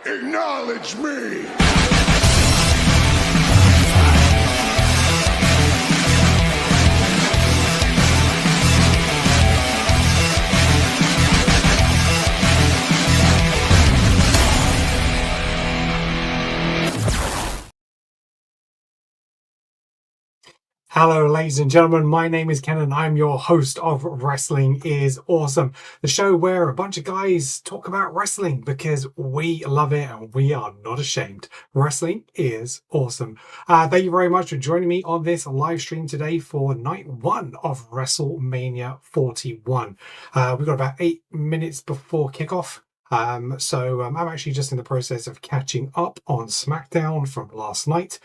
Acknowledge me! Hello, ladies and gentlemen. My name is Ken and I'm your host of Wrestling is Awesome, the show where a bunch of guys talk about wrestling because we love it and we are not ashamed. Wrestling is awesome. Thank you very much for joining me on this live stream today for night one of WrestleMania 41. We've got about 8 minutes before kickoff. So I'm actually just in the process of catching up on Smackdown from last night.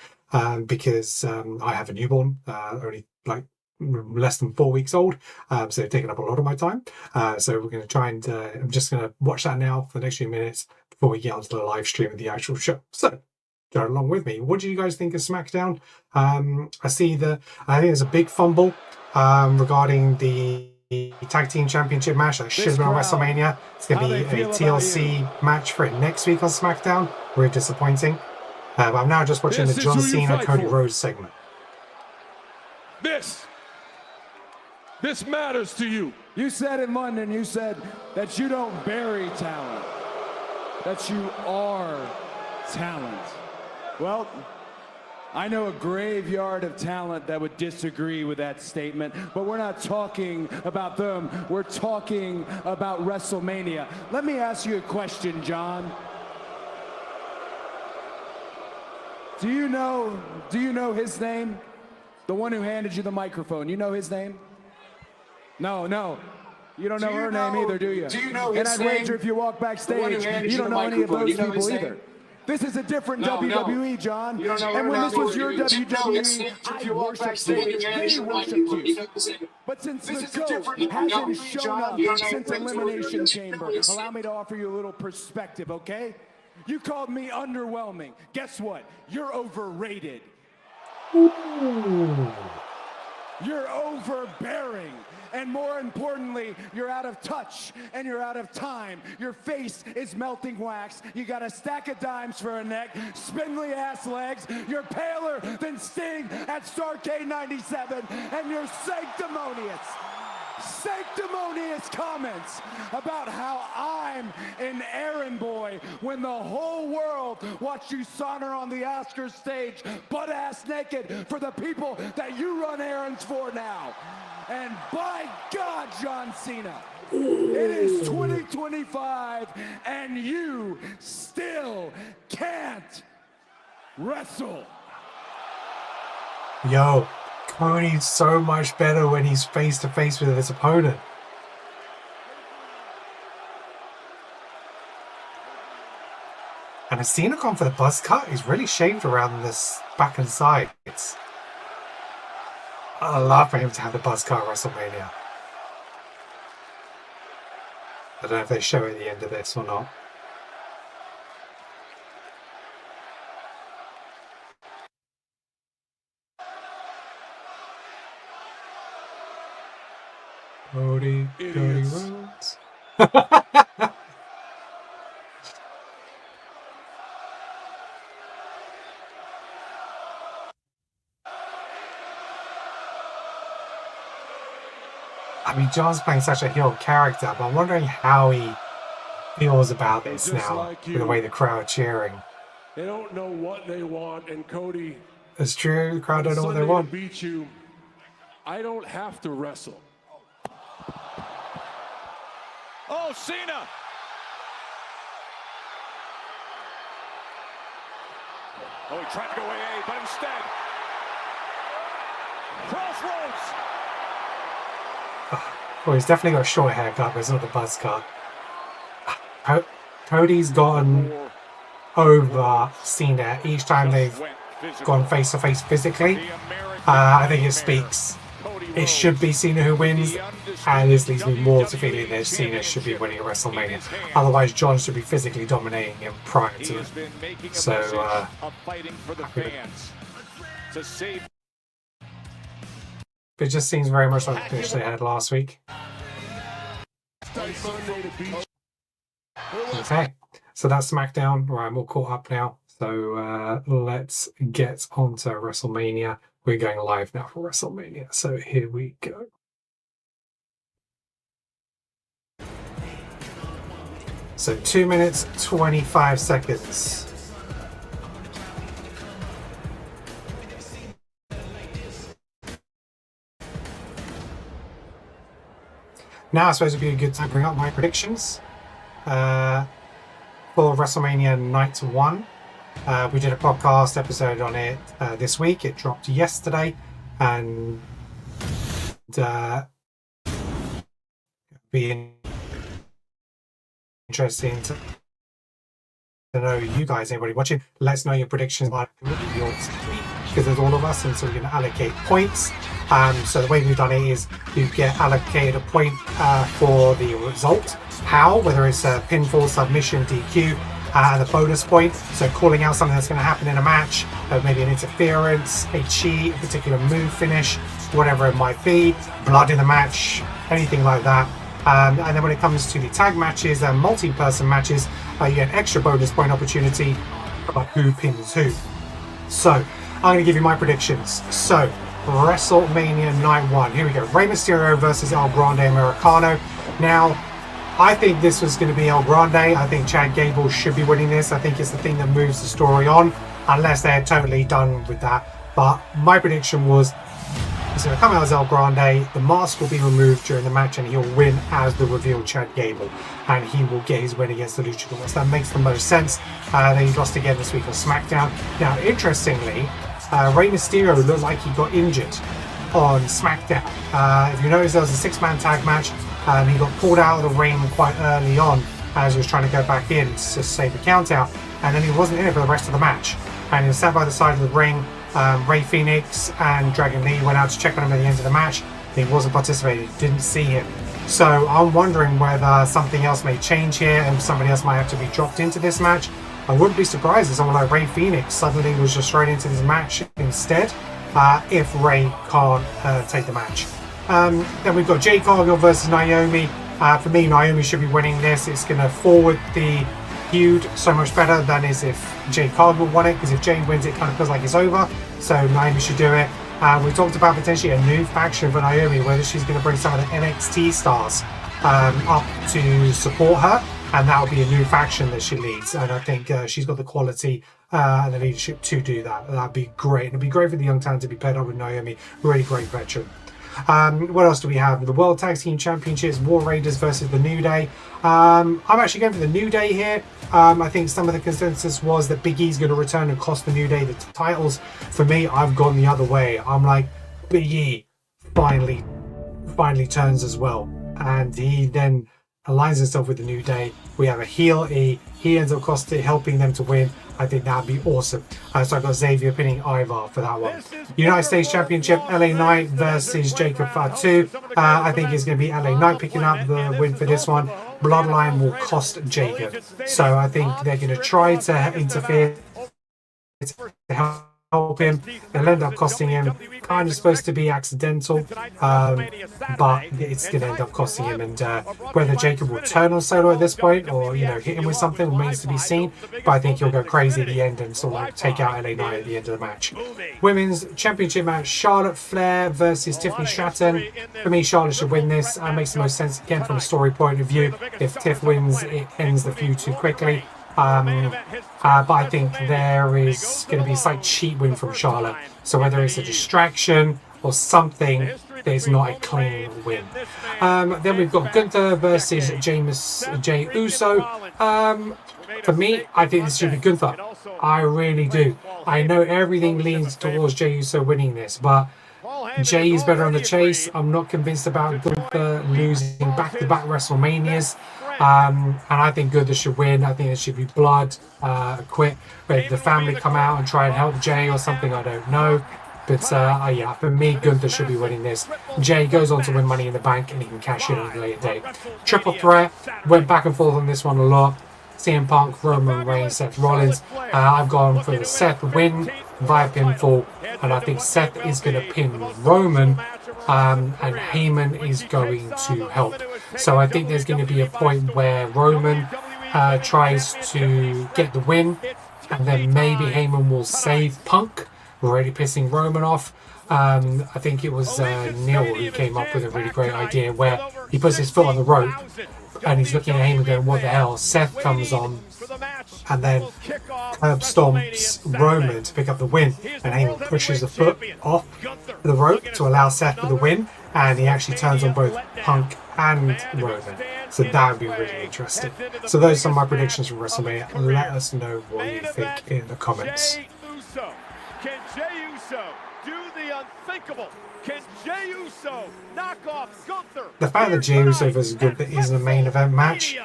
Because I have a newborn, only like less than 4 weeks old, so it's taken up a lot of my time. So we're going to try and I'm just going to watch that now for the next few minutes before we get onto the live stream of the actual show. So go along with me. What do you guys think of Smackdown? I think there's a big fumble regarding the tag team championship match that should have been on WrestleMania. It's going to be a TLC match for it next week on Smackdown. Very disappointing. But I'm now just watching the John Cena Cody Rhodes segment. This matters to you. You said in London, you said that you don't bury talent, that you are talent. Well, I know a graveyard of talent that would disagree with that statement, but we're not talking about them. We're talking about WrestleMania. Let me ask you a question, John. Do you know his name? The one who handed you the microphone. You know his name? No. You don't know her name either, do you? Do you know his name? And I'd wager if you walk backstage, you don't know any of those people either. This is a different WWE, John. You don't know and when her this was name. your WWE, I worshipped you. We worshipped you. But since the GOAT hasn't shown up since Elimination Chamber, allow me to offer you a little perspective, okay? You called me underwhelming. Guess what? You're overrated. Ooh. You're overbearing. And more importantly, you're out of touch and you're out of time. Your face is melting wax. You got a stack of dimes for a neck, spindly ass legs. You're paler than Sting at Starrcade 97, and you're sanctimonious comments about how I'm an errand boy when the whole world watched you saunter on the Oscars stage butt-ass naked for the people that you run errands for now. And by God, John Cena, it is 2025 and you still can't wrestle. Yo, Cody's so much better when he's face to face with his opponent. And has Cena gone for the buzz cut? He's really shaved around this back and sides. I'd love for him to have the buzz cut at WrestleMania. I don't know if they show it at the end of this or not. Cody Rhodes. I mean, John's playing such a heel character, but I'm wondering how he feels about this now, like with the way the crowd cheering. They don't know what they want, and Cody... It's true, the crowd don't know what they want. To beat you, I don't have to wrestle. Oh, Cena! Oh, he tried to go AA, but instead... Crossroads! Well, he's definitely got a short haircut, but it's not the buzz cut. Cody's gone over Cena each time they've gone face to face physically. I think it speaks. It should be Cena who wins, and this leads me more to feeling that Cena should be winning at WrestleMania. Otherwise, John should be physically dominating him prior to it. So, it just seems very much like the finish they had last week. Okay. So that's Smackdown. Right, I'm all caught up now. So let's get on to WrestleMania. We're going live now for WrestleMania. So here we go. So 2 minutes, 25 seconds. Now I suppose it would be a good time to bring up my predictions for WrestleMania Night 1. We did a podcast episode on it this week. It dropped yesterday, and be interesting to know you guys, anybody watching. Let us know your predictions because there's all of us, and so we're going to allocate points. So the way we've done it is you get allocated a point for the result. How? Whether it's a pinfall, submission, DQ, the bonus point. So calling out something that's going to happen in a match, maybe an interference, a cheat, a particular move finish, whatever it might be, blood in the match, anything like that. And then when it comes to the tag matches and multi-person matches, you get an extra bonus point opportunity about who pins who. So I'm going to give you my predictions. So WrestleMania Night 1. Here we go. Rey Mysterio versus El Grande Americano. Now, I think this was going to be El Grande. I think Chad Gable should be winning this. I think it's the thing that moves the story on, unless they're totally done with that. But my prediction was he's going to come out as El Grande, the mask will be removed during the match, and he'll win as the revealed Chad Gable. And he will get his win against the Luchadors. That makes the most sense. Then he lost again this week on Smackdown. Now, interestingly, Rey Mysterio looked like he got injured on Smackdown. If you notice, there was a 6-man tag match. He got pulled out of the ring quite early on as he was trying to go back in to save the count out, and then he wasn't in it for the rest of the match. And he was sat by the side of the ring. Rey Phoenix and Dragon Lee went out to check on him at the end of the match. He wasn't participating, didn't see him. So I'm wondering whether something else may change here and somebody else might have to be dropped into this match. I wouldn't be surprised if someone like Rey Phoenix suddenly was just thrown into this match instead, if Rey can't take the match. Then we've got Jade Cargill versus Naomi. For me, Naomi should be winning this. It's going to forward the feud so much better than is if Jade Cargill won it, because if Jade wins, it kind of feels like it's over. So Naomi should do it. We talked about potentially a new faction for Naomi, whether she's going to bring some of the NXT stars up to support her, and that will be a new faction that she leads. And I think she's got the quality and the leadership to do that. That'd be great. It'd be great for the young talent to be paired up with Naomi, really great veteran. What else do we have? The World Tag Team Championships, War Raiders versus the New Day. I'm actually going for the New Day here. I think some of the consensus was that Big E's going to return and cost the New Day the titles. For me, I've gone the other way. I'm like, Big E finally turns as well, and he then aligns himself with the New Day. We have a heel E. He ends up helping them to win. I think that'd be awesome. So I've got Xavier pinning Ivar for that one. United States Championship, LA Knight versus Jacob Fatu. I think it's going to be LA Knight picking up the win for this one. Bloodline will cost Jacob. So I think they're going to try to interfere to help him. They'll end up costing him. Kind of supposed to be accidental, but it's going to end up costing him. And whether Jacob will turn on Solo at this point or hit him with something remains to be seen. But I think he'll go crazy at the end and sort of like take out LA Knight at the end of the match. Women's Championship match: Charlotte Flair versus Tiffany Stratton. For me, Charlotte should win this. Makes the most sense again from a story point of view. If Tiff wins, it ends the feud too quickly. But I think there is going to be a slight cheat win from Charlotte. So whether it's a distraction or something, there's not a clean win. Then we've got Gunther versus Jey Uso. For me, I think this should be Gunther. I really do. I know everything leans towards Jey Uso winning this, but Jey is better on the chase. I'm not convinced about Gunther losing back-to-back WrestleManias. And I think Gunther should win. I think there should be blood, quit. But the family come out and try and help Jey or something, I don't know. But yeah, for me, Gunther should be winning this. Jey goes on to win Money in the Bank and he can cash in on a later date. Triple threat. Went back and forth on this one a lot. CM Punk, Roman Reigns, Seth Rollins. I've gone for the Seth win via pinfall. And I think Seth is going to pin Roman. And Heyman is going to help. So I think there's going to be a point where Roman tries to get the win, and then maybe Heyman will save Punk, already pissing Roman off. I think it was Neil who came up with a really great idea where he puts his foot on the rope and he's looking at Heyman going, what the hell? Seth comes on and then curb stomps Roman to pick up the win, and Heyman pushes the foot off the rope to allow Seth for the win, and he actually turns on both Punk and Roman. So that would be really interesting. So those are some of my predictions from WrestleMania. Let us know what you think in the comments. Can Jey Uso do the unthinkable? Can Jey Uso knock off Gunther? The fact that Jey Uso is good that he's in a main event match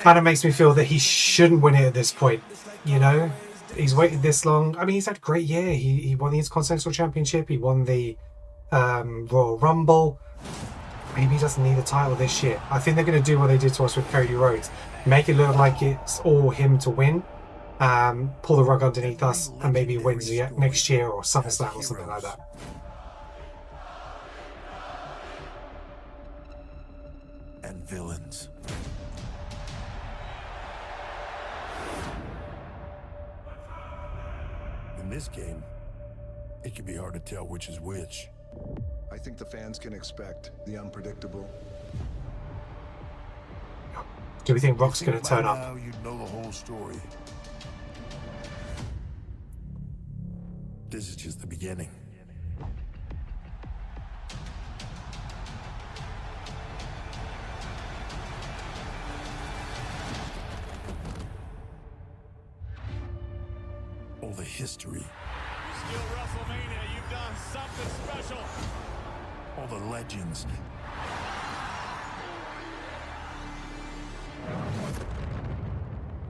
kind of makes me feel that he shouldn't win it at this point. You know, he's waited this long. I mean, he's had a great year. He won the Intercontinental Championship. He won the Royal Rumble. Maybe he doesn't need a title this year. I think they're going to do what they did to us with Cody Rhodes. Make it look like it's all him to win. Pull the rug underneath us and maybe he wins next year or SummerSlam or something like that. And villains. In this game, it can be hard to tell which is which. I think the fans can expect the unpredictable. Do we think Rock's going to turn up? Now you know the whole story. This is just the beginning. All the history. Still WrestleMania, you've done something special. All the legends.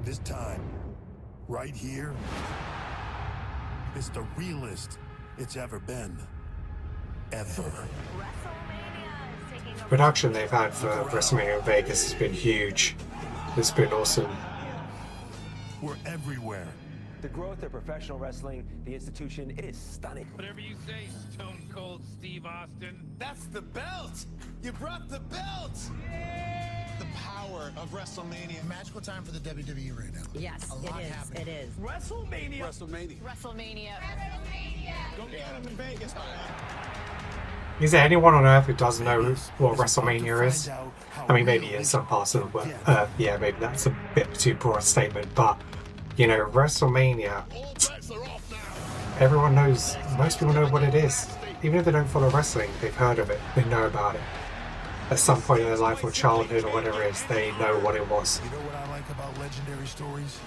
This time, right here, it's the realest it's ever been. Ever. Production they've had for WrestleMania in Vegas has been huge. It's been awesome. We're everywhere. The growth of professional wrestling, the institution, it is stunning. Whatever you say, Stone Cold Steve Austin. That's the belt! You brought the belt! The power of WrestleMania. Magical time for the WWE right now. Yes, it is. WrestleMania. WrestleMania. WrestleMania. Go get him in Vegas, man. Is there anyone on Earth who doesn't know what WrestleMania is? I mean, maybe in some parts of the world. Yeah, maybe that's a bit too broad a statement, but you know, WrestleMania, everyone knows, most people know what it is. Even if they don't follow wrestling, they've heard of it, they know about it. At some point in their life or childhood or whatever it is, they know what it was. You know what I like about legendary stories?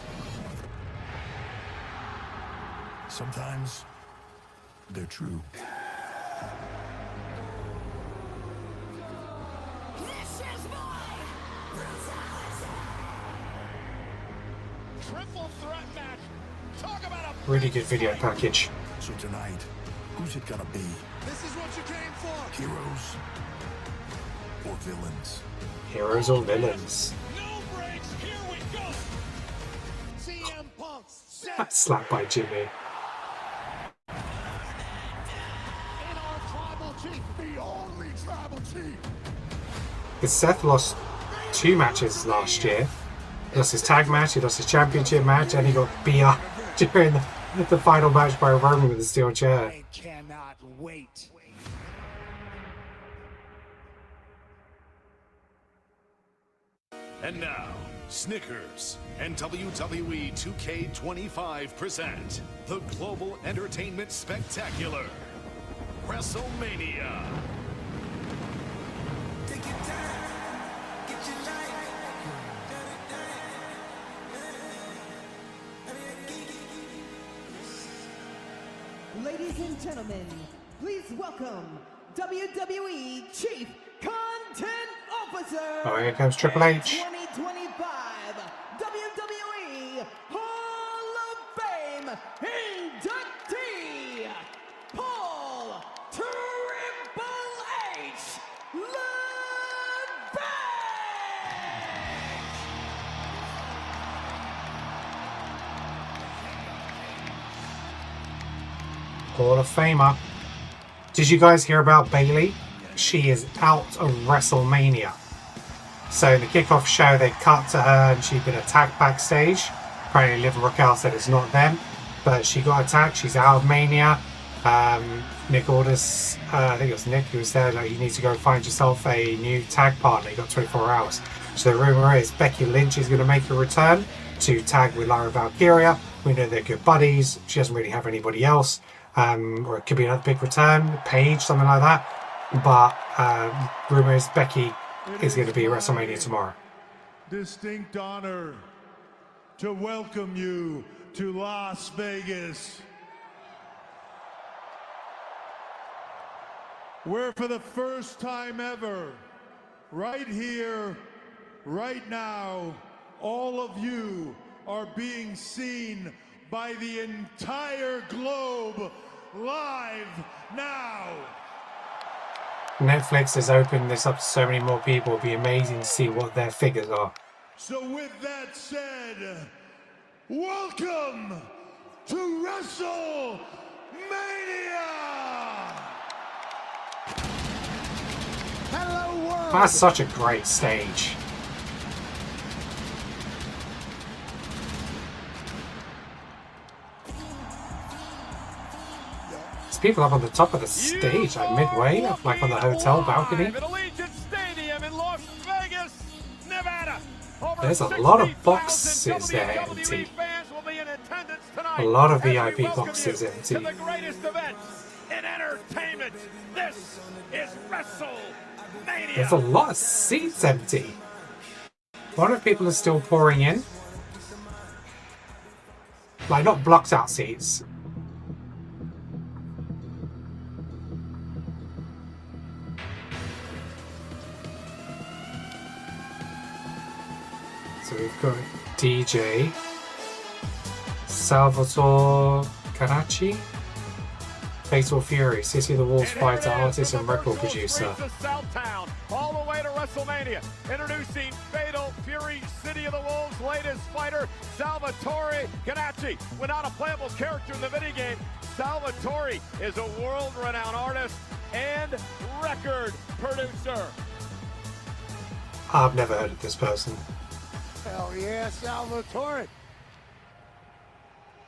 Sometimes they're true. Triple threat match. Talk about a Really good video package. So tonight, who's it gonna be? This is what you came for. Heroes or villains? Heroes or villains? no breaks. Here we go. CM Punk. That's slapped by Jimmy. In our tribal chief, the only tribal chief. Because Seth lost 2 matches last year. He lost his tag match, he lost his championship match, and he got beat up during the final match by Roman with a steel chair. I cannot wait. And now, Snickers and WWE 2K25 present the Global Entertainment Spectacular, WrestleMania. Ladies and gentlemen, please welcome WWE Chief Content Officer. Oh, here comes Triple H. 2025 WWE Hall of Fame inductee, Paul Triple H Levesque. Hall of Famer. Did you guys hear about Bayley? She is out of WrestleMania. So in the kickoff show, they cut to her and she'd been attacked backstage. Apparently Liv and Raquel said it's not them, but she got attacked. She's out of Mania. Nick orders, I think it was Nick who was there, like, you need to go find yourself a new tag partner. You got 24 hours. So the rumor is Becky Lynch is going to make a return to tag with Lyra Valkyria. We know they're good buddies. She doesn't really have anybody else. Or it could be another big return, Paige, something like that. But rumor is Becky is going to be at WrestleMania tomorrow. Distinct honor to welcome you to Las Vegas, where for the first time ever, right here, right now, all of you are being seen by the entire globe live now. Netflix has opened this up to so many more people. It'll be amazing to see what their figures are. So with that said, welcome to WrestleMania! Hello world! That's such a great stage. There's people up on the top of the stage, like midway, like on the hotel balcony. There's a lot of boxes there empty. A lot of VIP boxes empty. The greatest event in entertainment. This is WrestleMania. There's a lot of seats empty. A lot of people are still pouring in. Like, not blocked out seats. So we've got DJ, Salvatore Caracci, Fatal Fury, City of the Wolves fighter, artist and record producer. Southtown, all the way to WrestleMania. Introducing Fatal Fury, City of the Wolves' latest fighter, Salvatore Caracci. Without a playable character in the video game, Salvatore is a world-renowned artist and record producer. I've never heard of this person. Hell yeah, Salvatore.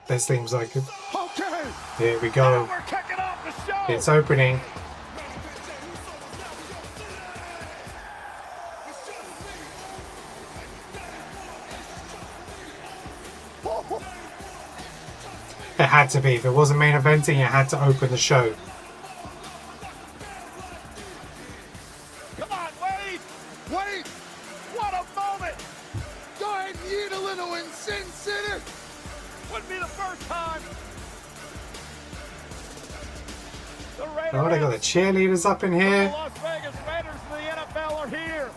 This seems like it. Okay. Here we go. We're kicking off the show. It's opening. It had to be. If it wasn't main eventing, it had to open the show. Come on, Wade. Wait. What a moment. Go ahead and eat a little in Sin City. Wouldn't be the first time. Oh, they got the cheerleaders up in here. The Las Vegas Raiders of the NFL are here.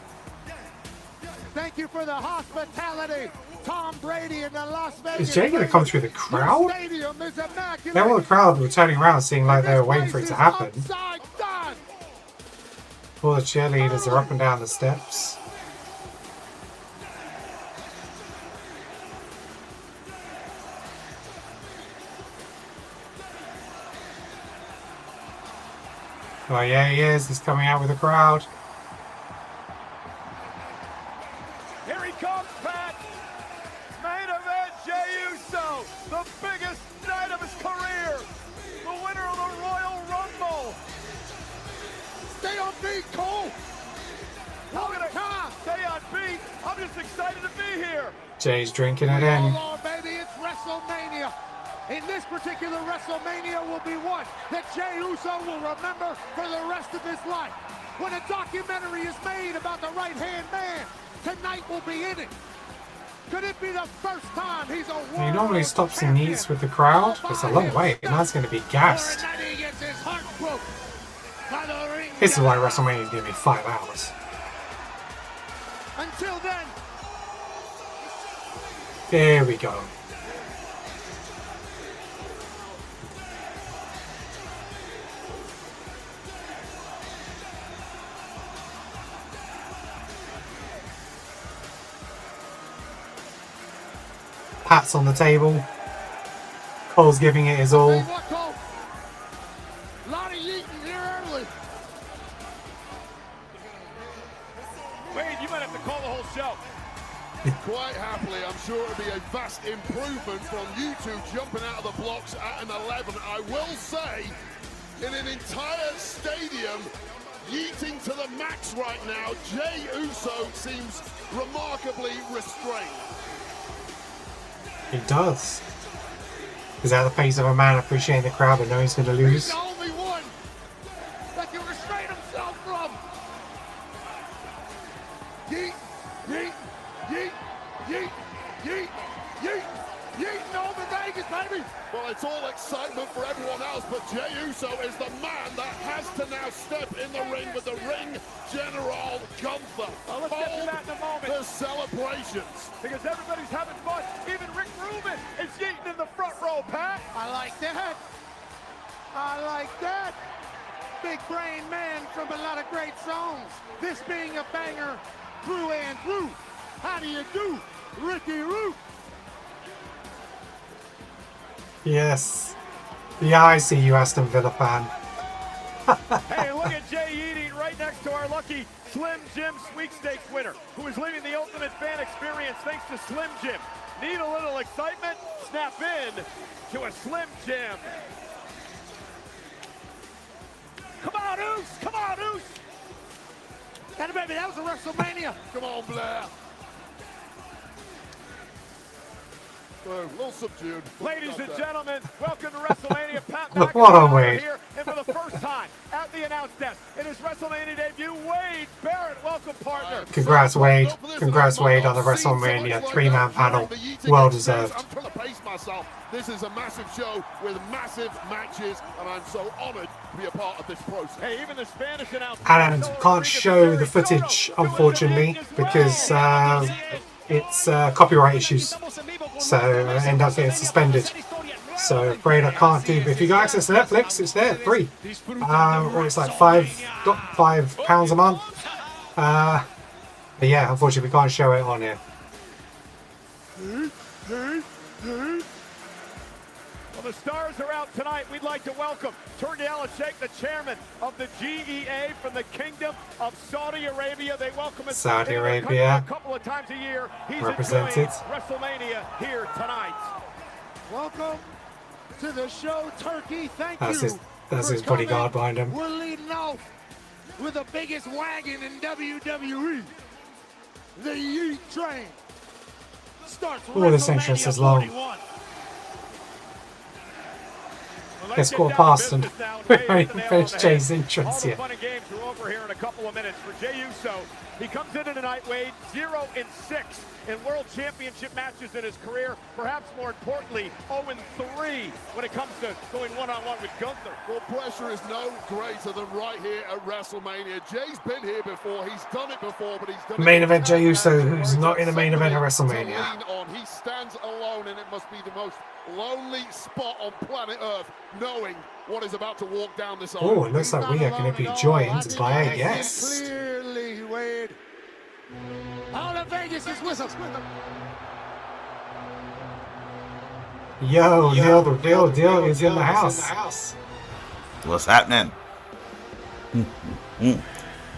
Thank you for the hospitality. Tom Brady and the Las Vegas. Is Jade going to come through the crowd? Stadium is immaculate. Now all the crowd were turning around, seeing like they were waiting for it to happen. All the cheerleaders are up and down the steps. Oh yeah, he is. He's coming out with the crowd. Here he comes, Pat. Main event, Jey Uso, the biggest night of his career. The winner of the Royal Rumble. Stay on beat, Cole. I'm gonna stay on beat. I'm just excited to be here. Jay's drinking it in. Hold on, baby. It's WrestleMania. In this particular WrestleMania will be one that Jey Uso will remember for the rest of his life. When a documentary is made about the right-hand man, tonight will be in it. Could it be the first time he's a world He normally stops and eats with the crowd. It's a long way, and that's going to be gassed. This is why WrestleMania is going to be 5 hours. Until then, there we go. Pat's on the table. Cole's giving it his all. hey, what, Cole? A lot of eating here early. Wade, you might have to call Quite happily, I'm sure it'll be a vast improvement from you two jumping out of the blocks at an 11. I will say, in an entire stadium, yeeting to the max right now, Jey Uso seems remarkably restrained. He does. He's at the pace of a man appreciating the crowd but knows he's going to lose. He's the only one that can restrain himself from. Yeet, yeet, yeet, yeet, yeet, yeet, yeet, over Vegas, baby. Well, it's all excitement for everyone else, but Jey Uso is the man that has to now step in the ring with the ring general Gunther. Well, let's get to that in a moment. The celebrations. Because everybody's having fun. Even Rick Rubin is yeeting in the front row, Pat. I like that. I like that. Big brain man from a lot of great songs. This being a banger through and through. How do you do, Ricky Root? Yes. Yeah, I see you, Aston Villa fan. Hey, look at Jey eating right next to our lucky Slim Jim sweepstakes winner, who is leaving the ultimate fan experience thanks to Slim Jim. Need a little excitement? Snap in to a Slim Jim. Come on, Oos! Come on, Oos! And baby, that was a WrestleMania. Come on, Flair. A little subdued. Ladies and gentlemen, welcome to WrestleMania. Pat What a way. here, and for the first time at the announce desk in his WrestleMania debut, Wade Barrett, welcome, partner. Congrats, Wade. Congrats, Wade, on the WrestleMania 3-man panel. Well deserved. I'm trying to pace myself. This is a massive show with massive matches, and I'm so honored to be a part of this process. Hey, even the Spanish announcement. And can't show the footage, unfortunately, because it's copyright issues. So I end up getting suspended. So afraid I can't do. But if you got access to Netflix, it's there, free. It's like £5 a month. But yeah, unfortunately, we can't show it on here. Well, the stars are out tonight. We'd like to welcome Turki Al-Sheikh, the chairman of the GEA from the Kingdom of Saudi Arabia. They welcome us Saudi Arabia. a couple of times a year. He's represented. WrestleMania here tonight. Welcome to the show, Turkey. Thank That's you. That's his bodyguard behind him. We're leading off with the biggest wagon in WWE. The Yeet Train starts. Oh, this entrance is long. Let's go past and finish Jay's entrance here. All the fun and games are over here in a couple of minutes for Jey Uso. He comes in tonight, Wade, 0-6 in World Championship matches in his career. Perhaps more importantly, 0-3 when it comes to going one-on-one with Gunther. Well, pressure is no greater than right here at WrestleMania. Jay's been here before. He's done it before, but he's done Main it. event Jey Uso, who's not in the main event of WrestleMania. He stands alone, and it must be the most lonely spot on planet Earth, knowing what is about to walk down this aisle. Oh, it looks like we are going to be joined by a guest. Clearly, Wade. All of Vegas is with us. Yo, Deal is in the house. What's happening?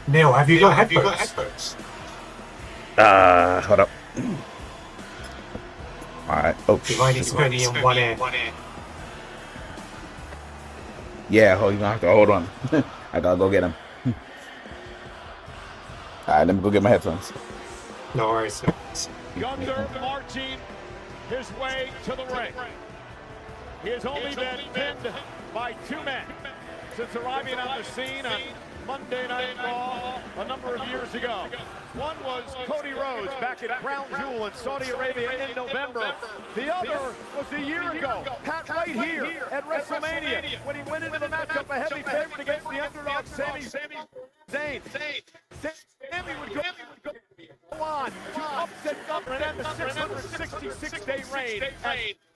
Neil, have you got headphones? Hold up. Alright. Oh, He's only in one ear. Yeah, you have to hold on. I gotta go get him. Alright, let me go get my headphones. No worries. Gunther marching his way to the ring. He has only been pinned by 2 men since arriving on the scene on Monday Night Raw a number of years ago. One was Cody Rhodes back at Crown Jewel in Saudi Arabia in November. The other was a year ago, Pat right here at WrestleMania when he went into the matchup a heavy favorite against the underdog Sami Zayn. Sami would go on to upset Gunther and end the 666-day reign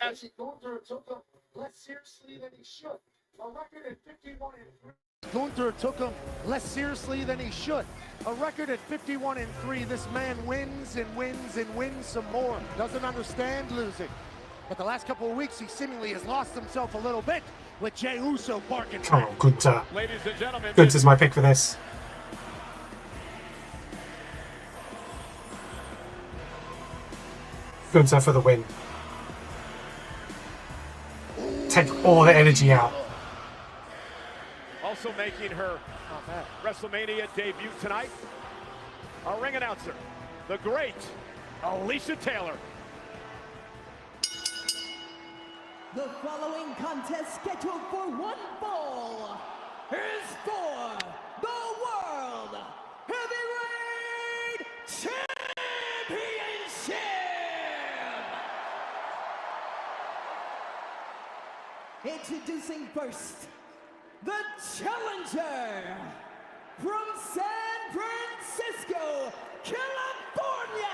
as Gunther took him less seriously than he should. A record at 51-3. Gunther took him less seriously than he should. A record at 51-3. This man wins and wins and wins some more. Doesn't understand losing. But the last couple of weeks, he seemingly has lost himself a little bit with Jey Uso barking. Come on, Gunther. Ladies and gentlemen, Gunther's my pick for this. Gunther for the win. Take all the energy out. Also making her WrestleMania debut tonight, our ring announcer, the great Alicia Taylor. The following contest scheduled for one fall is for the World Heavyweight Championship. Introducing first, the challenger from San Francisco, California,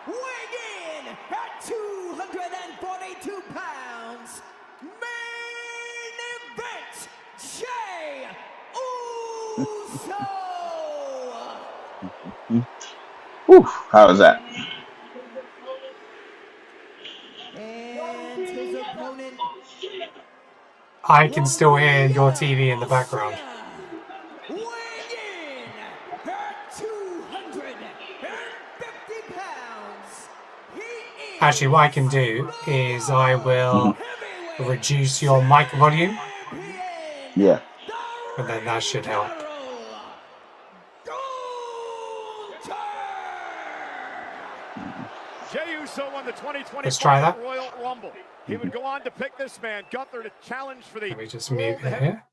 weighing in at 242 pounds, main event, Jey Uso. Whew, how was that? And his opponent, I can still hear your TV in the background. weighing in at 250 pounds, he is Actually, what I can do is I will reduce your mic volume, Yeah. and then that should help. Jey Uso won the 2024 Let's try that. Royal Rumble. He would go on to pick this man, Gunther, to challenge for the... Let me just mute it here.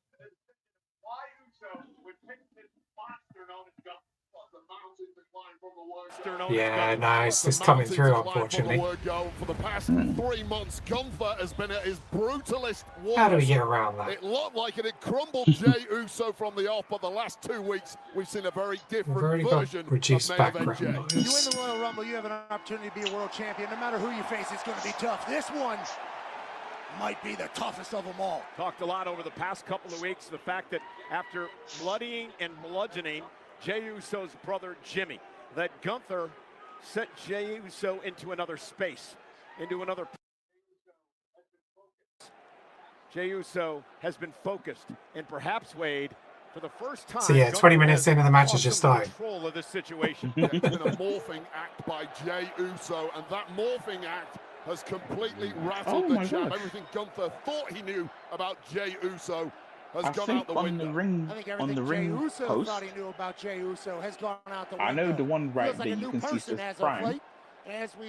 Yeah, nice. It's coming through, unfortunately. For the past 3 months, Gunther has been at his brutalist. How do we get around that? It looked like it had crumbled Jey Uso from the off, but the last 2 weeks, we've seen a very different We've already got version reduced of main event background Jey. You win the Royal Rumble, you have an opportunity to be a world champion. No matter who you face, it's going to be tough. This one might be the toughest of them all. Talked a lot over the past couple of weeks, the fact that after bloodying and bludgeoning Jey Uso's brother Jimmy, that Gunther sent Jey Uso into another space, into another... Jey Uso has been focused, and perhaps, Wade, for the first time... So yeah, 20 minutes into the match has just started. ...control of this situation. It's been a morphing act by Jey Uso, and that morphing act has completely rattled the champ. Everything Gunther thought he knew about Jey Uso has gone out the window. I think everything Jey Uso thought he knew about Jey Uso has gone out the window. I know the one right Feels like there a you new can see person says as of Prime. late, as we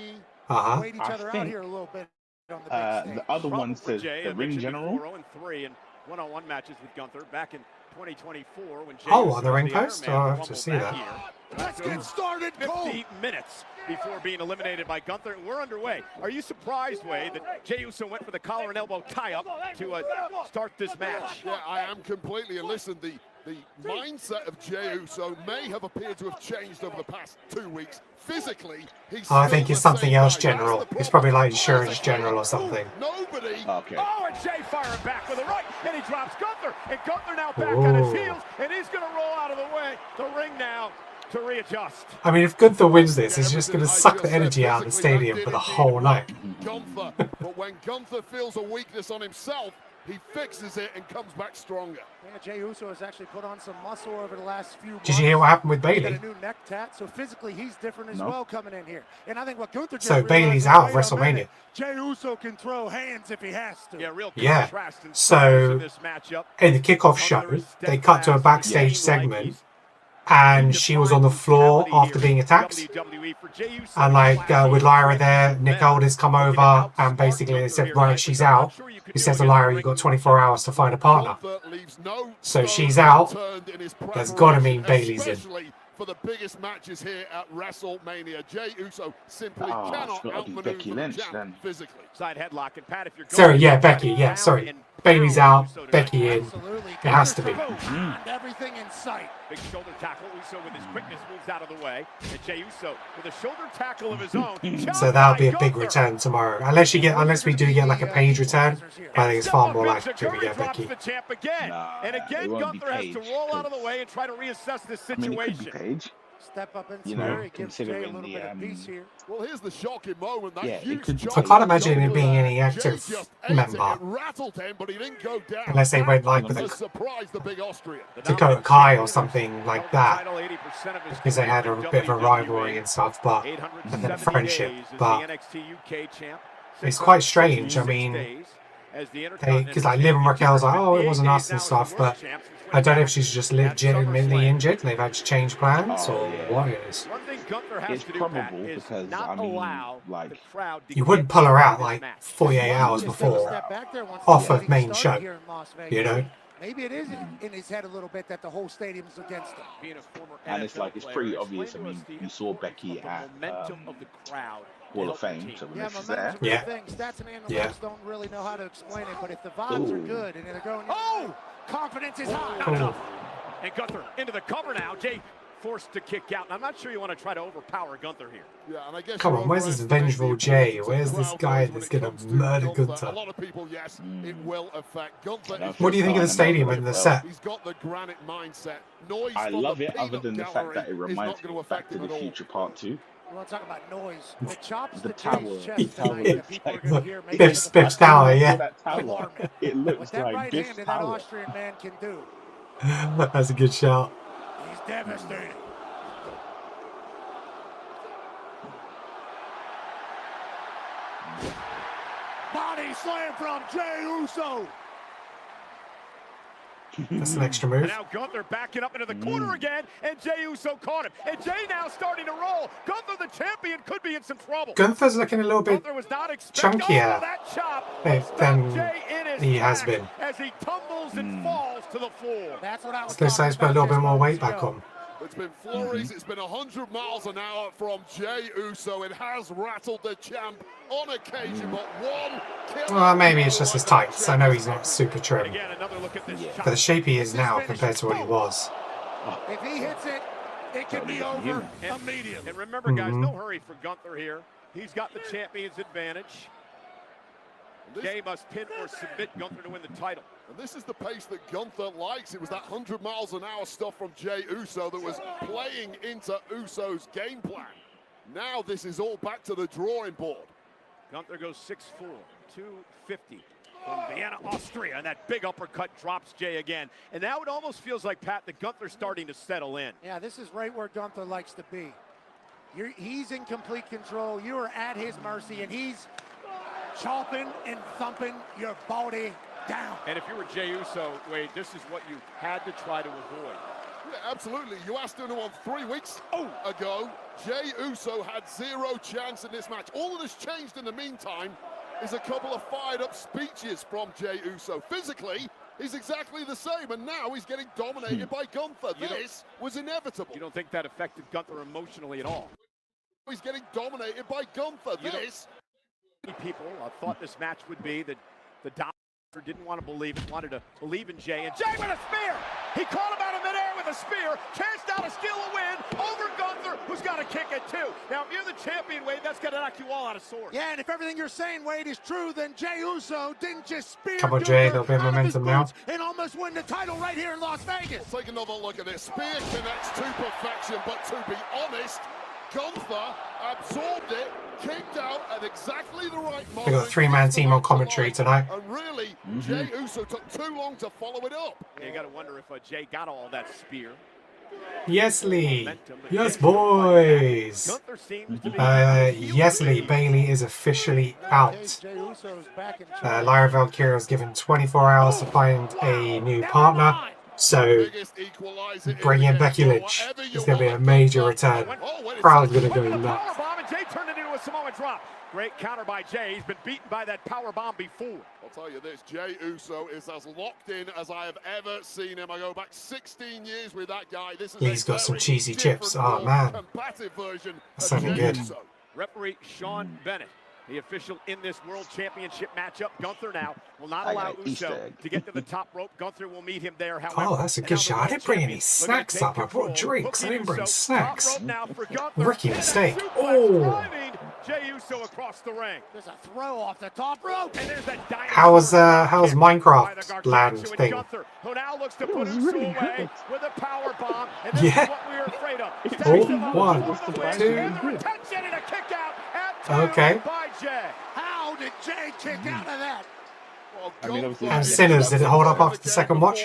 wait each I other out think, here a little bit on the big stage. the other one says Jey, the I ring mentioned general. before, 0-3 in one-on-one matches with Gunther back in 2024 when Jey Oh, Uso on the was ring Iron post? Man Oh, I in have Rumble to see that that. year. Let's get started, 50 minutes before being eliminated by Gunther. We're underway. Are you surprised, Wade, that Jey Uso went for the collar and elbow tie-up to start this match? Yeah, I am completely. And listen, the mindset of Jey Uso may have appeared to have changed over the past 2 weeks. Physically, he's Oh, I think still it's the something same else guy. general. That's the It's probably problem. like insurance general or something. Nobody. Okay. Oh, and Jey firing back with a right, and he drops Gunther, and Gunther now back on his Ooh. heels, and he's going to roll out of the way. The ring now to readjust. I mean, if Gunther wins this, it's just going to suck the energy out of the stadium for the whole night. Gunther, but when Gunther feels a weakness on himself, he fixes it and comes back stronger. Yeah, Jey Uso has actually put on some muscle over the last few months. Did you hear what happened with He's Bayley? got a new neck tat, so physically he's different as No. well coming in here. And I think what Gunther just So realized Bayley's is, out of wait a minute, WrestleMania. Jey Uso can throw hands if he has to. Yeah, real Yeah. contrast in So this matchup. in the kickoff show, they cut to a backstage segment, and she was on the floor after being attacked. And like with Lyra there, Nick Aldis come over, and basically they said, right, she's out. He says to Lyra, you've got 24 hours to find a partner. So she's out. That's got to mean Bayley's in. For the biggest matches here at WrestleMania, Jey Uso simply Oh, it's cannot gotta be outmaneuver Becky the Lynch champ then. physically. Side headlock, and Pat, if you're Sorry, yeah, Becky, yeah, sorry. Bayley's out, Becky in. It has to be. Everything in sight. Big shoulder tackle. Uso with his quickness moves out of the way. And Jey Uso with a shoulder tackle of his own. So that'll be a big return tomorrow. Unless we do get like a Paige return, I think it's far more likely we get Becky. The champ again. And again, it won't be Gunther has to Paige, roll out of the way and try to reassess this I mean, it could be situation. Paige. Step up in You know, spirit, gives Jay a considering little the bit of peace here. Well, here's the shocking moment. That yeah, huge it could. I can't imagine it being any active Jay just ate it. member. It rattled him, but he didn't go down. Unless they went like with That a surprised the big Austrian. Dakota Kai or something like that, because they had a bit of a rivalry and stuff, but and then a friendship. But it's quite strange. I mean, because like Liv and Raquel's like, oh, it wasn't us and stuff, but I don't know if she's just legitimately injured and they've had to change plans or what it is. It's probable because I mean, like, You wouldn't pull her out like 48 hours before off of main show, you know. Maybe it is in his head a little bit that the whole stadium's against him. and it's like it's pretty obvious. I mean, you saw Becky at Hall of Fame, so when she's there. Yeah. Stats and analytics don't really know how to explain it, but if the vibes are good and they're going, confidence is high. Not enough. And Gunther into the cover now. Jay forced to kick out. And I'm not sure you want to try to overpower Gunther here. Yeah, and I guess come on, where's this vengeful Jay? Where's this guy that's gonna murder Gunther? A lot of people, yes, it will affect Gunther. What do you think of the stadium and the set? He's got the granite mindset. Noise I from love the it, other than the fact that it peanut reminds gallery me is of not Back to gonna the affect him Future Part 2. You want to talk about noise? The chops The to tower, Jay's the chest tower, tonight that people are going to hear. Biff's tower, yeah. That tower, it looks With that like right Biff's hand that tower. Austrian man can do. That's a good shout. He's devastated. Body slam from Jey Uso. That's an extra move. And now Gunther backing up into the corner again, and Jey Uso caught him. And Jay now starting to roll. Gunther, the champion, could be in some trouble. Gunther's looking a little bit chunkier than he has been. As he tumbles and falls to the floor. That's what I was So they put a little bit more weight back on. It's been flurries. It's been 100 miles an hour from Jey Uso. It has rattled the champ on occasion, but one kill. Well, maybe it's just his tights. I know he's not super trim. Again, another look at this For the shape he is now compared to what he was. If he hits it, it can be over immediately. And remember, guys, no hurry for Gunther here. He's got the champion's advantage. Jay must pin or submit Gunther to win the title. And this is the pace that Gunther likes. It was that 100 miles an hour stuff from Jey Uso that was playing into Uso's game plan. Now this is all back to the drawing board. Gunther goes 6'4", 250 from Vienna, Austria, and that big uppercut drops Jay again. And now it almost feels like, Pat, that Gunther's starting to settle in. Yeah, this is right where Gunther likes to be. He's in complete control. You are at his mercy, and he's chopping and thumping your body down. And if you were Jey Uso, Wade, this is what you had to try to avoid. Yeah, absolutely. You asked him on 3 weeks ago. Jey Uso had zero chance in this match. All that has changed in the meantime is a couple of fired-up speeches from Jey Uso. Physically, he's exactly the same, and now he's getting dominated by Gunther. This was inevitable. You don't think that affected Gunther emotionally at all? He's getting dominated by Gunther. People thought this match would be that the doctor didn't want to believe it, wanted to believe in Jay, and Jay with a spear! He caught him out of midair with a spear, chased out to steal a win over Gunther, who's got to kick it too. Now, if you're the champion, Wade, that's got to knock you all out of sorts. Yeah, and if everything you're saying, Wade, is true, then Jey Uso didn't just spear Come on, Jay, there'll be Gunther momentum now. and almost win the title right here in Las Vegas. Take another look at this. Spear connects to perfection, but to be honest, Gunther absorbed it, kicked out at exactly the right moment. They got a three-man team on commentary tonight. And really, Jey Uso took too long to follow it up. Yeah, you got to wonder if Jay got all that spear. Yes, Lee. Yes, boys. Yes, Lee. Bailey is officially out. Lyra Valkyria was given 24 hours to find a new partner. So, bring in Becky Lynch. It's going to be a major return. Crowd's going to go nuts. Jay turned it into a Samoan drop. Great counter by Jay. He's been beaten by that power bomb before. I'll tell you this, Jey Uso is as locked in as I have ever seen him. I go back 16 years with that guy. This is He's got some cheesy chips. Oh, man. That's sounding good. Referee Sean Bennett, the official in this World Championship matchup. Gunther now will not allow Uso to get to the top rope. Gunther will meet him there. However, oh, that's a good shot. I didn't bring any snacks up. I brought drinks. I didn't bring snacks. Rookie mistake. Oh. Jey Uso across the ring. There's a throw off the top rope. And there's that how's Minecraft land thing? Gunther, who now looks to put Uso really away with a power bomb. And this Yeah. is what we were afraid of. Oh, 1, 2. And a kick out at Okay. by Jey. How did Jey kick out of that? I mean, obviously, And Sinners, did it hold up after the second watch?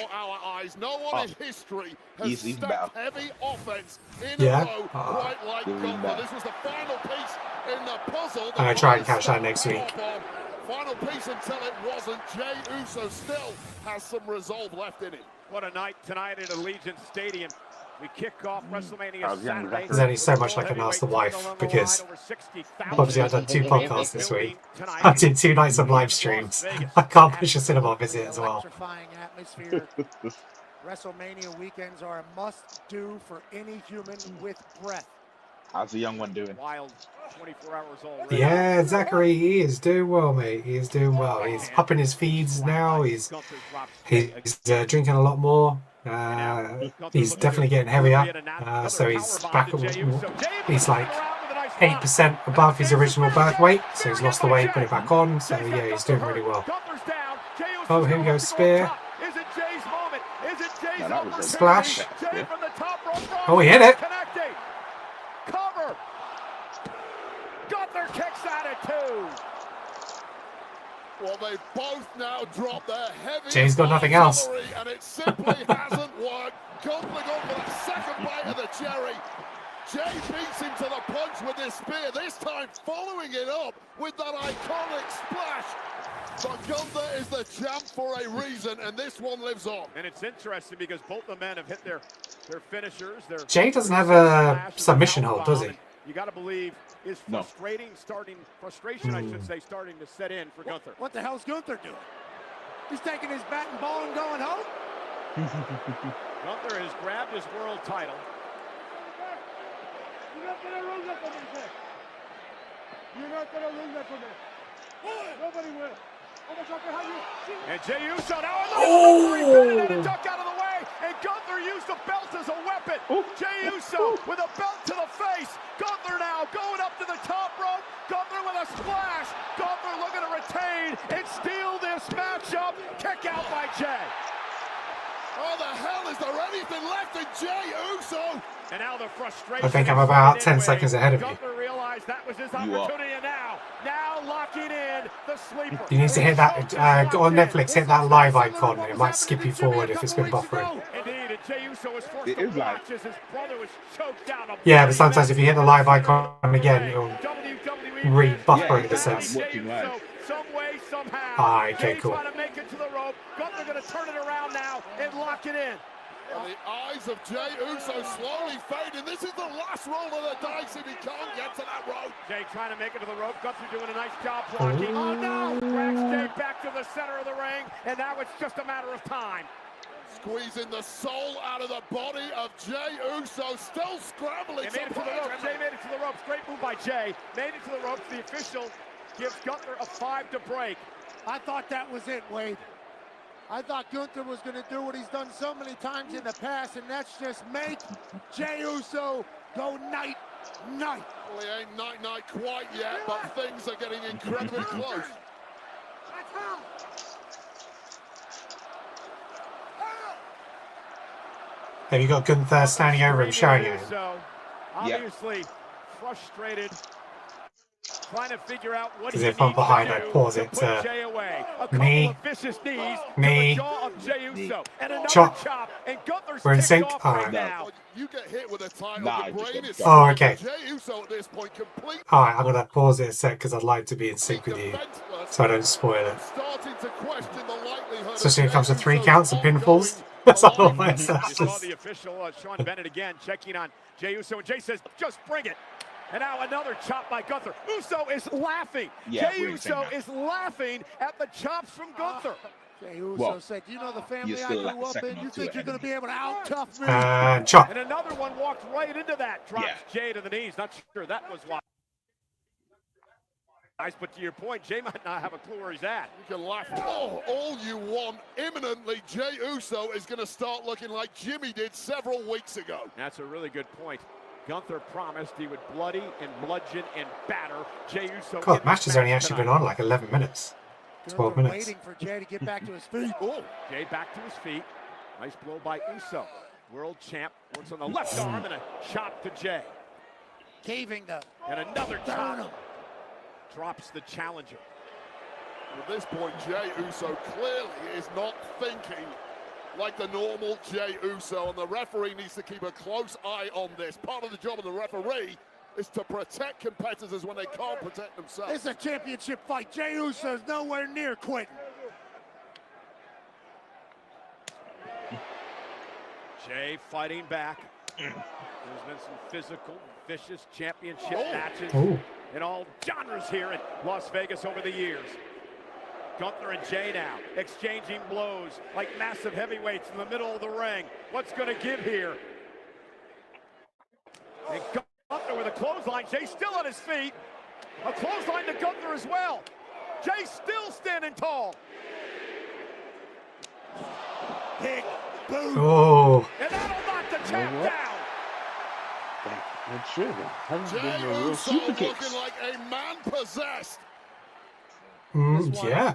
No one in history has He's stacked better. heavy offense in Yeah. a row quite like Gunther. This was the final piece in the puzzle. I'm going to try and catch that next week. Final piece until it wasn't. Jey Uso still has some resolve left in him. What a night tonight at Allegiant Stadium. We kick off WrestleMania Saturday. There's only so much I can ask the wife, because obviously I've done 2 podcasts this week. I did 2 nights of live streams. I can't push a cinema visit as well. Electrifying atmosphere. WrestleMania weekends are a must-do for any human with breath. How's the young one doing? Wild 24 hours already. Yeah, Zachary, he is doing well, mate. He is doing well. He's upping his feeds now. He's drinking a lot more. He's definitely getting heavier. So he's back. He's like 8% above his original birth weight. So he's lost the weight, put it back on. So yeah, he's doing really well. Oh, here we go, spear. Is it Jay's moment? Is it Jay's opportunity? Splash. Jay from the top rope. Oh, he hit it. Connecting. Cover. Gunther kicks out at 2. Well, they've both now dropped their heavy. Jay's got nothing else. And it simply hasn't worked. Gunther going for the second bite of the cherry. Jay beats him to the punch with this spear, this time following it up with that iconic splash. But Gunther is the champ for a reason, and this one lives on. And it's interesting because both the men have hit their finishers. Jay doesn't have a submission hold, does he? You got to believe is frustration, I should say, starting to set in for Gunther. What the hell's Gunther doing? He's taking his bat and ball and going home? Gunther has grabbed his world title. You're not going to lose that for me, Seth. You're not going to lose that for me. Nobody will. And Jey Uso now another and a duck out of the way, and Gunther used the belt as a weapon. Jey Uso with a belt to the face. Gunther now going up to the top rope. Gunther with a splash. Gunther looking to retain and steal this matchup. Kick out by Jey. Oh, the hell, is there anything left in Jey Uso? And now the frustration. I think I'm about 10 seconds ahead of you. Gunther realized that was his opportunity, and now locking in the sleeper. You need to hit that, go on Netflix, hit that live icon. It might skip you forward if it's been buffering. Indeed, and Jey Uso was forced to watch as his brother was choked down. Yeah, but sometimes if you hit the live icon again, it'll re-buffer in a sense. Some way, somehow. Ah, okay, cool. Trying to make it to the rope. Gunther going to turn it around now and lock it in. And the eyes of Jey Uso slowly fading. This is the last roll of the dice if he can't get to that rope. Jey trying to make it to the rope. Gunther doing a nice job blocking. Oh no! Drags Jey back to the center of the ring, and now it's just a matter of time. Squeezing the soul out of the body of Jey Uso, still scrambling. They made it to the rope. Jey made it to the ropes. Great move by Jey. Made it to the ropes. The official gives Gunther a 5 to break. I thought that was it, Wade. I thought Gunther was going to do what he's done so many times in the past, and that's just make Jey Uso go night-night. Well, he ain't night-night quite yet, but things are getting incredibly close. Have you got Gunther standing over him showing it? Obviously frustrated. Trying to figure out what because if I'm behind, I pause it to knee, chop. We're in sync. Alright. You get hit with a title, the brain is okay. Jey Uso at this point complete. Alright, I'm gonna pause it a sec because I'd like to be in sync with you, so I don't spoil it. Especially when it comes to 3 counts and pinfalls. That's all my saw the official, Sean Bennett again, checking on Jey Uso, and Jey says, just bring it. And now another chop by Gunther. Uso is laughing. Jey Uso is laughing at the chops from Gunther. Jey Uso said, you know the family I grew up in, you think you're going to be able to out-tough me? Chop. And another one walked right into that. Drops Jey to the knees. Not sure that was why. But to your point, Jey might not have a clue where he's at. You can laugh all you want. Imminently, Jey Uso is going to start looking like Jimmy did several weeks ago. That's a really good point. Gunther promised he would bloody and bludgeon and batter Jey Uso. God, the match has only actually been on like 11 minutes. 12 minutes. Waiting for Jay to get back to his feet. Oh, Jay back to his feet. Nice blow by Uso. World champ works on the left arm and a chop to Jay. Caving the... And another chop. Drops the challenger. At this point, Jey Uso clearly is not thinking like the normal Jey Uso, and the referee needs to keep a close eye on this. Part of the job of the referee is to protect competitors when they can't protect themselves. It's a championship fight. Jey Uso's nowhere near quitting. Jay fighting back. There's been some physical, vicious championship matches in all genres here in Las Vegas over the years. Gunther and Jay now exchanging blows like massive heavyweights in the middle of the ring. What's going to give here? And Gunther with a clothesline. Jay still on his feet. A clothesline to Gunther as well. Jay still standing tall. Big boot. Oh. And that'll knock the champ down. That's true. Hasn't been Jey a real Uso super kicks. looking like a man possessed. Yeah.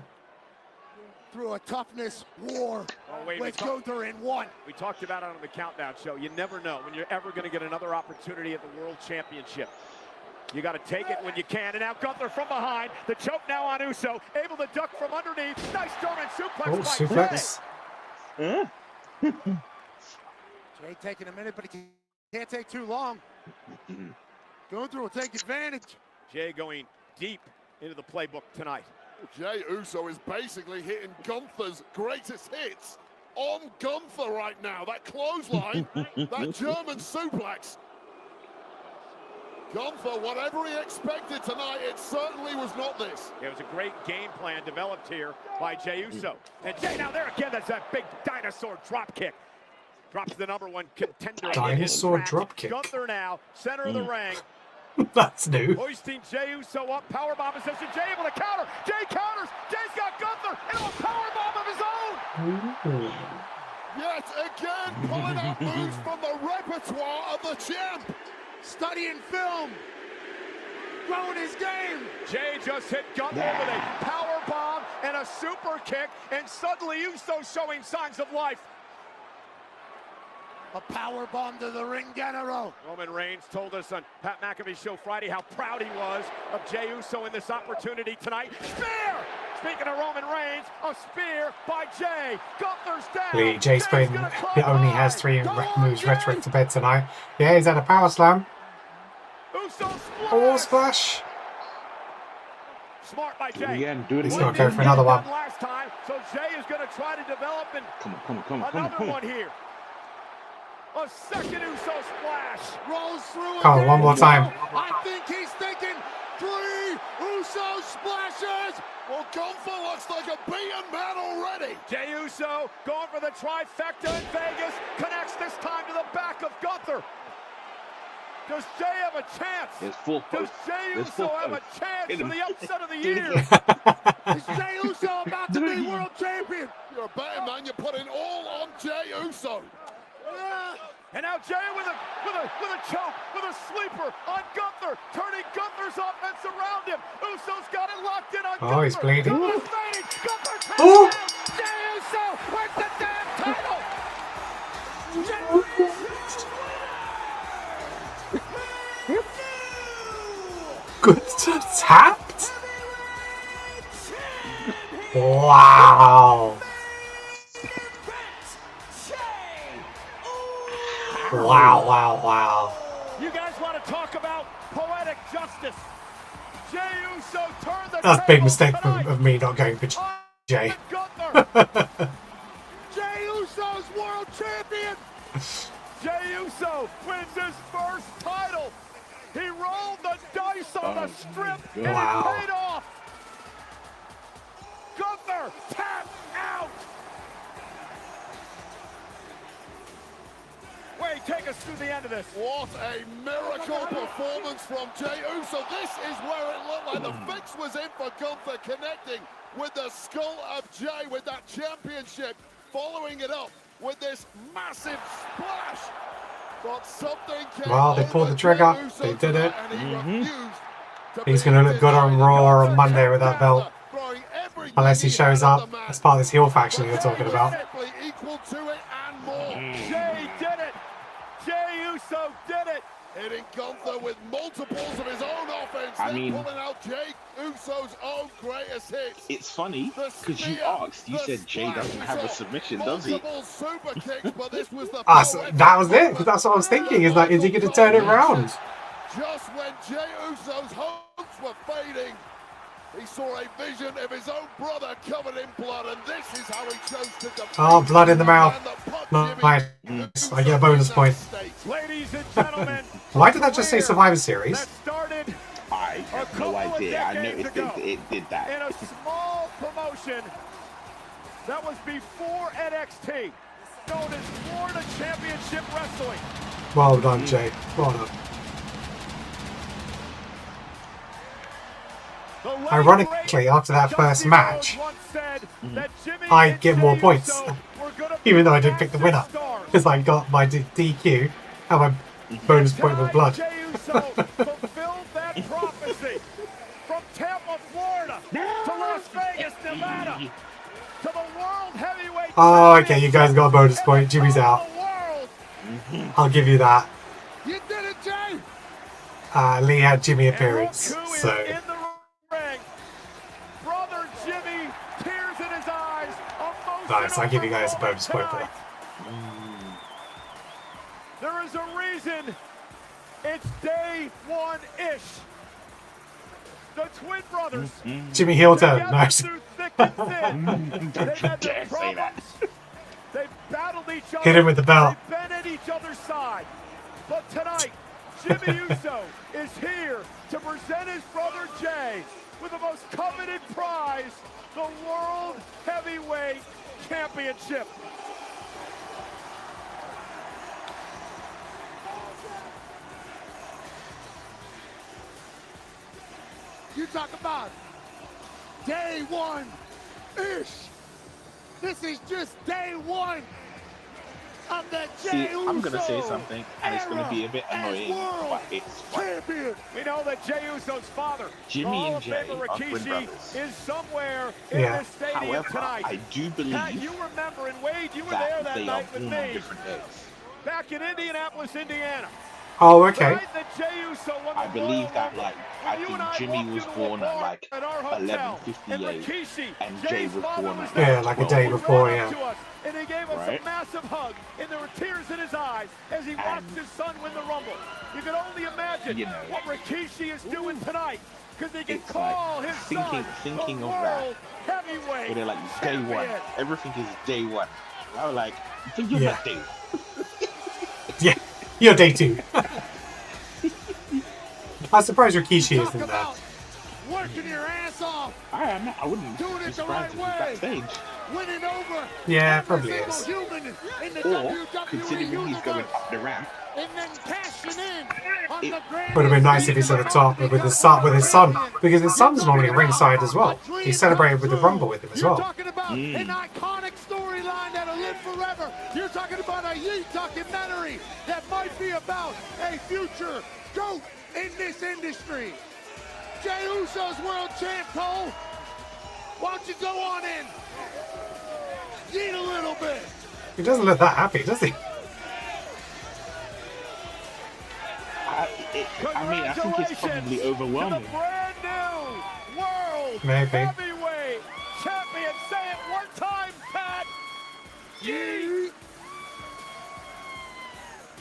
Through a toughness war with Gunther in one. We talked about it on the Countdown show. You never know when you're ever going to get another opportunity at the World Championship. You got to take it when you can. And now Gunther from behind. The choke now on Uso. Able to duck from underneath. Nice German suplex by suplex. Jay taking a minute, but he can't take too long. Gunther will take advantage. Jay going deep into the playbook tonight. Jey Uso is basically hitting Gunther's greatest hits on Gunther right now. That clothesline, that German suplex. Gunther, whatever he expected tonight, it certainly was not this. It was a great game plan developed here by Jey Uso. And Jay now there again, that's that big dinosaur drop kick. Drops the #1 contender. Dinosaur drop kick. Gunther now, center of the ring. That's new. Hoisting Jey Uso up, powerbomb position. Jay able to counter. Jay counters. Jay's got Gunther and a powerbomb of his own. Yet again, pulling out moves from the repertoire of the champ. Studying film. Growing his game. Jay just hit Gunther with a powerbomb and a super kick, and suddenly Uso showing signs of life. A power bomb to the ring general. Roman Reigns told us on Pat McAfee's show Friday how proud he was of Jey Uso in this opportunity tonight. Spear! Speaking of Roman Reigns, a spear by Jay. Gunther's down. Jay Spain only has 3 moves rhetoric to bed tonight. Yeah, he's had a power slam. Uso splash. Or splash. Smart by Jay. Again, do it He's again. going to go for another one. Last time, so Jay is going to try to develop another one here. A second Uso splash. Rolls through. Come on, one more time. I think he's thinking 3 Uso splashes. Well, Gunther looks like a beaten man already. Jey Uso going for the trifecta in Vegas. Connects this time to the back of Gunther. Does Jay have a chance? Does Jey Uso have a chance for the upset of the year? Is Jey Uso about to be world champion? You're a betting man. You're putting all on Jey Uso. And now Jay with a choke, with a sleeper on Gunther, turning Gunther's offense around him. Uso's got it locked in on Gunther. Oh, he's bleeding. Gunther's fading. Gunther's Oh! Jey Uso wins the damn title. Good tapped. Wow. Wow. You guys want to talk about poetic justice? Jey Uso turned the That's a big table mistake tonight of me not going for Jay. Jey Uso's world champion. Jey Uso wins his first title. He rolled the dice on the strip and it paid off. Gunther tapped out. Wait, take us through the end of this. What a miracle performance from Jey Uso. This is where it looked like the fix was in for Gunther, connecting with the skull of Jay with that championship, following it up with this massive splash. Well, they pulled the trigger. They did it. He's going to look good on Raw on Monday with that belt. Unless he shows up as part of this heel faction you're talking about. Jay did it. Jey Uso did it. Hitting Gunther with multiples of his own offense. I mean, pulling out Jey Uso's own greatest hits. It's funny because you asked. You said Jay doesn't have a submission, does he? Super kicks, but this was the So that was it. That's what I was thinking. Is like, is he going to turn it around? Just when Jey Uso's hopes were fading, he saw a vision of his own brother covered in blood, and this is how he chose to defeat. Oh, blood in the mouth. Nice. I get a bonus point. Ladies and gentlemen, why did that just say Survivor Series? I have no idea. I noticed it did that. In a small promotion that was before NXT, known as Florida Championship Wrestling. Well done, Jay. Well done. Ironically, after that first match, I get more points, even though I didn't pick the winner, because I got my DQ and my bonus point with blood. Fulfilled that prophecy from Tampa, Florida, to Las Vegas, Nevada, to the World Heavyweight. Oh, okay, you guys got a bonus point. Jimmy's out. I'll give you that. You did it, Jay. Lee had Jimmy appearance, so. Nice, I'll give you guys a bonus point for that. There is a reason it's day one-ish. The twin brothers. Jimmy heel turn, nice. They've battled each other. Hit him with the belt. They've been at each other's side. But tonight, Jimmy Uso is here to present his brother Jay with the most coveted prize, the World Heavyweight Championship. You talk about day one-ish. This is just day one of the Jey Uso. I'm gonna say something, and it's gonna be a bit annoying, but it's fun. We know that Jey Uso's father, Jimmy and Jay are twin brothers. is somewhere in this stadium However, tonight. I do believe Pat, you remember, and Wade, you were there that they night are with born on me, different days. back in Indianapolis, Indiana. Oh, okay. I believe that, like, I think Jimmy was born at like 11:58, and Jay was born at like a day before, yeah. And he gave us a massive hug, and there were tears in his eyes as he watched his son win the Rumble. You can only imagine what Rikishi is doing tonight, because he can call his son thinking the of that. World Heavyweight Where they're like day one, everything is day one. I was like, I think you're not day one. Yeah, you're day two. I'm surprised Rikishi isn't there. Working your ass off. I wouldn't doing it the surprised right if he's way. backstage. Winning over. Yeah, probably is. Or considering he's going up the ramp, and then cashing in on the Grande. Would have been nice if he's at the top with his son, because his son's normally ringside as well. He celebrated with the Rumble with him as well. You're talking about an iconic storyline that'll live forever. You're talking about a Yeet documentary that might be about a future GOAT in this industry. Jey Uso's world champ, Cole. Why don't you go on in? Yeet a little bit. He doesn't look that happy, does he? I mean, I think it's probably overwhelming. Brand new World Heavyweight Champion. Say it one time, Pat. Yeet.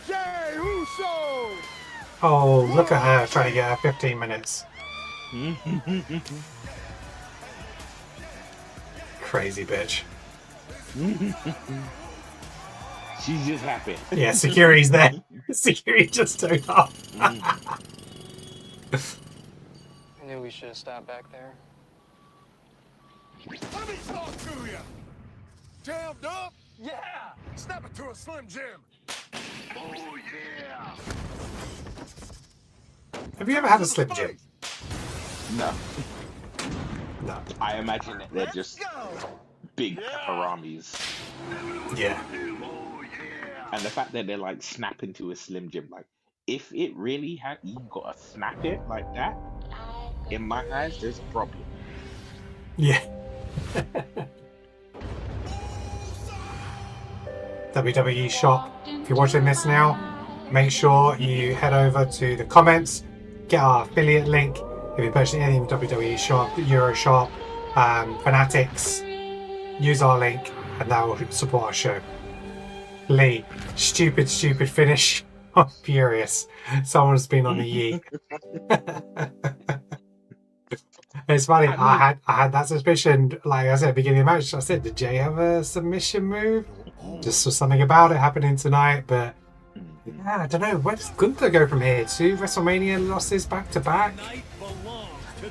Jey Uso. Oh, look at her trying to get her 15 minutes. Crazy bitch. She's just happy. Yeah, security's there. Security just turned up. I knew we should have stopped back there. Let me talk to you. Jammed up? Yeah. Snap it to a Slim Jim. Oh yeah. Have you ever had a Slim Jim? No. No. I imagine that they're just big pepperonis. Yeah. And the fact that they're like snapping to a Slim Jim, like if it really had you got to snap it like that, in my eyes, there's a problem. Yeah. WWE shop. If you're watching this now, make sure you head over to the comments, get our affiliate link. If you're purchasing anything from WWE shop, Euro shop, Fanatics, use our link and that will support our show. Lee, stupid finish. I'm furious. Someone's been on the yeet. It's funny. I had that suspicion. Like I said at the beginning of the match, I said, did Jay have a submission move? Just was something about it happening tonight, but yeah, I don't know. Where does Gunther go from here? 2 WrestleMania losses back to back.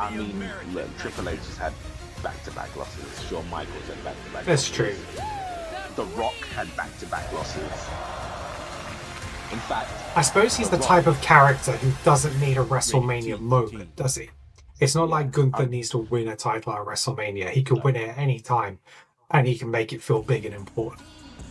I mean, look, Triple H has had back-to-back losses. Shawn Michaels had back-to-back. That's true. The Rock had back-to-back losses. In fact, I suppose he's the type of character who doesn't need a WrestleMania moment, does he? It's not like Gunther needs to win a title at WrestleMania. He could win it at any time, and he can make it feel big and important.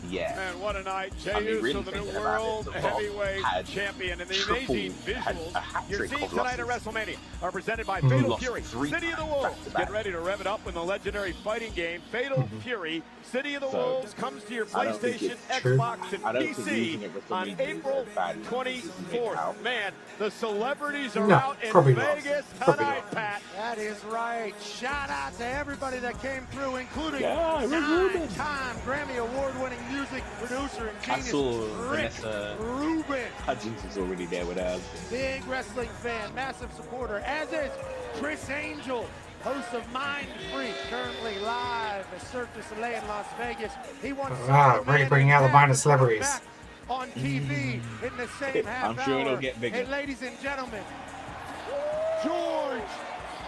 Yeah. And what a night. Jey Uso, the new world heavyweight champion. And the amazing visuals you're seeing tonight at WrestleMania are presented by Fatal Fury, City of the Wolves. Get ready to rev it up in the legendary fighting game, Fatal Fury, City of the Wolves, comes to your PlayStation, Xbox, and PC on April 24th. Man, the celebrities are out in Vegas tonight, Pat. That is right. Shout out to everybody that came through, including 9-time Grammy Award-winning music producer and genius, I saw Rick Vanessa Rubin. Hudgens was already there with us. Big wrestling fan, massive supporter, as is Chris Angel, host of Mind Freak, currently live at Cirque du Soleil in Las Vegas. He wants Ray bringing out the minor celebrities. On TV in the same half I'm sure it'll get bigger. And ladies and gentlemen, George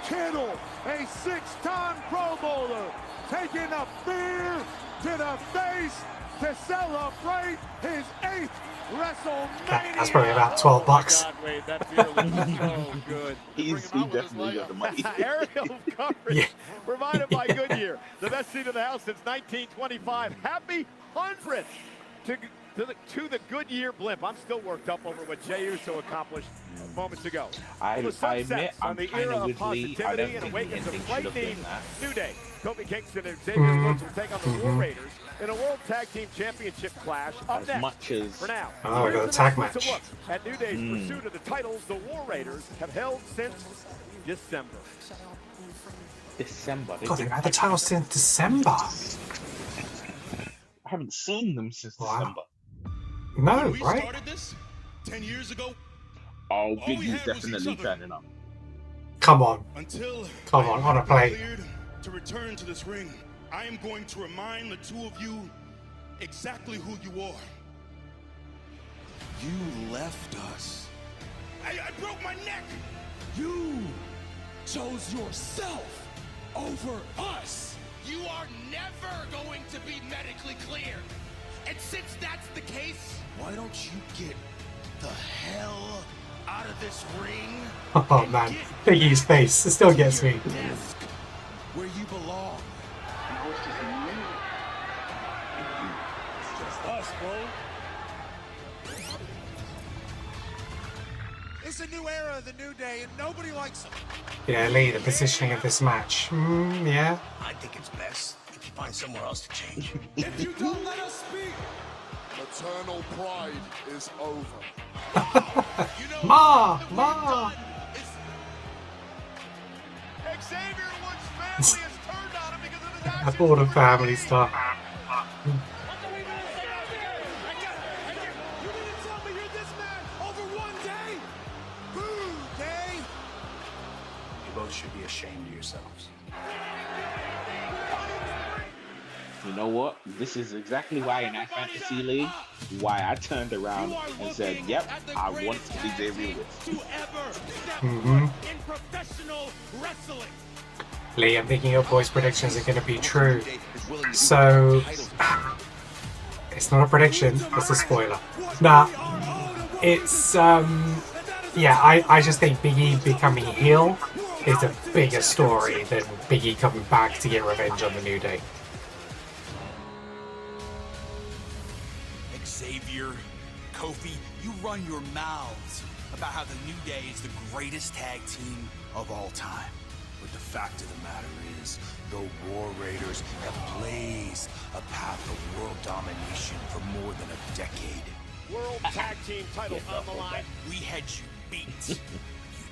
Kittle, a 6-time Pro Bowler, taking a beer to the face to celebrate his 8th WrestleMania. That's probably about $12. God, Wade, that beer looks so good. He definitely got the money. Aerial coverage provided by Goodyear, the best seat in the house since 1925. Happy 100th to the Goodyear blimp. I'm still worked up over what Jey Uso accomplished moments ago. I admit, on the I'm era kind of of positivity and think awakens a anything should fight have been named that. New Day. Kofi Kingston and Xavier Woods will take on the War Raiders in a World Tag Team Championship clash. Up As next, much as for now, we got a tag match. at New Day's pursuit of the titles the War Raiders have held since December. God, they've had the title since December. I haven't seen them since December. No, we right? started this 10 years ago. Oh, Big E's definitely turning up. Come on. Until Come on a plate. cleared to return to this ring, I am going to remind the two of you exactly who you are. You left us. I broke my neck. You chose yourself over us. You are never going to be medically cleared. And since that's the case, why don't you get the hell out of this ring? Oh man, Big E's face, it still gets me. Desk where you belong. It's just us, bro. It's a new era of the New Day, and nobody likes them. Yeah, Lee, the positioning of this match. Yeah. I think it's best if you find somewhere else to change. If you don't let us speak, Maternal pride is over. Ma! Xavier Woods' family has turned on him because of his actions. That's all the family stuff. you mean to tell me you're this man over one day? Boo, day! You both should be ashamed of yourselves. You know what? This is exactly why in that fantasy league, why I turned around and said, yep, I want to be Xavier Woods. In professional wrestling. Lee, I'm thinking your boys' predictions are going to be true. So, it's not a prediction, it's a spoiler. Nah, it's, yeah, I just think Big E becoming heel is a bigger story than Big E coming back to get revenge on the New Day. Xavier, Kofi, you run your mouths about how the New Day is the greatest tag team of all time. But the fact of the matter is, the War Raiders have blazed a path of world domination for more than a decade. World Tag Team titles on the line. We had you beat. You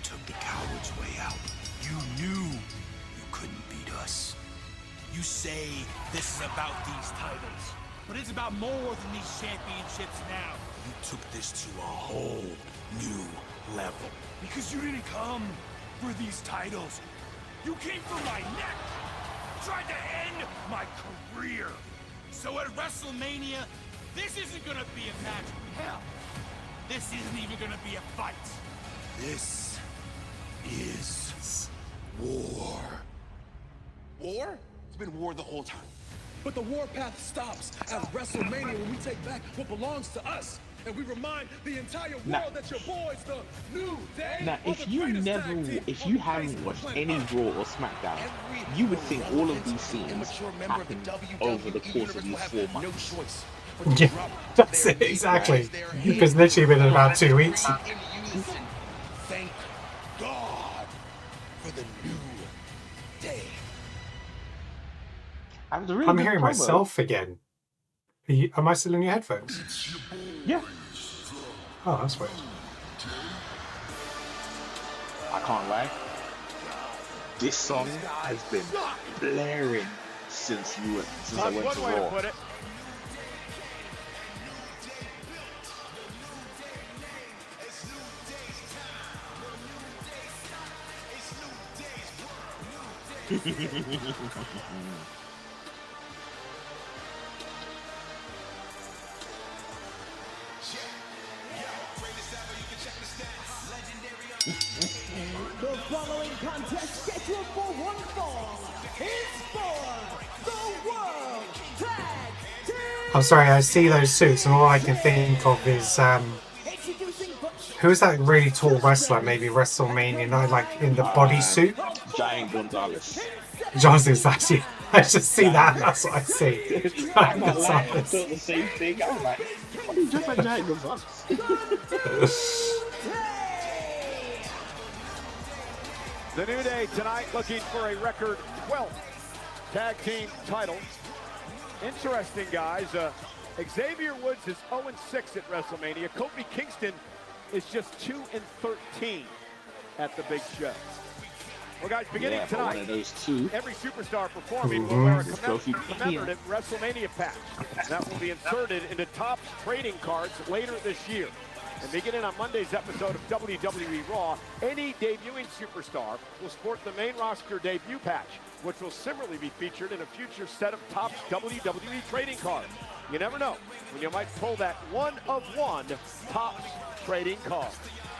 took the coward's way out. You knew you couldn't beat us. You say this is about these titles, but it's about more than these championships now. You took this to a whole new level. Because you didn't come for these titles. You came for my neck. Tried to end my career. So at WrestleMania, this isn't gonna be a match. Hell, this isn't even gonna be a fight. This is war. War? It's been war the whole time. But the warpath stops at WrestleMania when we take back what belongs to us. And we remind the entire world that your boys, the New Day. Now, if you haven't watched any Raw or SmackDown, you would think all of these scenes happened over the course of these 4 months. Yeah, that's it, exactly. It's literally been about 2 weeks. Thank God for the New Day. I'm hearing myself again. Am I still in your headphones? Yeah. Oh, that's weird. I can't lie. This song has been blaring since I went to Raw. The following contest scheduled for one fall is for the World Tag Team. I'm sorry, I see those suits and all I can think of is who's that really tall wrestler? Maybe WrestleMania night, like in the bodysuit. Giant Gonzalez. Johnson's actually. I just see that. That's what I see. I'm not lying. I thought the same thing. I was like, what are you just like Giant Gonzalez? The New Day tonight looking for a record 12th tag team title. Interesting, guys. Xavier Woods is 0-6 at WrestleMania. Kofi Kingston is just 2-13 at the big show. Well, guys, beginning tonight, one of those two. Every superstar performing will wear a commemorative WrestleMania patch. That will be inserted into Topps trading cards later this year. And beginning on Monday's episode of WWE Raw, any debuting superstar will sport the main roster debut patch, which will similarly be featured in a future set of Topps WWE trading cards. You never know when you might pull that one-of-one Topps trading card.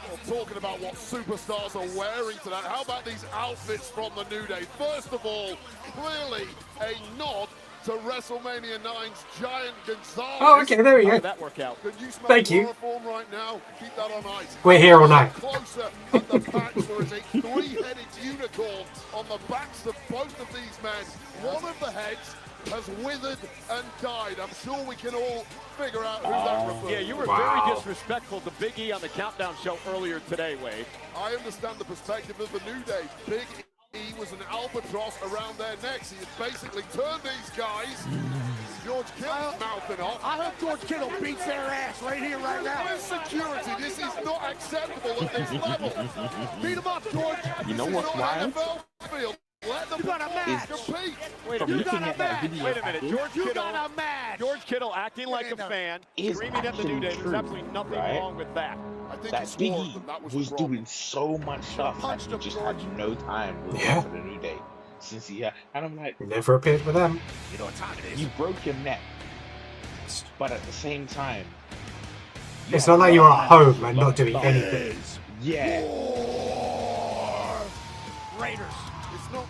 Well, talking about what superstars are wearing tonight, how about these outfits from the New Day? First of all, clearly a nod to WrestleMania 9's Giant Gonzalez. Oh, okay, there we go. How did that work out? Can you smell Thank you. chloroform right now? Keep that on ice. We're here all night. Closer at the back, there is a three-headed unicorn on the backs of both of these men. One of the heads has withered and died. I'm sure we can all figure out who that refers to. Yeah, you were very disrespectful to Big E on the Countdown show earlier today, Wade. I understand the perspective of the New Day. Big E was an albatross around their necks. He had basically turned these guys. George Kittle's mouthing off. I hope George Kittle beats their ass right here, right now. Where's security? This is not acceptable at this level. Beat him up, George. You know what's wild? Let them compete. Wait a minute. George Kittle acting like a fan, screaming at the New Day. There's absolutely nothing wrong with that. I think That Big E was doing so much stuff and he just had no time for the New Day. Since he and I'm like, Never appeared with them. You know what time it is? you broke your neck, but at the same time, It's not like you're at home and not doing anything. yeah. Raiders. It's not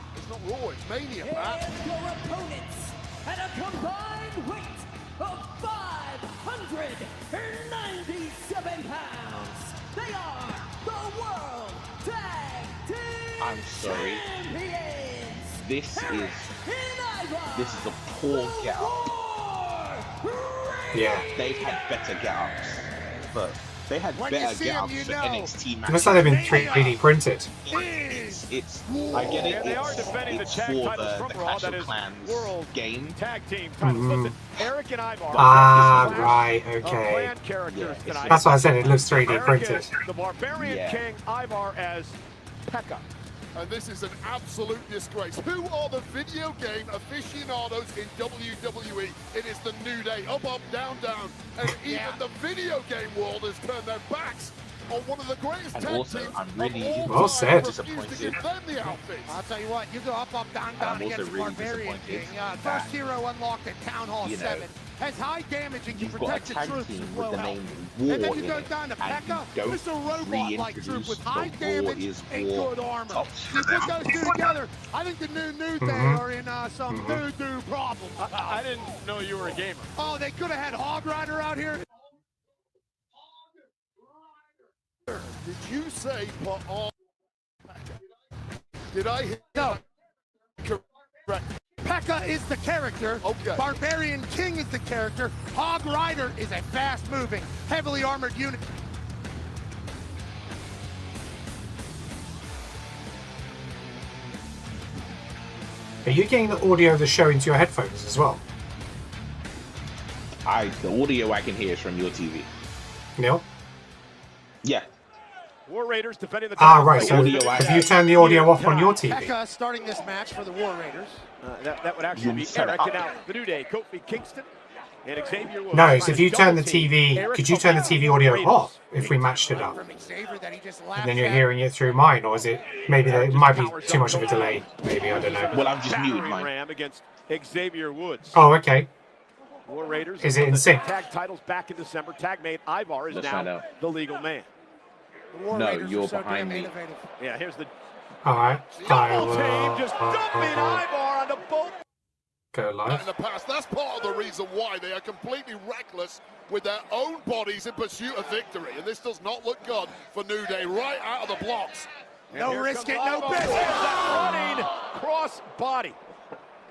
Raw, it's Mania, Pat. And your opponents at a combined weight of 597 pounds. They are the World Tag Team I'm sorry. Champions. This is a poor gal. Rey Yeah. They've had better get-ups, but they had better get-ups for NXT matches. It looks like they've been 3D printed. It's I get it. They are defending the tag titles from Raw. That is World game Tag Team titles. Listen, Eric and Ivar. Right, okay. Yeah, that's why I said it looks 3D printed. The Barbarian King, Ivar as Pekka. And this is an absolute disgrace. Who are the video game aficionados in WWE? It is the New Day. Up, up, down, down. And even the video game world has turned their backs on one of the greatest tag teams I'm really well said. disappointed. I'll tell you what, you go up, up, down, down against the Barbarian King. First hero unlocked at Town Hall 7. Has high damage and can protect the troops with low health. And then you go down to Pekka, Mr. Robot-like troop with high damage and good armor. You put those two together, I think the New Day are in some doo-doo problems. I didn't know you were a gamer. Oh, they could have had Hog Rider out here. Did you say put on? Did I hit? No. Correct. Pekka is the character. Okay. Barbarian King is the character. Hog Rider is a fast-moving, heavily armored unit. Are you getting the audio of the show into your headphones as well? The audio I can hear is from your TV. Neil? Yeah. War Raiders defending the right. So have you turned the audio off on your TV? Pekka starting this match for the War Raiders. That would actually be Eric, and now the New Day, Kofi Kingston and Xavier Woods. No, so if you turn the TV, could you turn the TV audio off if we matched it up? And then you're hearing it through mine, or is it, maybe there might be too much of a delay, maybe, I don't know. Well, I've just muted mine. Ram against Xavier Woods. Oh, okay. War Raiders. Is it in sync? Tag titles back in December. Tag mate Ivar is now the legal man. No, you're behind me. Yeah, here's the alright. double team just dumping Ivar on the bolt. Go live. In the past, that's part of the reason why they are completely reckless with their own bodies in pursuit of victory. And this does not look good for New Day right out of the blocks. No risk it, no business. Running cross body.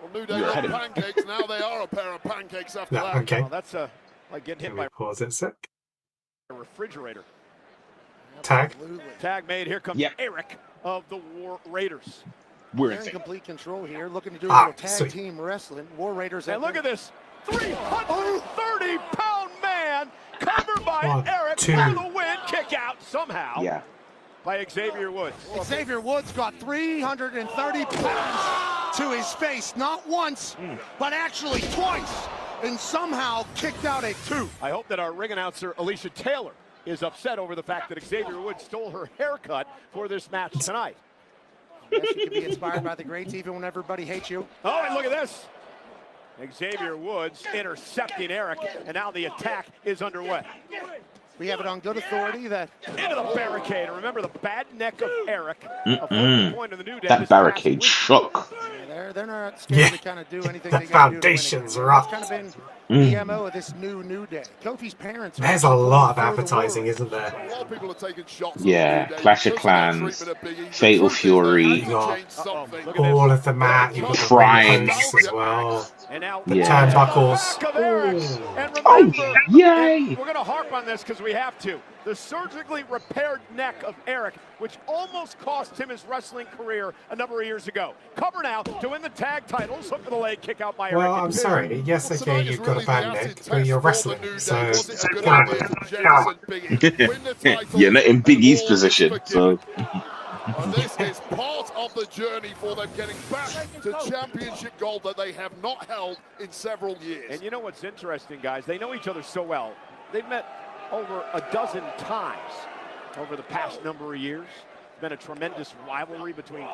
Well, New Day are pancakes. Now they are a pair of pancakes after that. Okay. Well, that's like getting hit by pause it a sec. a refrigerator. Tag. Tag made. Here comes Eric of the War Raiders. We're in complete control here, looking to do a little tag team wrestling. War Raiders. And look at this 330-pound man covered by Eric for the win. Kick out somehow. Yeah. By Xavier Woods. Xavier Woods got 330 pounds to his face, not once, but actually twice, and somehow kicked out a 2. I hope that our ring announcer, Alicia Taylor, is upset over the fact that Xavier Woods stole her haircut for this match tonight. Yes, you can be inspired by the greats even when everybody hates you. Oh, and look at this. Xavier Woods intercepting Eric, and now the attack is underway. We have it on good authority that into the barricade. And remember the bad neck of Eric. Point of the New Day that barricade shook. Yeah, they're not scared to kind of do anything. The foundation's rough. That's kind of been the MO of this New Day. Kofi's parents. There's a lot of advertising, isn't there? A lot of people are taking shots. Yeah, Clash of Clans, Fatal Fury. All of the mat. You've got the Prime as well. And now the turnbuckles. Oh, yay! We're going to harp on this because we have to. The surgically repaired neck of Eric, which almost cost him his wrestling career a number of years ago. Cover now to win the tag titles. Look for the leg kick out by Eric. Well, I'm sorry. Yes, okay, you've got a bad neck, but you're wrestling, so... You're not in Big E's position, so... And this is part of the journey for them getting back to championship gold that they have not held in several years. And you know what's interesting, guys? They know each other so well. They've met over a dozen times over the past number of years. It's been a tremendous rivalry between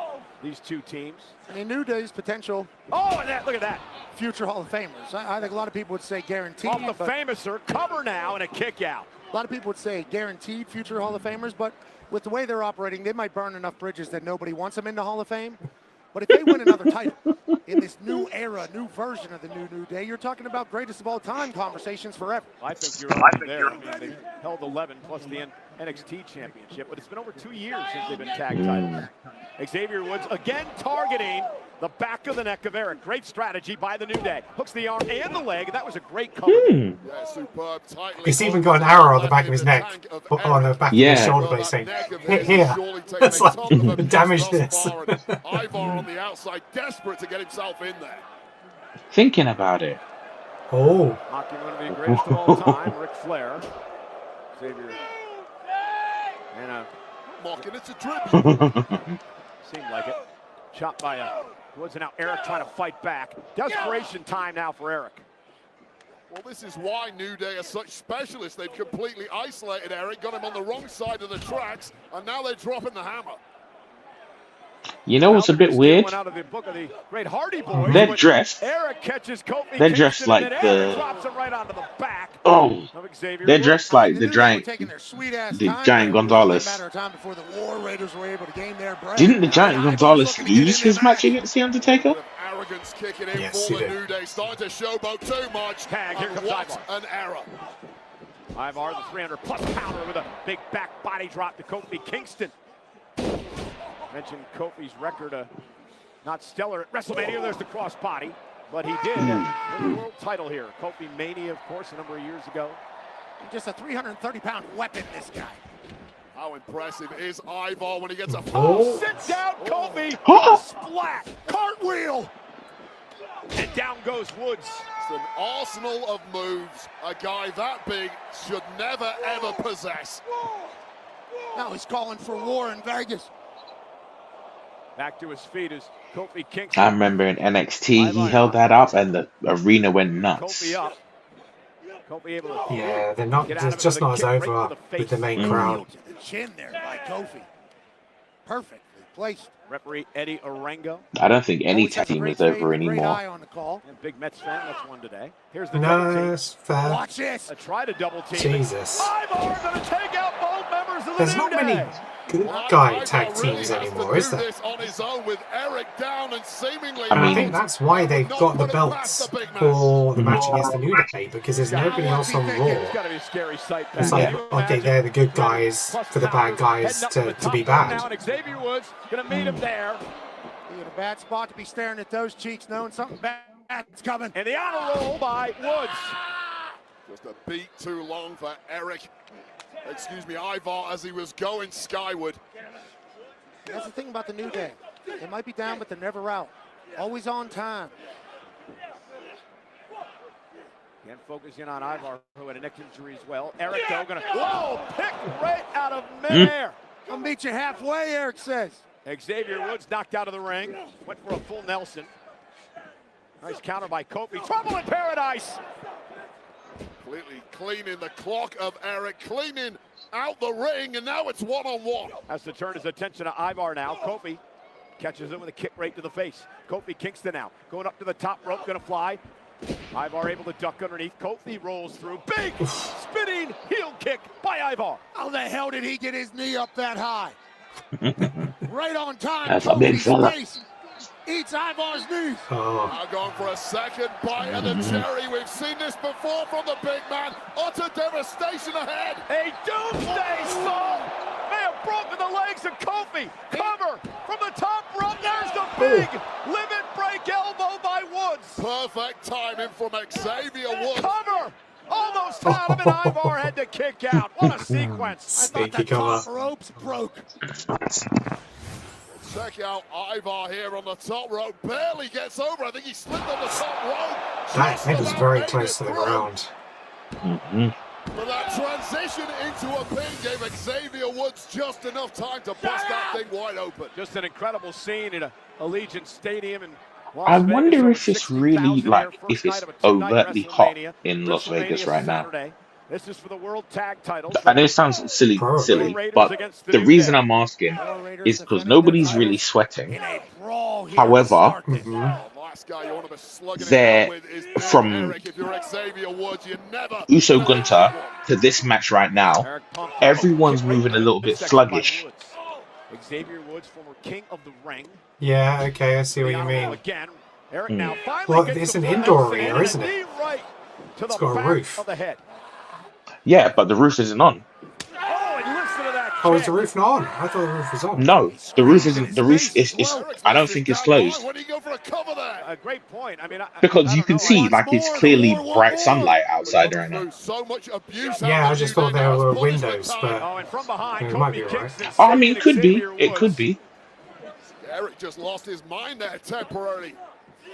these two teams. And in New Day's potential. Oh, and look at that. Future Hall of Famers. I think a lot of people would say guaranteed. Off the famouser, cover now and a kick out. A lot of people would say guaranteed future Hall of Famers, but with the way they're operating, they might burn enough bridges that nobody wants them in the Hall of Fame. But if they win another title in this new era, new version of the New Day, you're talking about greatest of all time conversations forever. I think you're right there. I mean, they've held 11 plus the NXT championship, but it's been over 2 years since they've been tag titles. Xavier Woods again targeting the back of the neck of Eric. Great strategy by the New Day. Hooks the arm and the leg. That was a great cover. Yeah, superb. He's even got an arrow on the back of his neck, on the back of his shoulder blade saying, here, let's like, damage this. Ivar on the outside, desperate to get himself in there. Thinking about it. Oh. Knocking one of the greatest of all time, Ric Flair. Xavier. And a mocking it's a tribute. Seemed like it. Shot by Woods, and now Eric trying to fight back. Desperation time now for Eric. Well, this is why New Day are such specialists. They've completely isolated Eric, got him on the wrong side of the tracks, and now they're dropping the hammer. You know what's a bit weird? They're dressed. They're dressed like they're dressed like the Giant Gonzalez. Didn't the Giant Gonzalez lose his match against The Undertaker? Arrogance kicking in for the New Day, starting to showboat too much. Tag, here comes what an error. Ivar, the 300+ pounder with a big back body drop to Kofi Kingston. Mentioned Kofi's record, not stellar at WrestleMania. There's the crossbody, but he did win the world title here. Kofi Mania, of course, a number of years ago. Just a 330-pound weapon, this guy. How impressive is Ivar when he gets a sit down, Kofi. Splat, cartwheel, and down goes Woods. It's an arsenal of moves. A guy that big should never ever possess. Now he's calling for war in Vegas. Back to his feet is Kofi Kingston. I remember in NXT, he held that up and the arena went nuts. Kofi up. Kofi able to yeah, they're not just not as over with the main crowd. The chin there by Kofi. Perfectly placed. Referee Eddie Orengo. I don't think any team is over anymore. And big Mets fan, that's one today. Here's the no, double team. it's fair. Watch this. Try to double team. Jesus. Ivar going to take out both members of the There's New not Day. many good guy tag teams anymore, is there? On his own with Eric down and seemingly I think that's why they've got the belts for the match against the New Day, because there's nobody else on Raw. It's got to be a scary sight. It's like, okay, they're the good guys for the bad guys to be bad. Now, and Xavier Woods going to meet him there. You're in a bad spot to be staring at those cheeks, knowing something bad's coming. And the honor roll by Woods. Just a beat too long for Eric. Excuse me, Ivar, as he was going skyward. That's the thing about the New Day. They might be down, but they're never out. Always on time. Again, focusing on Ivar, who had a neck injury as well. Eric, though, going to... Whoa! Pick right out of midair. I'll meet you halfway, Eric says. Xavier Woods knocked out of the ring. Went for a full Nelson. Nice counter by Kofi. Trouble in paradise. Completely cleaning the clock of Eric, cleaning out the ring, and now it's one-on-one. Has to turn his attention to Ivar now. Kofi catches him with a kick right to the face. Kofi Kingston now going up to the top rope, going to fly. Ivar able to duck underneath. Kofi rolls through. Big spinning heel kick by Ivar. How the hell did he get his knee up that high? Right on time. That's a big fella. Eats Ivar's knees. Now going for a second bite of the cherry. We've seen this before from the big man. Utter devastation ahead. A doomsday song may have broken the legs of Kofi. Cover from the top rope. There's the big limit break elbow by Woods. Perfect timing from Xavier Woods. Cover. Almost had him, and Ivar had to kick out. What a sequence. I thought the top ropes broke. Check out Ivar here on the top rope. Barely gets over. I think he slipped on the top rope. That head was very close to the ground. But that transition into a pin gave Xavier Woods just enough time to bust that thing wide open. Just an incredible scene in Allegiant Stadium in I wonder if it's really if it's overtly hot in Las Vegas right now. This is for the World Tag Titles. I know it sounds silly, but the reason I'm asking is because nobody's really sweating. However, they're from Uso Gunther to this match right now. Everyone's moving a little bit sluggish. Xavier Woods, former king of the ring. Yeah, okay, I see what you mean. Again, Eric now well, it's an indoor arena, isn't it? It's got a roof. Yeah, but the roof isn't on. Oh, and listen to that. Oh, is the roof not on? I thought the roof was on. No, the roof isn't. The roof is. I don't think it's closed. When do you go for a cover there? A great point. I mean, Because you can see, like, it's clearly bright sunlight outside right now. So much abuse. Yeah, I just thought there were windows, but and from behind, it might be right. Oh, I mean, it could be. It could be. Eric just lost his mind there temporarily.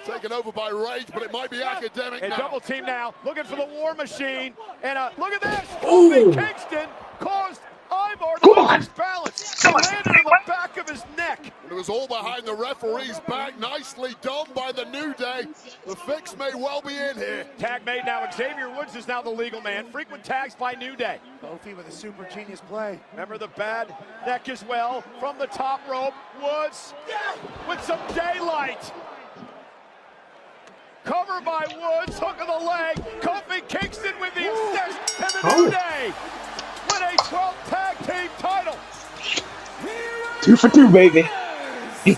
Taken over by rage, but it might be academic now. Double team now, looking for the War Machine. And look at this. Kofi Kingston caused Ivar to lose his balance. Landed in the back of his neck. It was all behind the referee's back. Nicely done by the New Day. The fix may well be in here. Tag made now. Xavier Woods is now the legal man. Frequent tags by New Day. Kofi with a super genius play. Remember the bad neck as well. From the top rope, Woods with some daylight. Cover by Woods, hook of the leg. Kofi Kingston with the assist, and the New Day win a 12 tag team title. 2 for 2, baby. You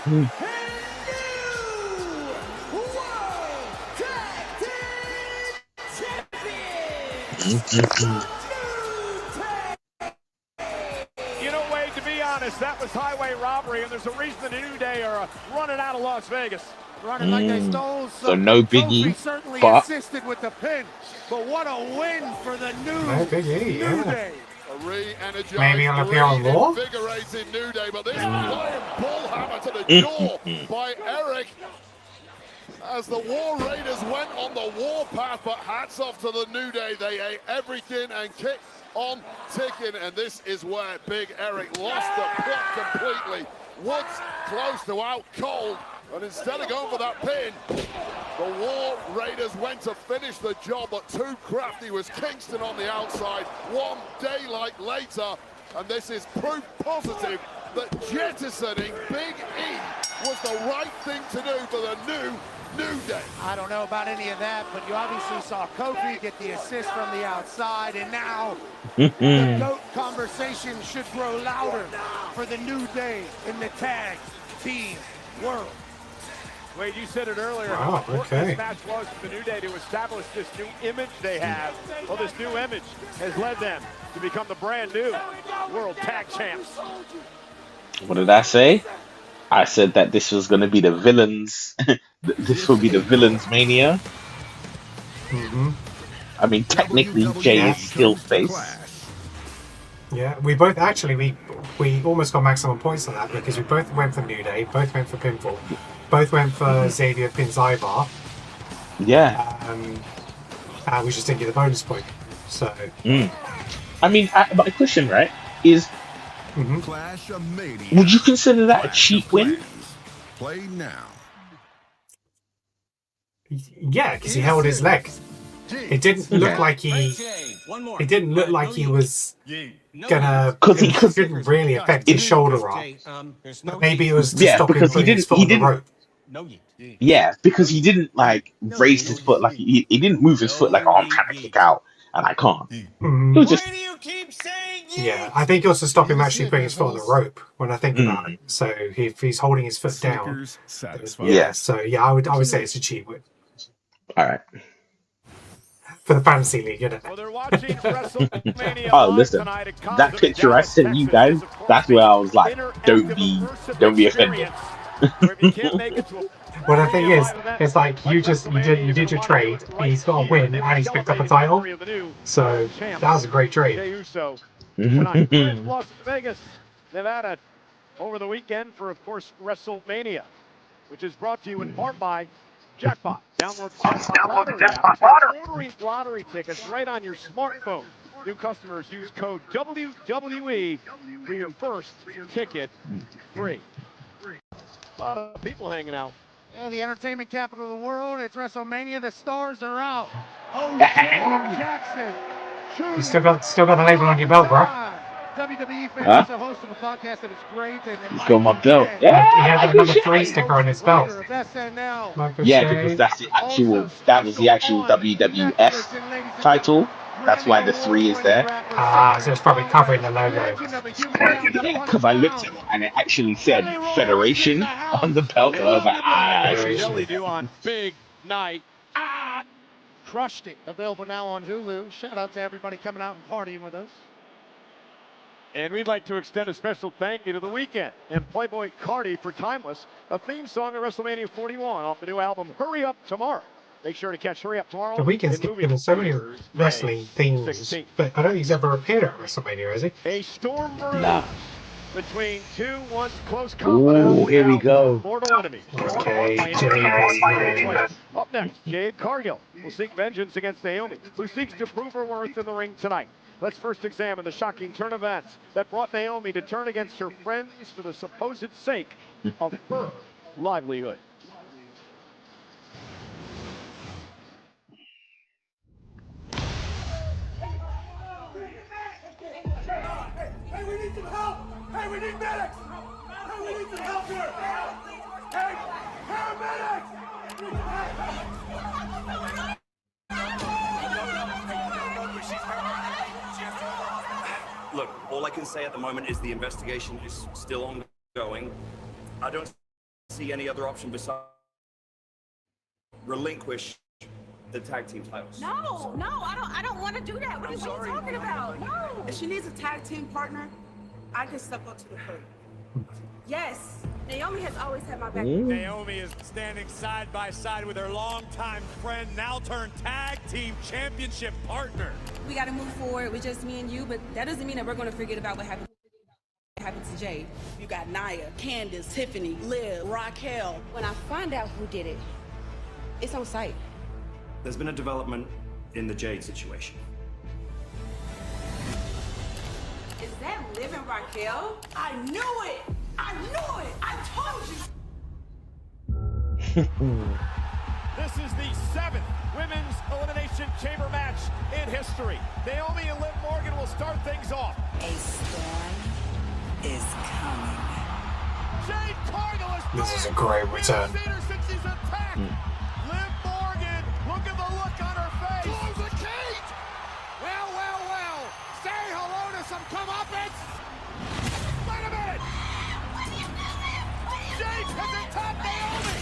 know, Wade, to be honest, that was highway robbery, and there's a reason the New Day are running out of Las Vegas. Running like they stole some. So no biggie, Kofi certainly but assisted with the pin, but what a win for the New Day. Maybe on appear on Raw? Invigorating New Day, but this flying bull hammer to the jaw by Eric as the War Raiders went on the warpath, but hats off to the New Day. They ate everything and kicked on ticking, and this is where Big Eric lost the plot completely. Woods close to out cold. And instead of going for that pin, the War Raiders went to finish the job, but too crafty was Kingston on the outside. One daylight later, and this is proof positive that jettisoning Big E was the right thing to do for the New Day. I don't know about any of that, but you obviously saw Kofi get the assist from the outside, and now the GOAT conversation should grow louder for the New Day in the tag team world. Wade, you said it earlier. Wow, How important okay. this match was for the New Day to establish this new image they have. Well, this new image has led them to become the brand new World Tag Champs. what did I say? I said that this was going to be the villains. This will be the villains mania. I mean, technically, Jay is still face. Yeah, we both actually we almost got maximum points on that because we both went for New Day, both went for pinfall, both went for Xavier pins Ivar. Yeah. We just didn't get the bonus point. So. I mean, my question, right, is would you consider that a cheap win? Play now. Yeah, because he held his leg. It didn't look like he. It didn't look like he was gonna. Because he didn't really affect his shoulder arm. Maybe it was to stop him putting his foot on the rope. Yeah, because he didn't like raise his foot, like he didn't move his foot like, oh, I'm trying to kick out and I can't. It was just. Yeah, I think it was to stop him actually putting his foot on the rope. When I think about it, so if he's holding his foot down, yeah. So yeah, I would say it's a cheap win. All right. For the fantasy league, you know. Well, they're watching WrestleMania Oh, listen, that picture I sent you guys, that's where I was like, don't be offended. Well, the thing is, it's like you did your trade. He's got a win and he's picked up a title. So that was a great trade. Las Vegas, Nevada, over the weekend for, of course, WrestleMania, which is brought to you in part by Jackpot. Download lottery tickets right on your smartphone. New customers use code WWE for your first ticket free. A lot of people hanging out. Yeah, the entertainment capital of the world. It's WrestleMania. The stars are out. Oh, Jackson. You still got the label on your belt, bro. WWE fans are hosting a podcast that is great. He's got my belt. He had the number 3 sticker on his belt. Yeah, because that was the actual WWF title. That's why the 3 is there. So it's probably covering the logo. Because I looked at it and it actually said Federation on the belt. And I was like, Jelly do on Big Night. Crushed it. Available now on Hulu. Shout out to everybody coming out and partying with us. And we'd like to extend a special thank you to The Weeknd and Playboy Cardi for Timeless, a theme song of WrestleMania 41 off the new album Hurry Up Tomorrow. Make sure to catch Hurry Up Tomorrow. The Weeknd's given so many wrestling themes, but I don't think he's ever appeared at WrestleMania, has he? A storm brewed between two once close confidants. Ooh, here we go. Mortal enemies. Okay, Jade. Up next, Jade Cargill will seek vengeance against Naomi, who seeks to prove her worth in the ring tonight. Let's first examine the shocking turn of events that brought Naomi to turn against her friends for the supposed sake of her livelihood. Hey, we need some help! Hey, we need medics! Hey, we need some help here! Hey, paramedics! Look, all I can say at the moment is the investigation is still ongoing. I don't see any other option besides relinquish the tag team titles. No, I don't want to do that. What are you talking about? No. If she needs a tag team partner, I can step up to the plate. Yes, Naomi has always had my back. Naomi is standing side by side with her longtime friend, now turned tag team championship partner. We got to move forward with just me and you, but that doesn't mean that we're going to forget about what happened to Jade. You got Nia, Candace, Tiffany, Liv, Raquel. When I find out who did it, it's on sight. There's been a development in the Jade situation. Is that Liv and Raquel? I knew it! I knew it! I told you! This is the 7th Women's Elimination Chamber match in history. Naomi and Liv Morgan will start things off. A storm is coming. Jade Cargill is This is a great return. since she's attacked. Liv Morgan, look at the look on her face. Close the cage! Well, well, well. Say hello to some comeuppance. Wait a minute! Jade has attacked Naomi!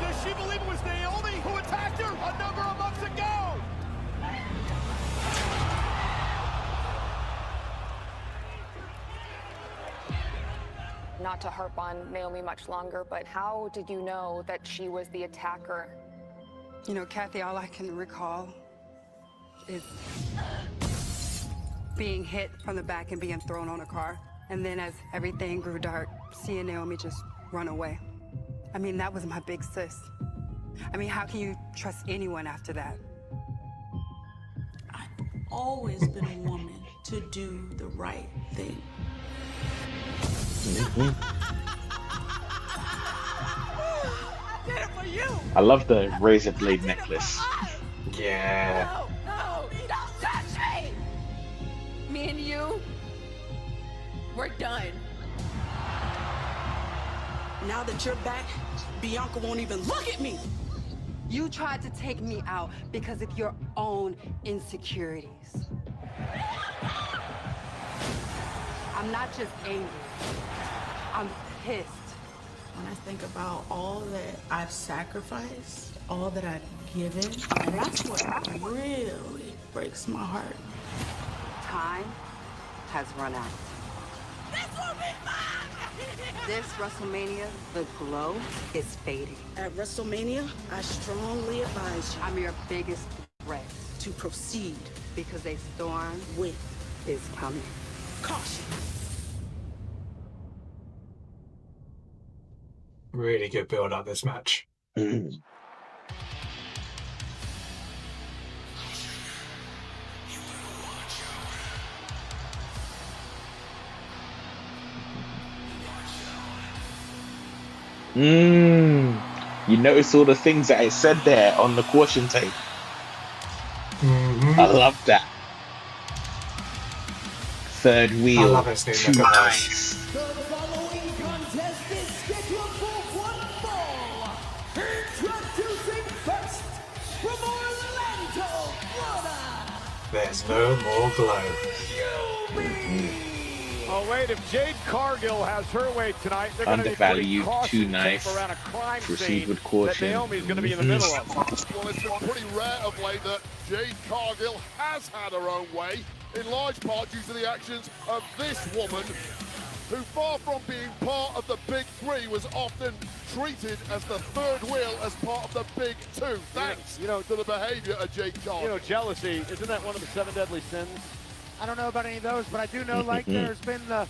Does she believe it was Naomi who attacked her a number of months ago? Not to harp on Naomi much longer, but how did you know that she was the attacker? You know, Kathy, all I can recall is being hit from the back and being thrown on a car. And then as everything grew dark, seeing Naomi just run away. I mean, that was my big sis. I mean, how can you trust anyone after that? I've always been a woman to do the right thing. I did it for you! I love the razor blade necklace. Yeah. No, don't touch me! Me and you, we're done. Now that you're back, Bianca won't even look at me! You tried to take me out because of your own insecurities. I'm not just angry. I'm pissed. When I think about all that I've sacrificed, all that I've given, and that's what really breaks my heart. Time has run out. This will be mine! This WrestleMania, the glow is fading. At WrestleMania, I strongly advise you. I'm your biggest threat. To proceed. Because a storm with is coming. Caution. Really good build up this match. You notice all the things that it said there on the caution tape. I love that. Third wheel. I love it, too nice. The following contest is scheduled for one fall. Introducing first, from Orlando, Florida. There's no more glow. Oh wait, if Jade Cargill has her way tonight, they're going to be Undervalued, putting too nice. around a crime Proceed scene with caution. that Naomi's going to be in the middle of. Well, it's been pretty rare of late that Jade Cargill has had her own way, in large part due to the actions of this woman, who far from being part of the big three was often treated as the third wheel as part of the big two, thanks to the behavior of Jade Cargill. You know, jealousy, isn't that one of the 7 deadly sins? I don't know about any of those, but I do know, like, there's been the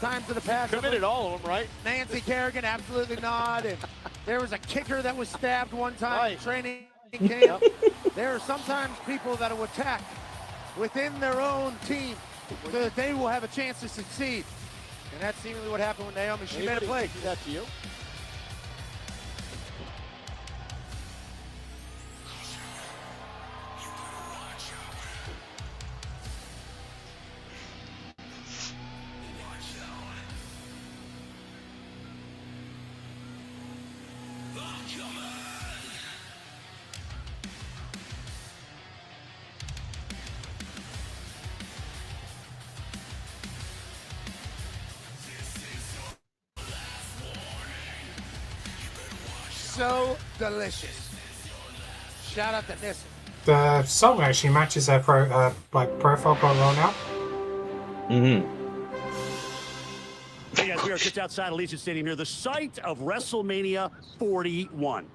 times in the past. Committed all of them, right? Nancy Kerrigan, absolutely not. And there was a kicker that was stabbed one time in training camp. There are sometimes people that will attack within their own team so that they will have a chance to succeed. And that's seemingly what happened with Naomi. She made a play. Do that to you. So delicious. Shout out to Nissa. The song actually matches her profile quite well now. Hey guys, we are just outside Allegiant Stadium here, the site of WrestleMania 41.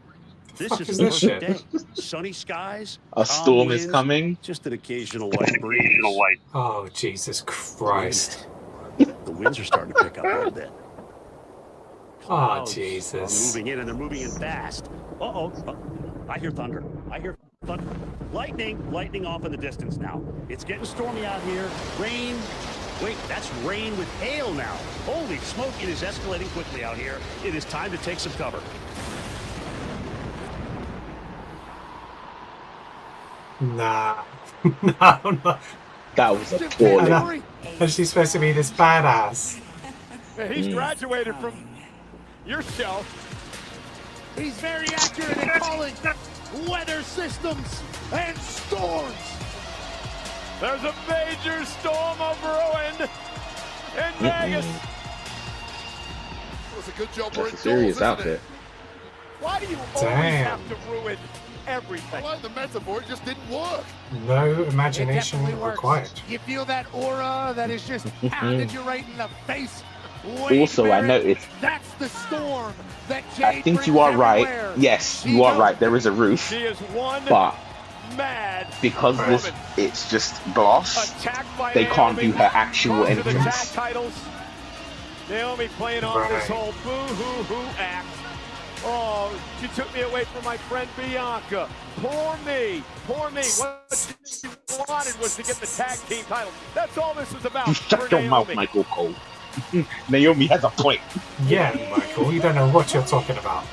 This is the perfect day. Sunny skies. A storm is winds, coming. Just an occasional light breeze. Oh, Jesus Christ. The winds are starting to pick up a little bit. Oh, Clouds Jesus. are moving in, and they're moving in fast. Uh-oh. I hear thunder. I hear thunder. Lightning off in the distance now. It's getting stormy out here. Rain. Wait, that's rain with hail now. Holy smoke, it is escalating quickly out here. It is time to take some cover. Nah. No. That was a poor. And she's supposed to be this badass. Man, he's graduated from your show. He's very accurate in calling weather systems and storms. There's a major storm over Owen in Vegas. That's a good job. That's a serious outfit. Why do you always have to ruin everything? I like the metaphor, it just didn't work. No imagination required. You feel that aura that is just pounding you right in the face. Also, I noticed. That's the storm that Jade I think you are right. Yes, you are right. There is a roof. She is one but mad because this, it's just glass. They can't do her actual entrance. Naomi playing on this whole boo-hoo-hoo act. Oh, she took me away from my friend Bianca. Poor me. Poor me. What she wanted was to get the tag team title. That's all this is about. Shut your mouth, Michael Cole. Naomi has a point. Yeah, Michael, you don't know what you're talking about.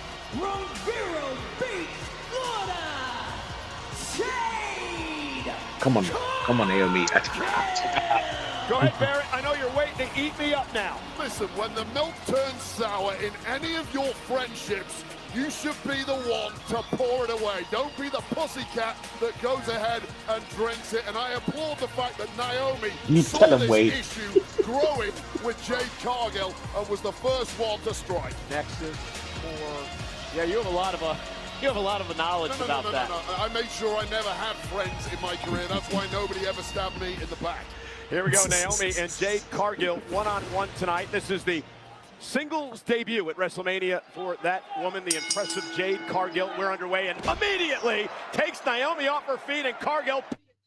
Come on, Naomi. Go ahead, Barrett. I know you're waiting to eat me up now. Listen, when the milk turns sour in any of your friendships, you should be the one to pour it away. Don't be the pussycat that goes ahead and drinks it. And I applaud the fact that Naomi saw this issue growing with Jade Cargill and was the first one to strike. Nexus for... Yeah, you have a lot of knowledge about that. No. I made sure I never had friends in my career. That's why nobody ever stabbed me in the back. Here we go, Naomi and Jade Cargill one-on-one tonight. This is the singles debut at WrestleMania for that woman, the impressive Jade Cargill. We're underway and immediately takes Naomi off her feet and Cargill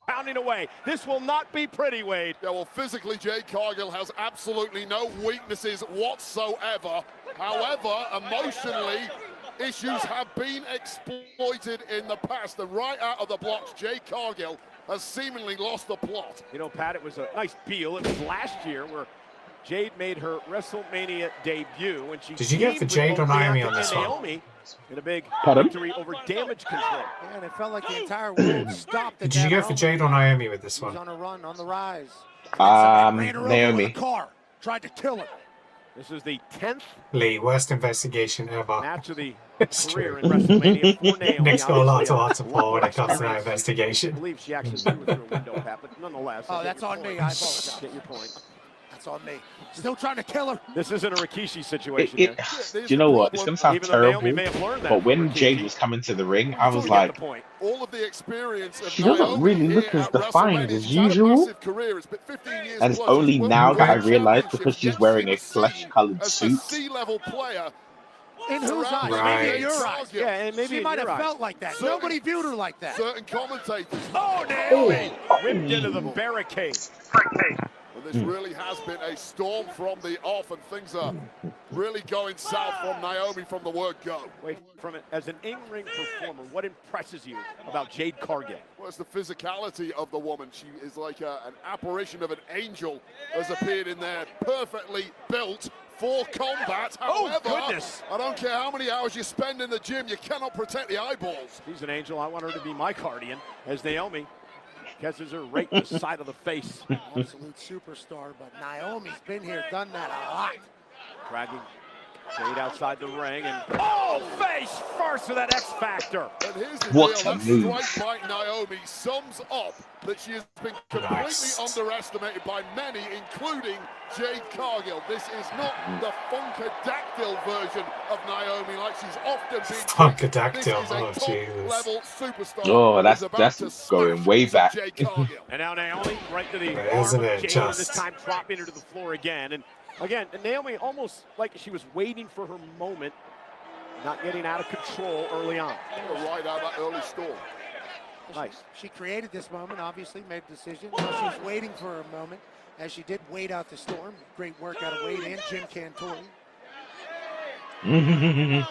pounding away. This will not be pretty, Wade. Yeah, well, physically, Jade Cargill has absolutely no weaknesses whatsoever. However, emotionally, issues have been exploited in the past. And right out of the blocks, Jade Cargill has seemingly lost the plot. You know, Pat, it was a nice deal. It was last year where Jade made her WrestleMania debut when she Did you get for Jade or Naomi on this one? Naomi in a big Pardon? victory over Damage Control. Yeah, and it felt like the entire world stopped. Did you go for Jade or Naomi with this one? On a run, on the rise. Naomi. Car tried to kill her. This is the 10th Lee, worst investigation ever. match of the It's career true. in WrestleMania for Naomi. Nick's got a lot to Obviously, answer for when it comes to that I investigation. believe she actually threw it through a window, Pat, but nonetheless. Oh, that's on me. I apologize. Get your point. That's on me. Still trying to kill her. This isn't a Rikishi situation. Do you know what? It's gonna sound Even though Naomi terrible, may have learned that but when from Jade Rikishi. was coming to the ring, I was You get the like, point. All of the experience of she doesn't Naomi really here look as at defined WrestleMania. as She's had a usual. massive career. It's been 15 years And it's plus. only She's won now that I world realized championships, because she's yet wearing she a was seen flesh-colored as suit. a C-level player. In whose eyes? Right. Maybe in your eyes. Yeah, and maybe she in might your have eyes. felt like that. Nobody viewed her like that. Certain commentators. Oh, Naomi! Whipped into the barricade. And this really has been a storm from the off, and things are really going south from Naomi from the word go. Wait, from it as an in-ring performer, what impresses you about Jade Cargill? Well, it's the physicality of the woman. She is like an apparition of an angel has appeared in there, perfectly built for combat. However, goodness. I don't care how many hours you spend in the gym, you cannot protect the eyeballs. She's an angel. I want her to be my guardian, as Naomi catches her right in the side of the face. Absolute superstar, but Naomi's been here, done that a lot. Dragging Jade outside the ring, and face first to that X Factor. And here's the What deal, a that move. strike by Naomi sums up that she has been completely underestimated by many, including Jade Cargill. This is not the Funkadactyl version of Naomi like she's often been. Funkadactyl, This oh is a Jesus. top-level superstar. Oh, who's about that's to going smash way back. Jade Cargill. And now Naomi right to the Isn't arm of it Jade, just? this time dropping her to the floor again. And again, Naomi almost like she was waiting for her moment, not getting out of control early on. Right out of that early storm. Nice. She created this moment, obviously, made a decision. Now she's waiting for her moment, as she did wait out the storm. Great work out of Wade and Jim Cantori. And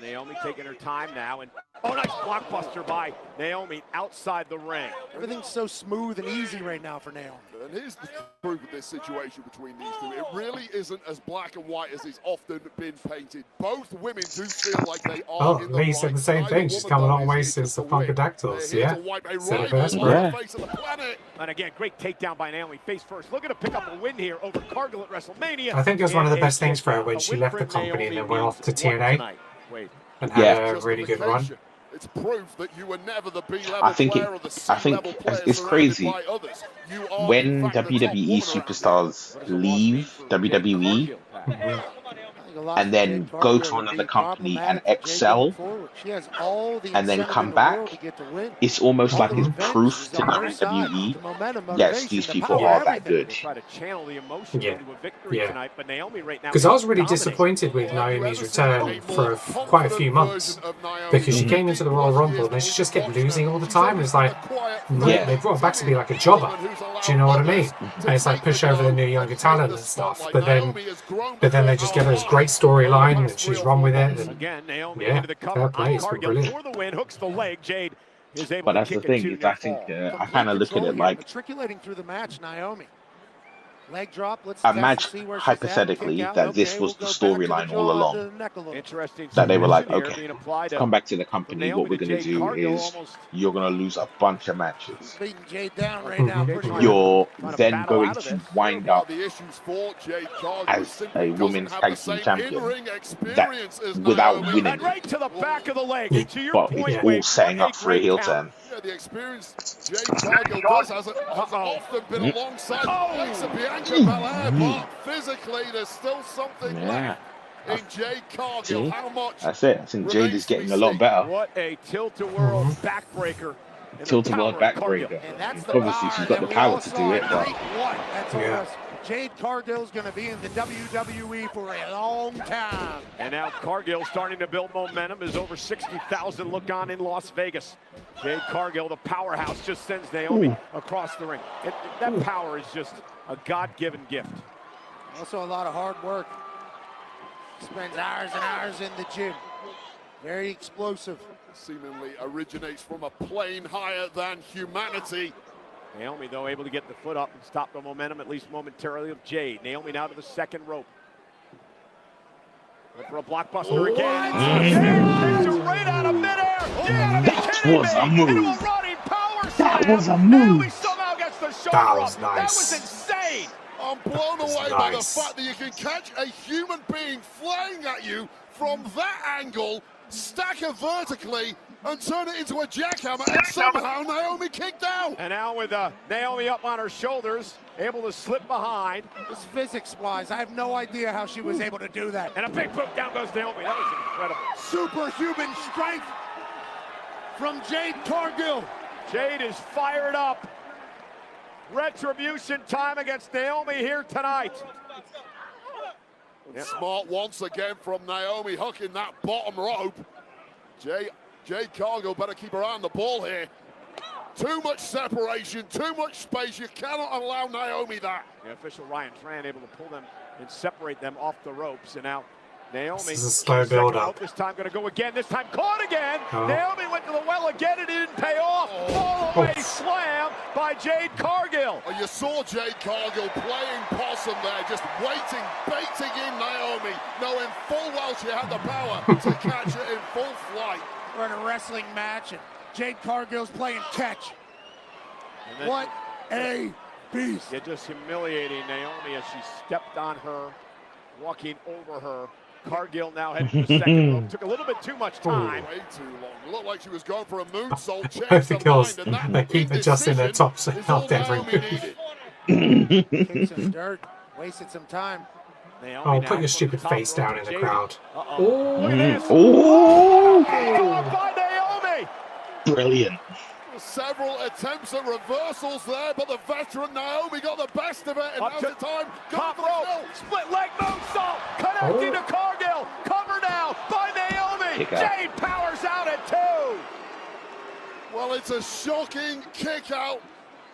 Naomi taking her time now, and nice blockbuster by Naomi outside the ring. Everything's so smooth and easy right now for Naomi. And here's the truth of this situation between these two. It really isn't as black and white as it's often been painted. Both women do feel like they are Oh, in the Lee said right. the same Neither thing. She's woman, come a though, long is way eager since the to win. Funkadactyls, Here's yeah. a wipe, a Said it right first, on right? the face of the planet. And again, great takedown by Naomi, face first. Looking to pick up a win here over Cargill at WrestleMania. I think it was one of the And best a things for her when win she left the for company and Naomi then went off to means what TNA tonight? Wait. and had Yeah. a really good run. It's proof that you were never the B-level I think player or the C-level player it's surrounded crazy. by others. You are, When in fact, the top WWE woman superstars leave WWE and then go to another company and excel and then come back, it's almost like it's proof to WWE, yes, these people are that good. Try to channel the emotion Yeah. into a victory Yeah. tonight, but Naomi right now Because I was really dominating. disappointed with Naomi's return for quite a few months because she came into the Royal Rumble and she just kept losing all the time. It's like, Yeah. they brought her back to be like a jobber. Do you know what I mean? And it's like push over the new younger talent and stuff. But then they just give her this great storyline and she's run with it. And Again, Naomi yeah, into the cover. fair play. It's been Cargill brilliant. for the win, hooks the leg. Jade is able But to that's the kick it thing, to is near I think fall. I kind of look at it like, Matriculating through the match, Naomi. Leg drop. Let's imagine hypothetically that this was the storyline all along. Interesting. That they were like, here okay, being applied come back to the company. What we're going to do is you're going to lose a bunch of matches. Beating Jade down right now. You're then going to wind up The issues for Jade Cargill as a women's tag team champion in-ring experience that as without Naomi. winning, And right to the back of the leg. To your but point, it's Wade, all setting what up for a heel count. turn. Yeah, the experience Jade Cargill does has often been alongside the likes of Bianca Belair, but physically there's still something left in Jade Cargill. See? How much That's it. I think Jade is getting a lot better. What a tilt-a-whirl backbreaker. in the Tilt-a-world power of Cargill. backbreaker. And that's the Obviously, power she's got the that we power all to saw do it, at but night one. That told Yeah. us Jade Cargill's going to be in the WWE for a long time. And now Cargill starting to build momentum as over 60,000 look on in Las Vegas. Jade Cargill, the powerhouse, just sends Naomi across the ring. That power is just a God-given gift. Also a lot of hard work. Spends hours and hours in the gym. Very explosive. seemingly originates from a plane higher than humanity. Naomi, though, able to get the foot up and stop the momentum, at least momentarily, of Jade. Naomi now to the second rope. Look for a blockbuster again. Takes her right out of midair. That was a move. That was a move. Naomi somehow gets the shoulder That was up. nice. That was insane. I'm blown away by the Nice. fact that you can catch a human being flying at you from that angle, stack her vertically, and turn it into a jackhammer, and somehow Naomi kicked out. And now with Naomi up on her shoulders, able to slip behind. This physics-wise, I have no idea how she was able to do that. And a big boot, down goes Naomi. That was incredible. Superhuman strength from Jade Cargill. Jade is fired up. Retribution time against Naomi here tonight. Smart once again from Naomi, hooking that bottom rope. Jade Cargill better keep her eye on the ball here. Too much separation, too much space. You cannot allow Naomi that. The official Ryan Tran able to pull them and separate them off the ropes. And now Naomi, this is a slow build up. This time going to go again. This time caught again. Naomi went to the well again. It didn't pay off. All the way slam by Jade Cargill. You saw Jade Cargill playing possum there, just waiting, baiting in Naomi, knowing full well she had the power to catch it in full flight. We're in a wrestling match, and Jade Cargill's playing catch. What a beast. You're just humiliating Naomi as she stepped on her, walking over her. Cargill now heading to the second rope. Took a little bit too much time. Way too long. It looked like she was going for a moonsault. Both the girls, they keep adjusting their tops after every move. Kicked some dirt, wasted some time. Oh, put your stupid face down in the crowd. Oh, look at this. Oh! By Naomi. Brilliant. Several attempts at reversals there, but the veteran Naomi got the best of it. And now's the time. Top rope. Split leg moonsault. Connecting to Cargill. Cover now by Naomi. Jade powers out at 2. Well, it's a shocking kick out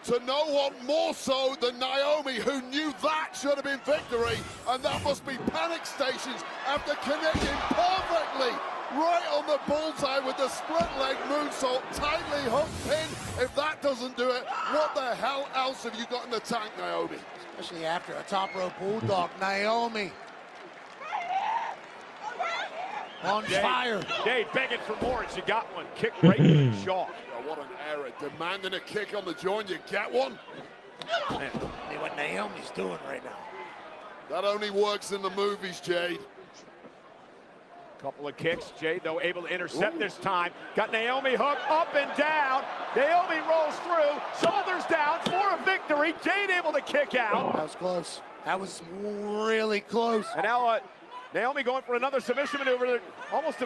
to no one more so than Naomi, who knew that should have been victory. And that must be panic stations after connecting perfectly right on the bullseye with the split leg moonsault, tightly hooked pin. If that doesn't do it, what the hell else have you got in the tank, Naomi? Especially after a top rope bulldog. Naomi on fire. Jade begging for more, and she got one. Kick right in the jaw. Oh, what an error. Demanding a kick on the jaw, and you get one? Man, see what Naomi's doing right now. That only works in the movies, Jade. Couple of kicks. Jade, though, able to intercept this time. Got Naomi hooked up and down. Naomi rolls through. Shoulders down for a victory. Jade able to kick out. That was close. That was really close. And now Naomi going for another submission maneuver. Almost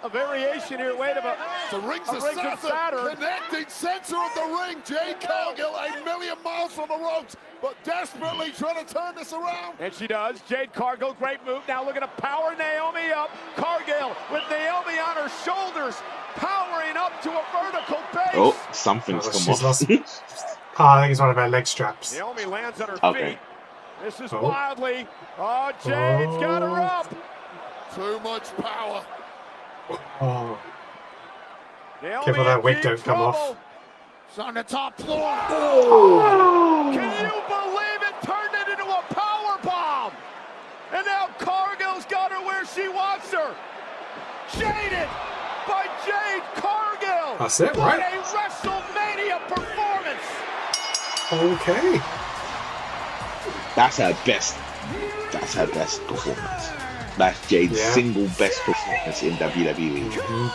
a variation here. Wait a minute. The rings of Saturn. Connecting center of the ring. Jade Cargill a million miles from the ropes, but desperately trying to turn this around. And she does. Jade Cargill, great move. Now looking to power Naomi up. Cargill with Naomi on her shoulders, powering up to a vertical base. Oh, something's come off. I think it's one of her leg straps. Naomi lands on her feet. This is wildly. Oh, Jade's got her up. Too much power. Oh. Naomi Careful that wig don't come off. It's on the top floor. Oh. Can you believe it? Turned it into a power bomb. And now Cargill's got her where she wants her. Jaded by Jade Cargill. That's it, right? What a WrestleMania performance. Okay. That's her best. That's her best performance. That's Jade's single best performance in WWE.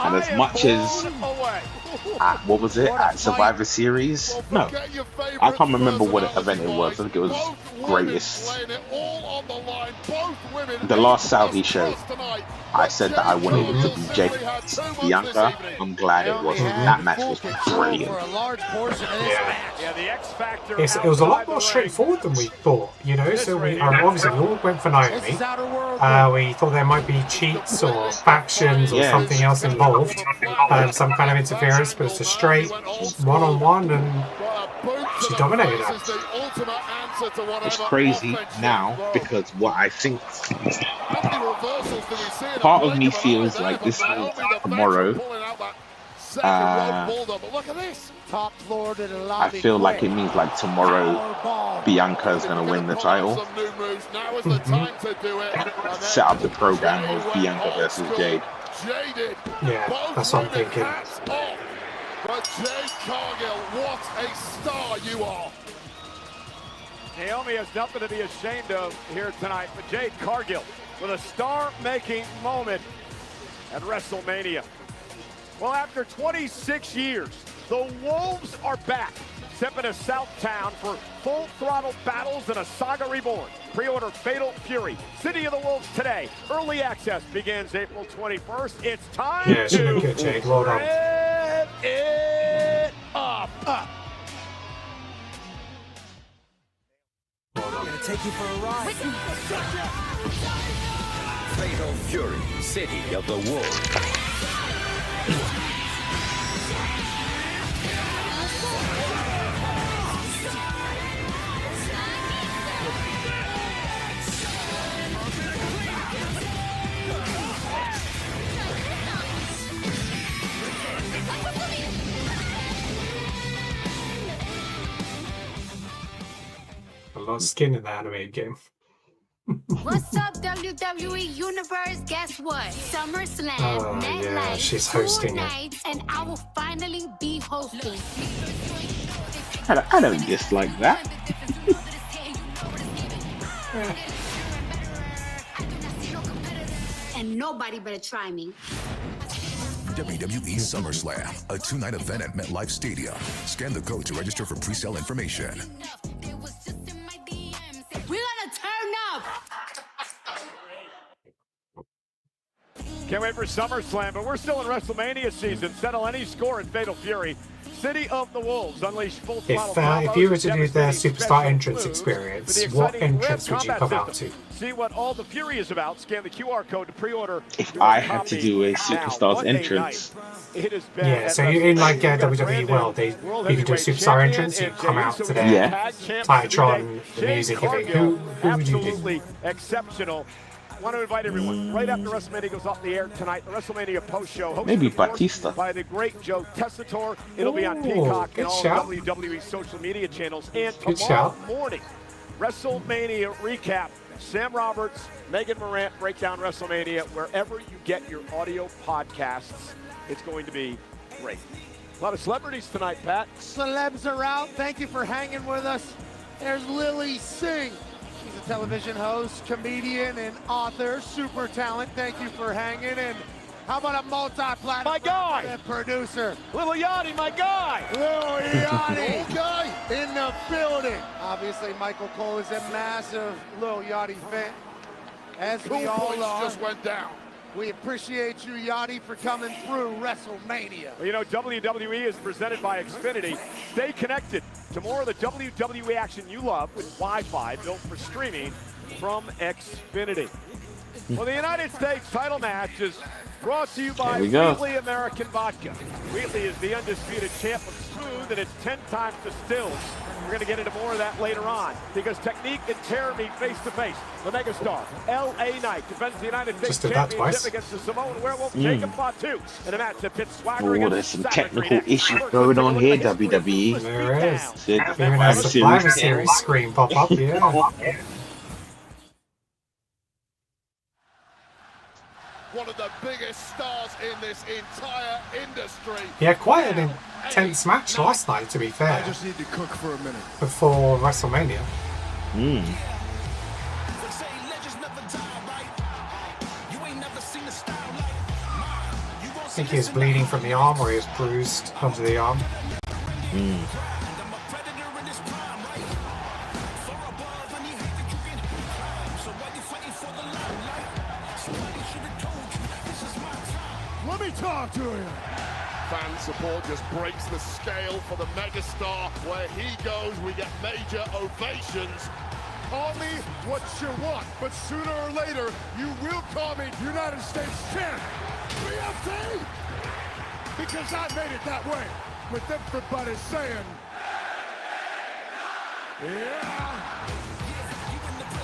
And as much as at, what was it, at Survivor Series? No, I can't remember what event it was. I think it was Greatest. The last Saudi show, I said that I wanted it to be Jade Bianca. I'm glad it wasn't. That match was brilliant. It was a lot more straightforward than we thought, you know. So we obviously we all went for Naomi. We thought there might be cheats or factions or something else involved, some kind of interference, but it's a straight one-on-one, and she dominated us. It's crazy now because what I think, part of me feels like this means tomorrow. I feel like it means like tomorrow Bianca is going to win the title. Set up the program of Bianca versus Jade. Yeah, that's what I'm thinking. But Jade Cargill, what a star you are! Naomi has nothing to be ashamed of here tonight, but Jade Cargill with a star-making moment. at WrestleMania. Well, after 26 years, the Wolves are back, stepping to Southtown for full-throttle battles in a saga reborn. Pre-order Fatal Fury, City of the Wolves today. Early access begins April 21st. It's time to good, Jade. Well done. rev it up. Gonna take you for a ride. Fatal Fury, City of the Wolves. A lot of skin in the animated game. What's up, WWE Universe? Guess what? SummerSlam. Yeah, she's hosting it. And I will finally be hosting. I don't dislike that. And nobody better try me. WWE SummerSlam, a two-night event at MetLife Stadium. Scan the code to register for pre-sale information. We're gonna turn up. Can't wait for SummerSlam, but we're still in WrestleMania season. Settle any score in Fatal Fury. City of the Wolves unleash full throttle. If you were to do their superstar entrance experience, what entrance would you come out to? See what all the Fury is about. Scan the QR code to pre-order. If I had to do a superstar's entrance, yeah, so you're in like WWE World, you can do a superstar entrance, you come out to their Titantron, the music, everything. Who would you do? Absolutely exceptional. I want to invite everyone. Right after WrestleMania goes off the air tonight, the WrestleMania post show hosted maybe Batista by the great Joe Tessitore. It'll be on Peacock and all WWE social media channels. And tomorrow morning, WrestleMania recap. Sam Roberts, Megan Morant break down WrestleMania wherever you get your audio podcasts. It's going to be great. A lot of celebrities tonight, Pat. Celebs are out. Thank you for hanging with us. There's Lily Singh. She's a television host, comedian, and author. Super talent. Thank you for hanging. And how about a multi-platinum my guy, producer? Lil Yachty, my guy. Lil Yachty. guy in the building. Obviously, Michael Cole is a massive Lil Yachty fan. As we all are. Just went down. We appreciate you, Yachty, for coming through WrestleMania. Well, you know, WWE is presented by Xfinity. Stay connected to more of the WWE action you love with Wi-Fi built for streaming from Xfinity. Well, the United States title match is brought to you by Wheatley American Vodka. Wheatley is the undisputed champ of smooth, and it's 10 times distilled. We're going to get into more of that later on because Technique and Terror meet face-to-face. The megastar, L.A. Knight, defends the United States Championship against the Samoan werewolf, Jacob Fatu, in a match that pits Swagger against there's some technical issues going on here, WWE. There is. Even a Survivor Series screen pop up, yeah. One of the biggest stars in this entire industry. Yeah, quite an intense match last night, to be fair. I just need to cook for a minute. Before WrestleMania. I think he was bleeding from the arm, or he was bruised under the arm. Let me talk to you. Fan support just breaks the scale for the megastar. Where he goes, we get major ovations. Call me what you want, but sooner or later, you will call me United States champ. BFT! Because I made it that way, with everybody saying, yeah.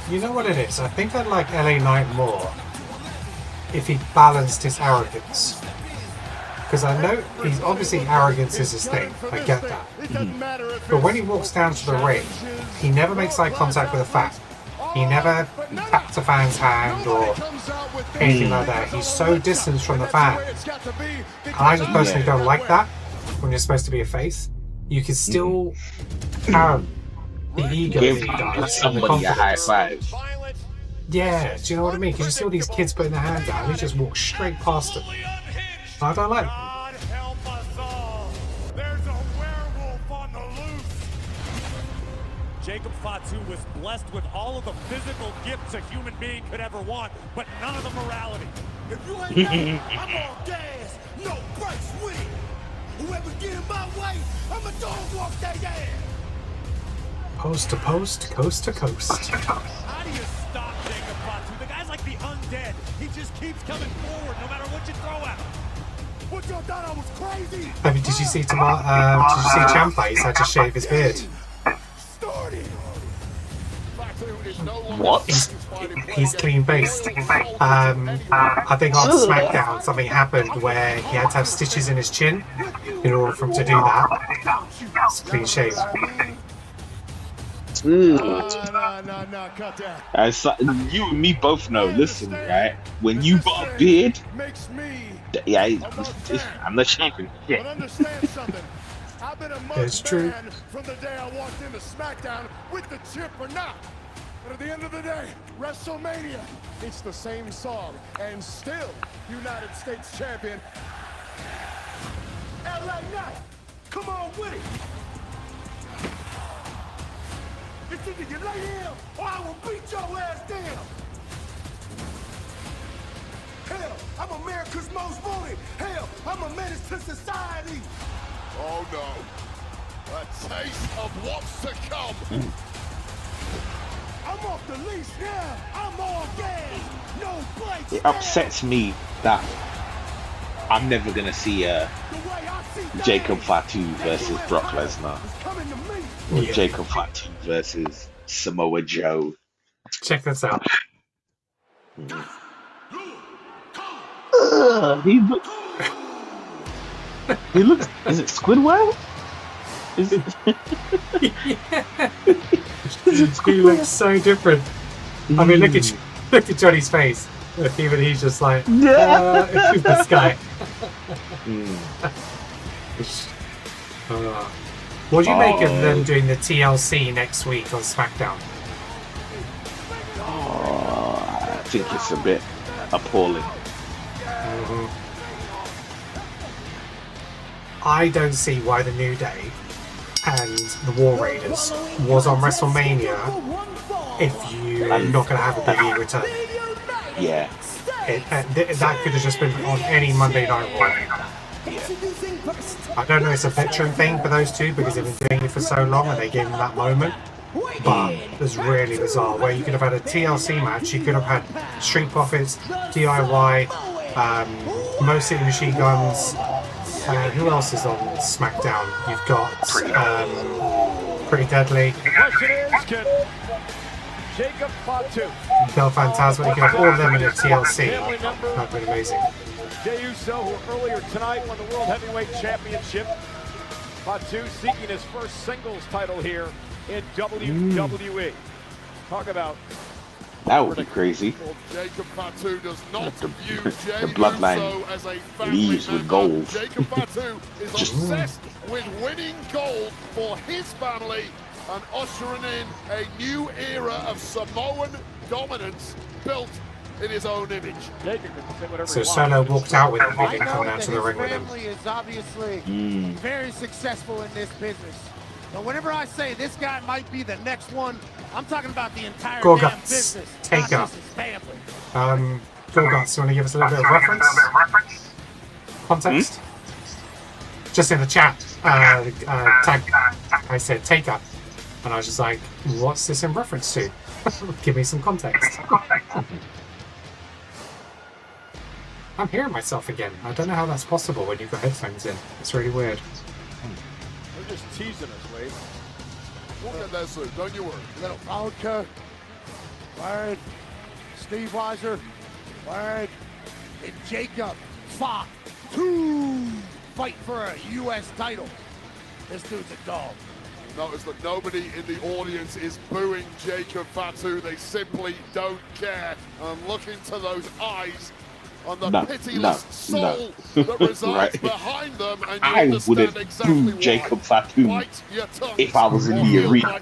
You know what it is? I think I'd like LA Knight more if he balanced his arrogance. Because I know he's obviously arrogance is his thing. I get that. But when he walks down to the ring, he never makes eye contact with a fan. He never taps a fan's hand or anything like that. He's so distant from the fan. And I just personally don't like that when you're supposed to be a face. You can still have the ego that he does and the confidence. Yeah, do you know what I mean? Because you see all these kids putting their hands out and they just walk straight past them. I don't like it. God help us all. There's a werewolf on the loose. Jacob Fatu was blessed with all of the physical gifts a human being could ever want, but none of the morality. If you ain't know, I'm on gas, no brakes with it. Whoever get in my way, I'ma dog walk their ass. Post to post, coast to coast. How do you stop Jacob Fatu? The guy's like the undead. He just keeps coming forward no matter what you throw at him. What y'all thought I was crazy? I mean, did you see Ciampa? He's had to shave his beard. What? He's clean based. I think on Smackdown something happened where he had to have stitches in his chin in order for him to do that. It's clean shave. No, cut that. You and me both know. Listen, right? When you got a beard, I'm not shaving. But understand something. I've been a It's true. man from the day I walked into Smackdown with the chip or not. But at the end of the day, WrestleMania, it's the same song, and still United States champion. LA Knight, come on with it. It's either you lay here or I will beat your ass down. Hell, I'm America's most wanted. Hell, I'm a menace to society. Oh no. A taste of what's to come. I'm off the leash now. I'm all gas. No brakes. It upsets me that I'm never gonna see Jacob Fatu versus Brock Lesnar. Or Jacob Fatu versus Samoa Joe. Check this out. He looks. Is it Squidward? Is it? He looks so different. I mean, look at Johnny's face. Even he's just like, who's this guy? What do you make of them doing the TLC next week on SmackDown? I think it's a bit appalling. I don't see why the New Day and the War Raiders was on WrestleMania if you're not going to have a Big E return. Yeah. That could have just been on any Monday Night Raw. I don't know, it's a veteran thing for those two because they've been doing it for so long and they gave them that moment. But it's really bizarre where you could have had a TLC match, you could have had Street Profits, DIY, Mo City Machine Guns. Who else is on SmackDown? You've got Pretty Deadly. The question is, can Jacob Fatu, Del Fantasma, you can have all of them in a TLC. That'd be amazing. Jey Uso, who earlier tonight won the World Heavyweight Championship. Fatu seeking his first singles title here in WWE. Talk about... That would be crazy. Jacob Fatu does not view Jey The bloodline Uso as a leaves with gold. Jacob Fatu is obsessed with winning gold for his family and ushering in a new era of Samoan dominance built in his own image. So Solo walked out with him, he didn't come down to the ring with him. Family is obviously very successful in this business. But whenever I say this guy might be the next one, I'm talking about the entire damn business. Take not up. just his family. Gorguts, you want to give us a little bit of reference? Context? Just in the chat, I said take up. And I was just like, what's this in reference to? Give me some context. I'm hearing myself again. I don't know how that's possible when you've got headphones in. It's really weird. They're just teasing us, Wade. We'll get there soon, don't you worry. Little vodka. Word. Steve Weiser. Word. And Jacob Fatu fight for a U.S. title. This dude's a dog. Notice that nobody in the audience is booing Jacob Fatu. They simply don't care. And look into those eyes on the pitiless soul that resides behind them, and you I wouldn't exactly boo Jacob Fatu Bite your tongue if I was in the arena.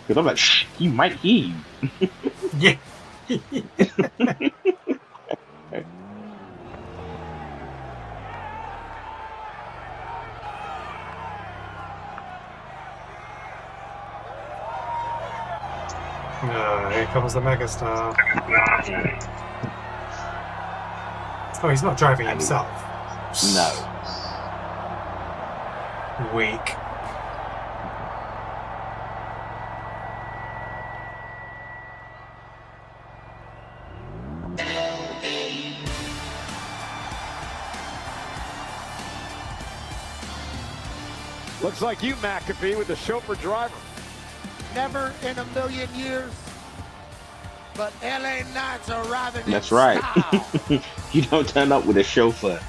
Because I'm like, shh, he might hear you. Yeah. Here comes the megastar. Oh, he's not driving himself. No. Weak. Looks like you, McAfee, with the chauffeur driver. Never in a million years. But LA Knight's arriving. That's right. You don't turn up with a chauffeur.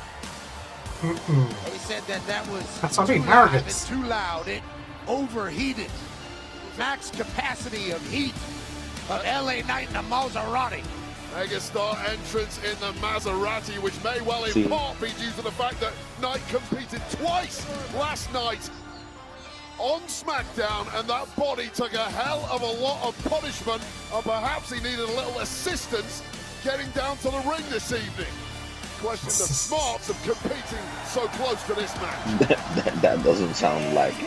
They said that was That's what I mean, too live arrogance. and too loud. It overheated. Max capacity of heat of LA Knight in a Maserati. Megastar entrance in the Maserati, which may well in part be due to the fact that Knight competed twice last night on Smackdown, and that body took a hell of a lot of punishment, and perhaps he needed a little assistance getting down to the ring this evening. Question the smarts of competing so close to this match. that doesn't sound like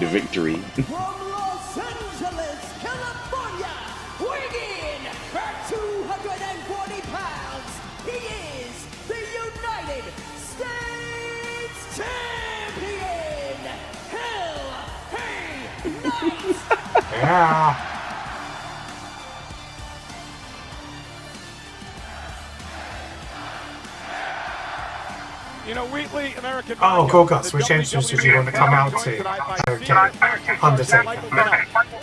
the victory. From Los Angeles, California, weighing in at 240 pounds, he is the United States Champion, LA Knight. Yeah. You know, Wheatley, American. Oh, cool, Gus. Which entrance did you want to come out to? Okay. Undertaker.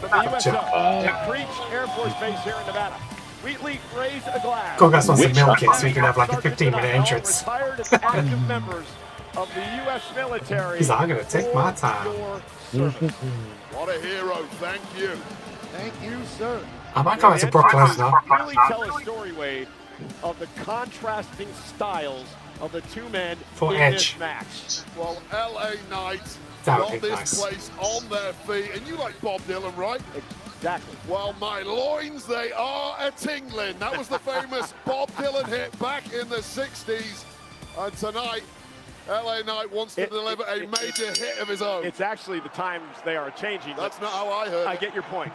Gotcha. Creech Air Force Base here in Nevada. Wheatley raised a glass. Cool, Gus wants to milk it so you can have like a 15-minute entrance. Retired and active members of the U.S. military. He's like, I'm going to take my time. What a hero, thank you. Thank you, sir. I might go out to Brock Lesnar. Really tell a story, Wade, of the contrasting styles of the two men For in Edge. this match. Well, LA Knight That would got be this nice. place on their feet, and you like Bob Dylan, right? Exactly. Well, my loins, they are a-tingling. That was the famous Bob Dylan hit back in the 60s. And tonight, LA Knight wants to deliver a major hit of his own. It's actually the times they are changing. That's not how I heard it. I get your point.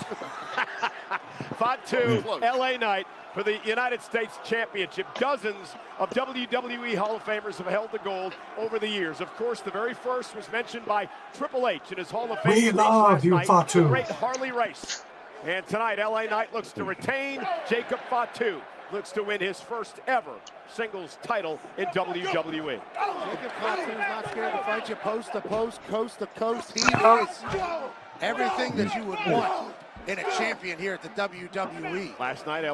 Fatu, LA Knight for the United States Championship. Dozens of WWE Hall of Famers have held the gold over the years. Of course, the very first was mentioned by Triple H in his Hall of Fame. We love you, Fatu. The great Harley Race. And tonight, LA Knight looks to retain. Jacob Fatu looks to win his first ever singles title in WWE. Jacob Fatu's not scared to fight you post to post, coast to coast. He is everything that you would want in a champion here at the WWE. Last night,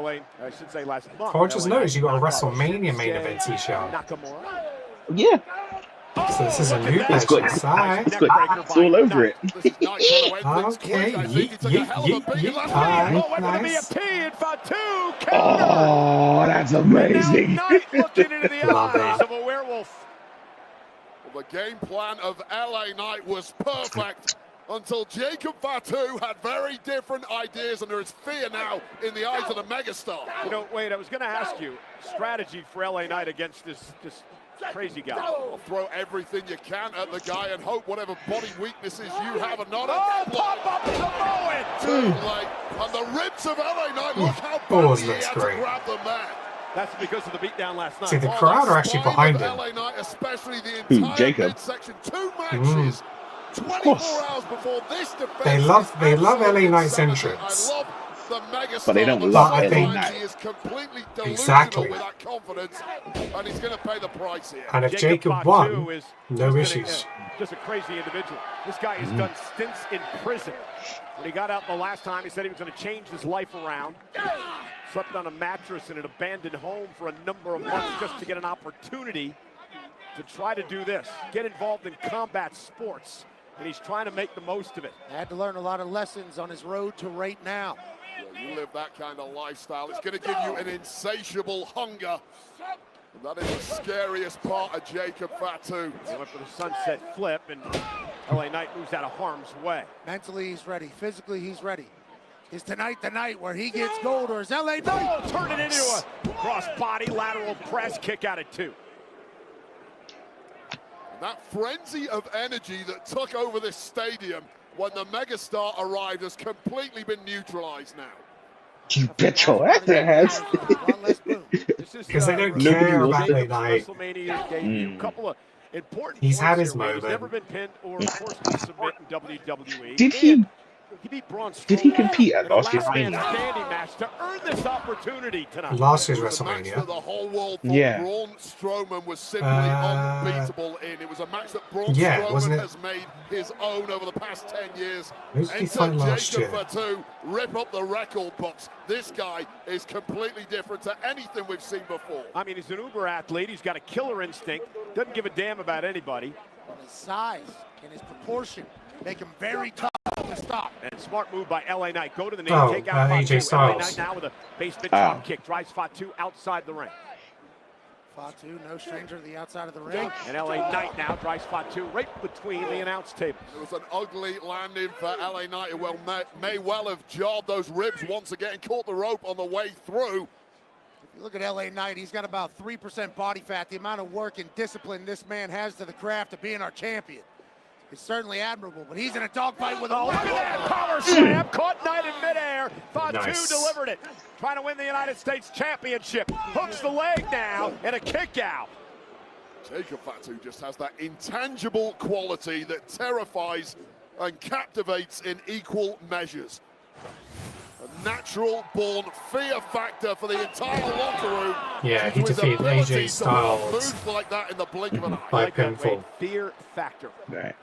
last month. I just noticed you got a WrestleMania main event t-shirt. Nakamura. Yeah. So this is a new It's good. match. Side. It's good. It's all over it. Okay. Yeet, yeet, yeet, yeet. Nice. Oh, that's amazing. Looking into the Love eyes that. of a werewolf. Well, the game plan of LA Knight was perfect until Jacob Fatu had very different ideas, and there is fear now in the eyes of the megastar. You know, Wade, I was going to ask you strategy for LA Knight against this crazy guy. Well, throw everything you can at the guy and hope whatever body weaknesses you have are not pop up Samoan! Too late. And the ribs of LA Knight, look how Balls badly he looks had great. to grab them there. That's because of the beatdown last night. See, the crowd are actually behind him. LA Knight, especially the entire Jacob? midsection, 2 matches, 24 hours before this defense. They love LA Knight's entrance. I love the megastar. But they don't the love sideline. LA Knight. He is completely delusional Exactly. with that confidence, and he's going to pay the price here. And if Jacob Fatu won, is no just issues. Just a crazy individual. This guy has done stints in prison. When he got out the last time, he said he was going to change his life around. Slept on a mattress in an abandoned home for a number of months just to get an opportunity to try to do this. Get involved in combat sports. And he's trying to make the most of it. Had to learn a lot of lessons on his road to right now. You live that kind of lifestyle, it's going to give you an insatiable hunger. And that is the scariest part of Jacob Fatu. He went for the sunset flip, and LA Knight moves out of harm's way. Mentally, he's ready. Physically, he's ready. Is tonight the night where he gets gold, or is LA Knight? Oh, turn it into a cross-body lateral press kick out at 2. That frenzy of energy that took over this stadium when the megastar arrived has completely been neutralized now. You bet your ass it has. Because they don't care about LA Knight. He's had his moment. He's never been pinned or forced to submit in WWE. Did he compete at last year's standing WrestleMania? match to earn this opportunity tonight. Last year's It was a match WrestleMania. that the whole world thought Yeah. Braun Strowman was simply unbeatable in. It was a match that Braun Yeah, Strowman wasn't it? has made his own over the past 10 years. Who did he Enter fight last Jacob year? Fatu, rip up the record books. This guy is completely different to anything we've seen before. I mean, he's an uber athlete. He's got a killer instinct. Doesn't give a damn about anybody. His size and his proportion make him very tough to stop. And smart move by LA Knight. Go to the knee, Oh, take out AJ Fatu. LA Styles. Knight now with a basement drop kick. Drives Fatu outside the ring. Fatu, no stranger to the outside of the ring. And LA Knight now drives Fatu right between the announce tables. It was an ugly landing for LA Knight, who may well have jarred those ribs once again, caught the rope on the way through. If you look at LA Knight, he's got about 3% body fat. The amount of work and discipline this man has to the craft of being our champion is certainly admirable, but he's in a dogfight with a Look at that power slam. Caught Knight in midair. Fatu Nice. delivered it. Trying to win the United States Championship. Hooks the leg now and a kick out. Jacob Fatu just has that intangible quality that terrifies and captivates in equal measures. A natural-born fear factor for the entire locker room. Yeah, he With defeated ability AJ to Styles move like that in the blink of an eye. by Like that, Wade. pinfall. Fear factor. Right.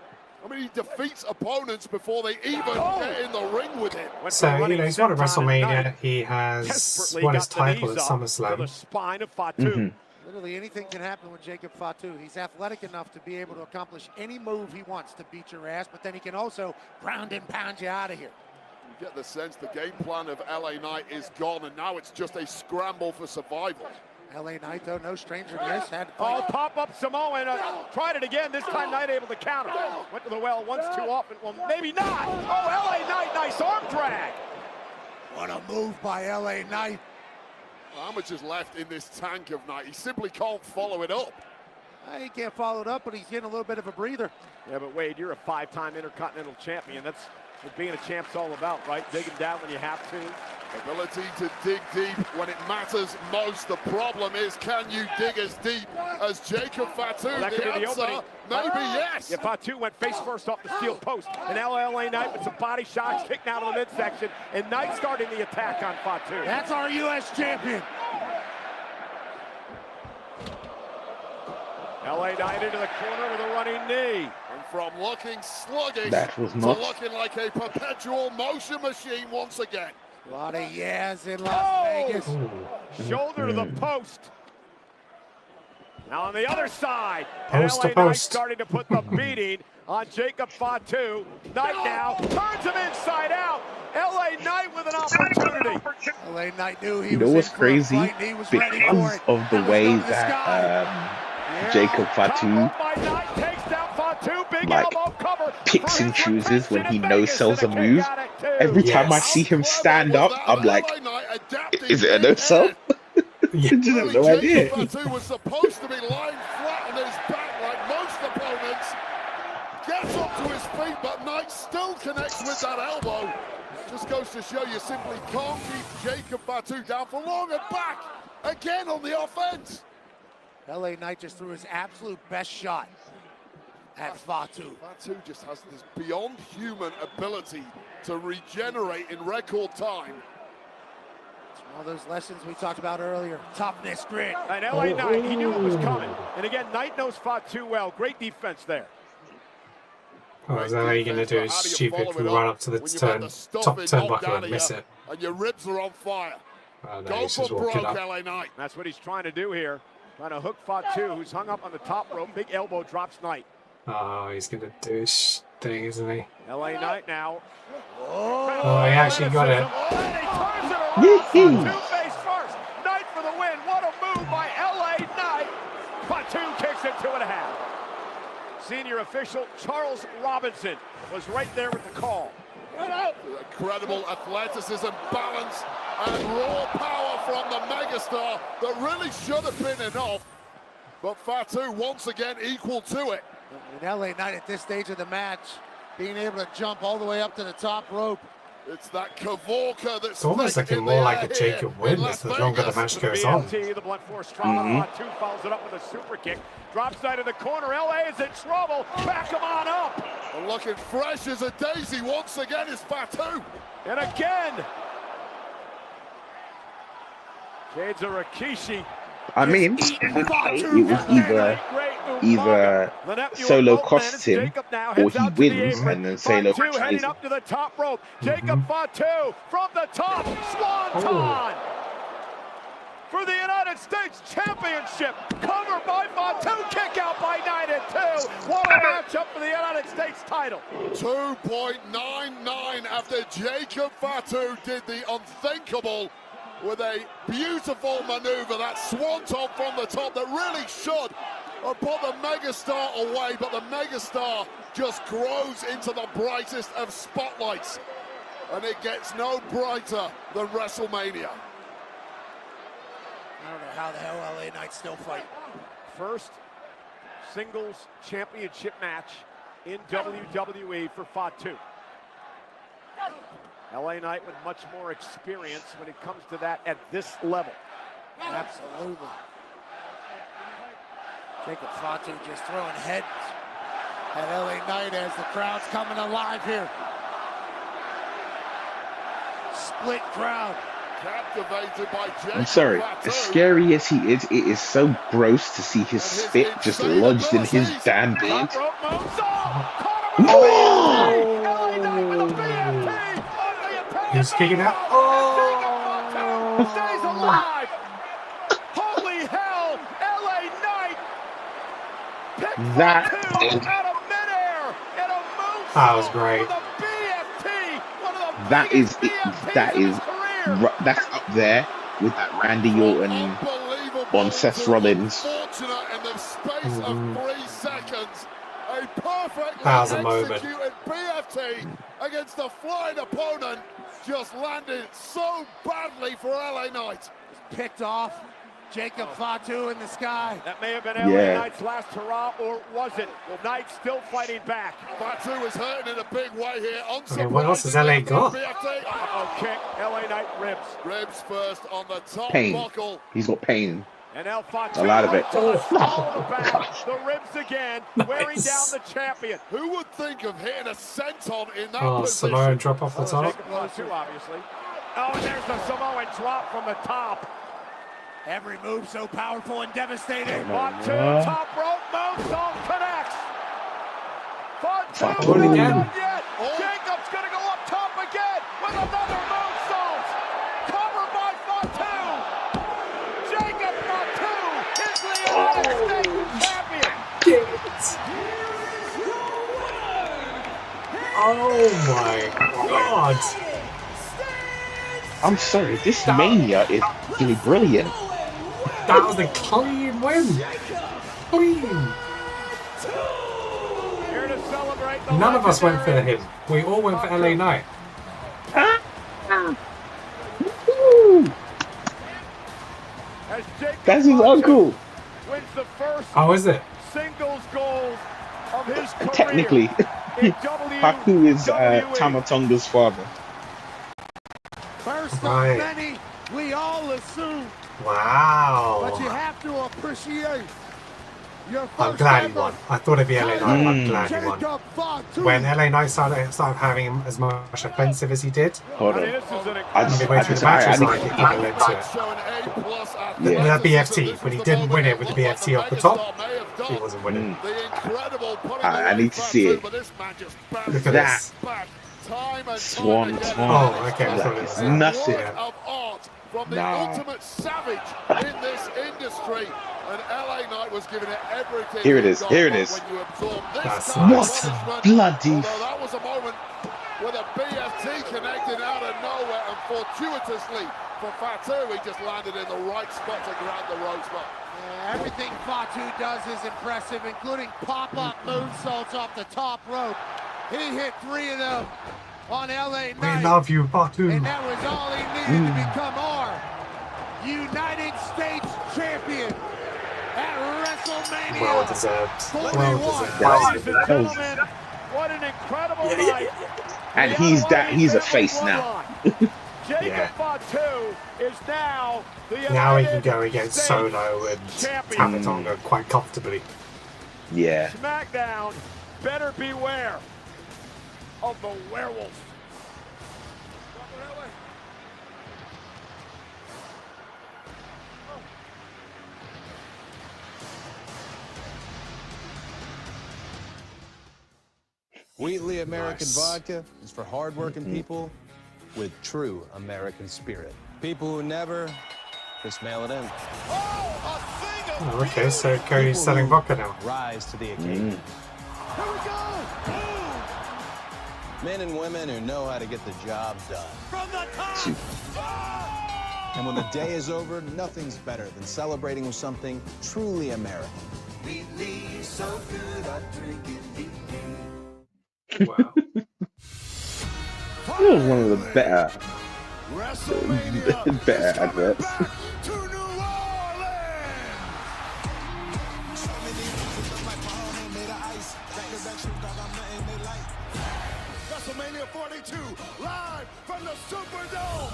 I mean, he defeats opponents before they even get in the ring with him. So, you know, he's won at WrestleMania. He has won his title at To the SummerSlam. spine of Fatu. Literally anything can happen with Jacob Fatu. He's athletic enough to be able to accomplish any move he wants to beat your ass, but then he can also ground and pound you out of here. You get the sense the game plan of LA Knight is gone, and now it's just a scramble for survival. LA Knight, though, no stranger to this. Had to Oh, fight. pop-up Samoan. Tried it again. This time Knight able to counter. Went to the well once too often. Well, maybe not. Oh, LA Knight, nice arm drag. What a move by LA Knight. How much is left in this tank of Knight? He simply can't follow it up. He can't follow it up, but he's getting a little bit of a breather. Yeah, but Wade, you're a 5-time Intercontinental Champion. That's what being a champ's all about, right? Digging down when you have to. Ability to dig deep when it matters most. The problem is, can you dig as deep as Jacob Fatu? Well, that could be the opening. Maybe yes. Yeah, Fatu went face first off the steel post. And LA Knight with some body shots, kicked out of the midsection. And Knight starting the attack on Fatu. That's our U.S. champion. LA Knight into the corner with a running knee. And from looking sluggish That was to not- looking like a perpetual motion machine once again. A lot of yeahs in Las Vegas. Shoulder to the post. Now on the other side, Post to LA Knight post. starting to put the beating on Jacob Fatu. Knight now turns him inside out. LA Knight with an opportunity. LA Knight knew he You know was what's in for a crazy? fight, and he was ready for Because it. of the It was way going to the that sky. Jacob Fatu Top by Knight, takes down Fatu, big like elbow cover. picks and For his chooses when he retention in no Vegas, sells a and a move. kick out at 2. Every time I Yes. see him stand up, I'm like, LA Knight adapting is it a big no head. sell? I just have no idea. Jacob Fatu was supposed to be lying flat on his back like most opponents. Gets up to his feet, but Knight still connects with that elbow. Just goes to show you simply can't keep Jacob Fatu down for long, and back again on the offense. LA Knight just threw his absolute best shot at Fatu. Fatu just has this beyond human ability to regenerate in record time. It's one of those lessons we talked about earlier. Toughness, grit. And LA Knight, he knew it was coming. And again, Knight knows Fatu well. Great defense there. Oh, is that how you're going to do a stupid run up to the top turnbuckle and miss it? And your ribs are on fire. Oh, no, Go he's for just walking broke, up. LA Knight. That's what he's trying to do here. Trying to hook Fatu, who's hung up on the top rope. Big elbow drops Knight. Oh, he's going to do his thing, isn't he? LA Knight now. Oh, he actually got it. Oh, and he turns it around. Fatu face first. Knight for the win. What a move by LA Knight. Fatu kicks it 2.5. Senior official Charles Robinson was right there with the call. Incredible athleticism, balance, and raw power from the megastar that really should have been enough. But Fatu once again equal to it. In LA Knight at this stage of the match, being able to jump all the way up to the top rope. It's that Kavorka that's it's almost looking more like a Jacob win as the longer the match goes on. The blunt force trauma. Fatu follows it up with a super kick. Drops side of the corner. LA is in trouble. Back him on up. And looking fresh as a daisy once again is Fatu. And again. Jade's a Rikishi. I mean, it was either Solo costs him or he wins and then Solo Fatu heading up to the top rope. Jacob Fatu from the top. Swanton for the United States Championship. Covered by Fatu. Kick out by 9-2. What a matchup for the United States title. 2.99 after Jacob Fatu did the unthinkable with a beautiful maneuver, that swanton from the top that really should have put the megastar away, but the megastar just grows into the brightest of spotlights, and it gets no brighter than WrestleMania. I don't know how the hell LA Knight's still fighting. First singles championship match in WWE for Fatu. LA Knight with much more experience when it comes to that at this level. Absolutely. Jacob Fatu just throwing heads at LA Knight as the crowd's coming alive here. Split crowd. Captivated by Jacob I'm sorry, Fatu. as scary as he is, it is so gross to see his spit just lodged in his damn beard. He's kicking out. Stays alive. Holy hell, LA Knight. That was great. That's up there with that Randy Orton on Seth Rollins. Fortunate in the space of 3 seconds. A perfectly That was a moment. executed BFT against a flying opponent just landed so badly for LA Knight. Picked off. Jacob Fatu in the sky. That may have been LA Knight's last hurrah, or was it? Well, Knight still fighting back. Fatu is hurting in a big way here. Okay, what else has LA got? Kick. LA Knight ribs. Ribs first on the top Pain. buckle. He's got pain. And El Fatu, A lot of it. the ribs again, wearing down the champion. Who would think of hitting a senton in that Oh, position? Samoan drop off the top. Jacob Fatu, obviously. Oh, and there's the Samoan drop from the top. Every move so powerful and devastating. Fatu, top rope, moonsault connects. Fatu again. Jacob's going to go up top again with another moonsault. Covered by Fatu. Jacob Fatu is the United States champion. Oh my God. I'm sorry, this Mania is really brilliant. That was a clean win. Clean. Here to celebrate the None of us went for him. We all went for LA Knight. That's his uncle. Wins the first Oh, is it? singles goal of his career. Technically, Fatu is Tama Tonga's father. First Right. of many, we all assume. Wow. But you have to appreciate your first I'm glad he ever won. I thought it'd be LA Knight. I'm glad he won. Jacob Fatu. When LA Knight started having as much offensive as he did, Hold on. midway through the match, was like, he kind of led to it. Showing A+ at With that BFT, when he didn't win it with the BFT off the top, he wasn't winning. the incredible putting I away need to see it. Fatu, but this man just Look at That this. back time and Swan time again. Tom. Oh, okay. I thought it was Nothing. Work of art from the No. ultimate savage in this industry, and LA Knight was giving it everything. Here it he is, got, here it but is. When you absorb this That's kind of nice. punishment, What bloody- although that was a moment with a BFT connected out of nowhere, and fortuitously for Fatu, he just landed in the right spot to grab the rosebud. Everything Fatu does is impressive, including pop-up moonsaults off the top rope. He hit 3 of them. on LA We Knight. love you, Fatu. And that was all he needed to become our United States champion at WrestleMania. Well deserved. 41. Well deserved. Ladies and gentlemen, what an incredible night. And he's a face now. Jacob Fatu is now the Now he can United go against States Solo and champion. Tapatonga quite comfortably. Yeah. Smackdown, better beware of the werewolf. Wheatley American Vodka is for hardworking people with true American spirit. People who never just mail it in. Oh, okay, so Cody's selling vodka now. Rise to the occasion. Here we go! Men and women who know how to get the job done. From the top! And when the day is over, nothing's better than celebrating with something truly American. Wheatley, so good at drinking deep. Wow. That was one of the better adverts. WrestleMania 42, live from the Superdome.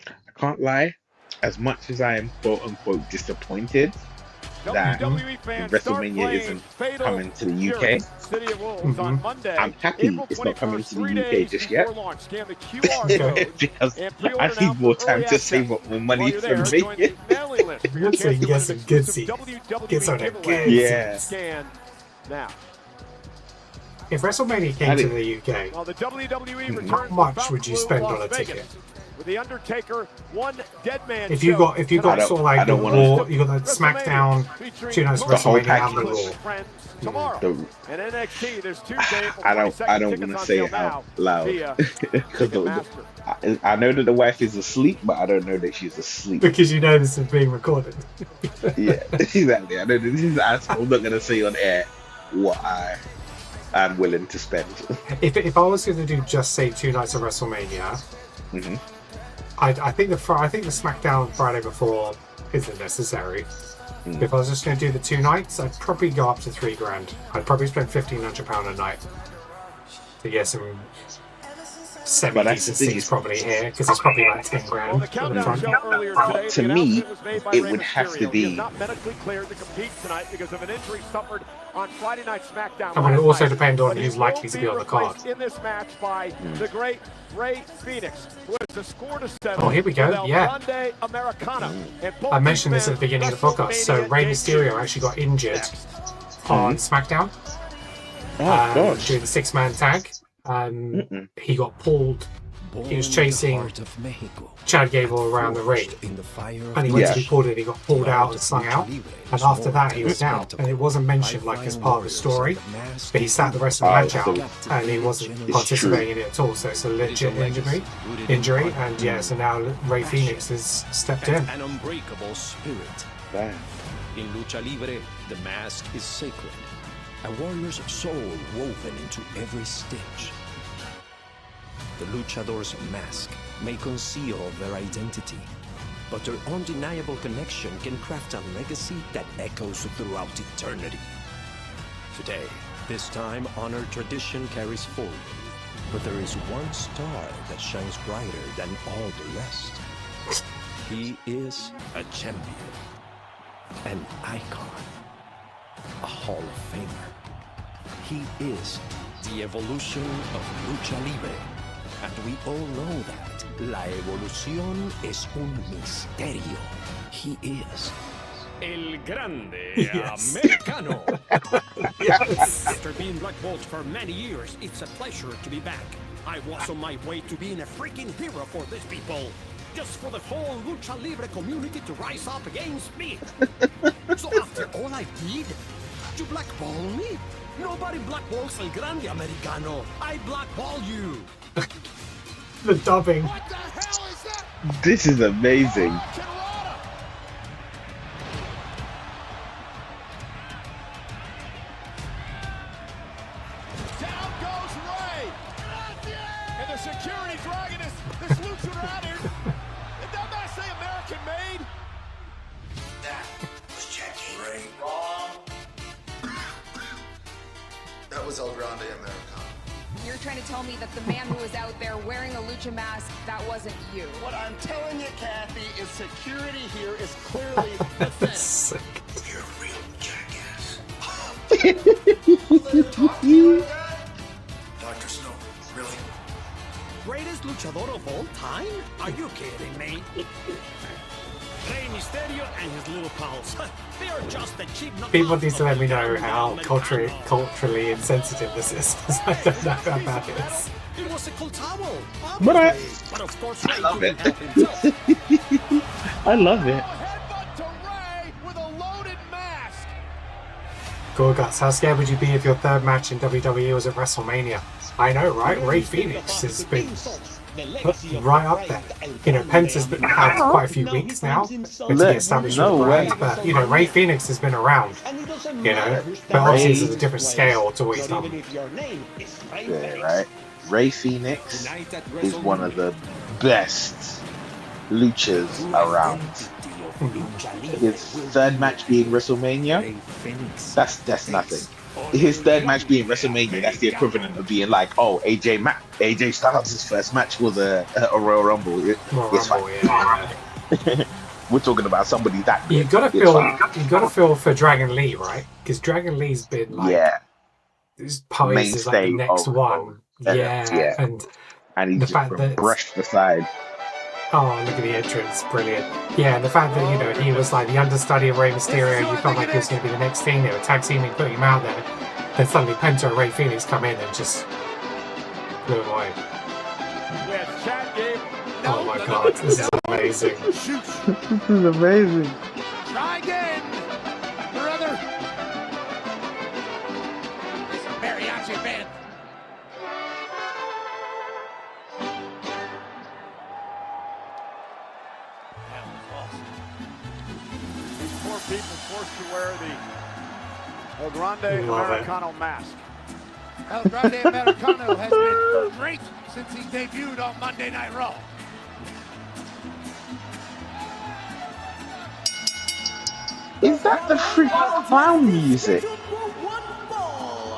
I can't lie, as much as I am quote unquote disappointed that WrestleMania isn't coming to the UK, I'm happy it's not coming to the UK just yet. Because I need more time to save up more money for me. So you get some good seats. Get some good seats. Now. If WrestleMania came to the UK, Well, the WWE how much would you spend on a ticket? With the Undertaker, one dead man. If you got sort of like the Raw, you got the Smackdown, 2 nights of WrestleMania and the Raw. Tomorrow. And NXT, there's Tuesday. I don't want to say it out loud because I know that the wife is asleep, but I don't know that she's asleep. Because you know this is being recorded. Yeah, exactly. I know that this is. I'm not going to say on air what I'm willing to spend. If I was going to do just say 2 nights of WrestleMania, I think the SmackDown Friday before isn't necessary. If I was just going to do the 2 nights, I'd probably go up to $3,000. I'd probably spend £1,500 a night to get some semi-decent seats probably here, because it's probably like $10,000 at the front. To me, it would have to be. Not medically cleared to compete tonight because of an injury suffered on Friday Night SmackDown. And it also depends on who's likely to be on the card. In this match by the great Rey Phoenix, who has the score to settle. Oh, here we go. Yeah. Grande Americano. I mentioned this at the beginning of the podcast. So Rey Mysterio actually got injured on SmackDown during the 6-man tag. He got pulled. He was chasing Chad Gable around the ring, and he went to be pulled in. He got pulled out and slung out, and after that he was out. And it wasn't mentioned like as part of the story, but he sat the rest of the match out, and he wasn't participating in it at all. So it's a legit injury, and yeah. So now Rey Phoenix has stepped in. An unbreakable spirit. In Lucha Libre, the mask is sacred. A warrior's soul woven into every stitch. The luchador's mask may conceal their identity, but their undeniable connection can craft a legacy that echoes throughout eternity. Today, this time honored tradition carries forward, but there is one star that shines brighter than all the rest. He is a champion, an icon, a Hall of Famer. He is the evolution of Lucha Libre. And we all know that la evolución es un misterio. He is El Grande Americano. After being blackballed for many years, it's a pleasure to be back. I was on my way to being a freaking hero for these people. Just for the whole Lucha Libre community to rise up against me. So after all I did, you blackball me? Nobody blackballs El Grande Americano. I blackball you. The dubbing. What the hell is that? This is amazing. Down goes Rey. was El Grande Americano. You're trying to tell me that the man who was out there wearing a lucha mask, that wasn't you. What I'm telling you, Kathy, is security here is clearly pathetic. You're a real jackass. Dr. Snow, really? Greatest luchador of all time? Are you kidding me? Rey Mysterio and his little pals. They are just the cheap People need to let me know how culturally insensitive this is, because I don't know about this. It was a Coltavo. But But of course, I love it. himself. I love it. Headbutt to Rey with a loaded mask. Gorguts, how scared would you be if your third match in WWE was at WrestleMania? I know, right? Rey Phoenix has been put right up there. You know, Pence has been had quite a few weeks now to get established with the brand, but you know, Rey Phoenix has been around. You know, but obviously this is a different scale to what he's done. Yeah, right. Rey Phoenix is one of the best luchas around. His third match being WrestleMania, that's nothing. His third match being WrestleMania, that's the equivalent of being like, oh, AJ Styles' first match was a Royal Rumble. It's fine. Yeah. We're talking about somebody that good. You gotta feel for Dragon Lee, right? Because Dragon Lee's been like, his poise is like the next one. Yeah, and he the just fact that brushed aside. Oh, look at the entrance, brilliant. Yeah, and the fact that, you know, he was like the understudy of Rey Mysterio, you felt like he was going to be the next thing, they were tag teaming, putting him out there. Then suddenly Penta and Rey Phoenix come in and just blew him away. Oh my god, this is amazing. This is amazing. Try again, brother. It's a mariachi band. People forced to wear the El Grande Americano mask. El Grande Americano has been great since he debuted on Monday Night Raw. Is that the freaking clown music?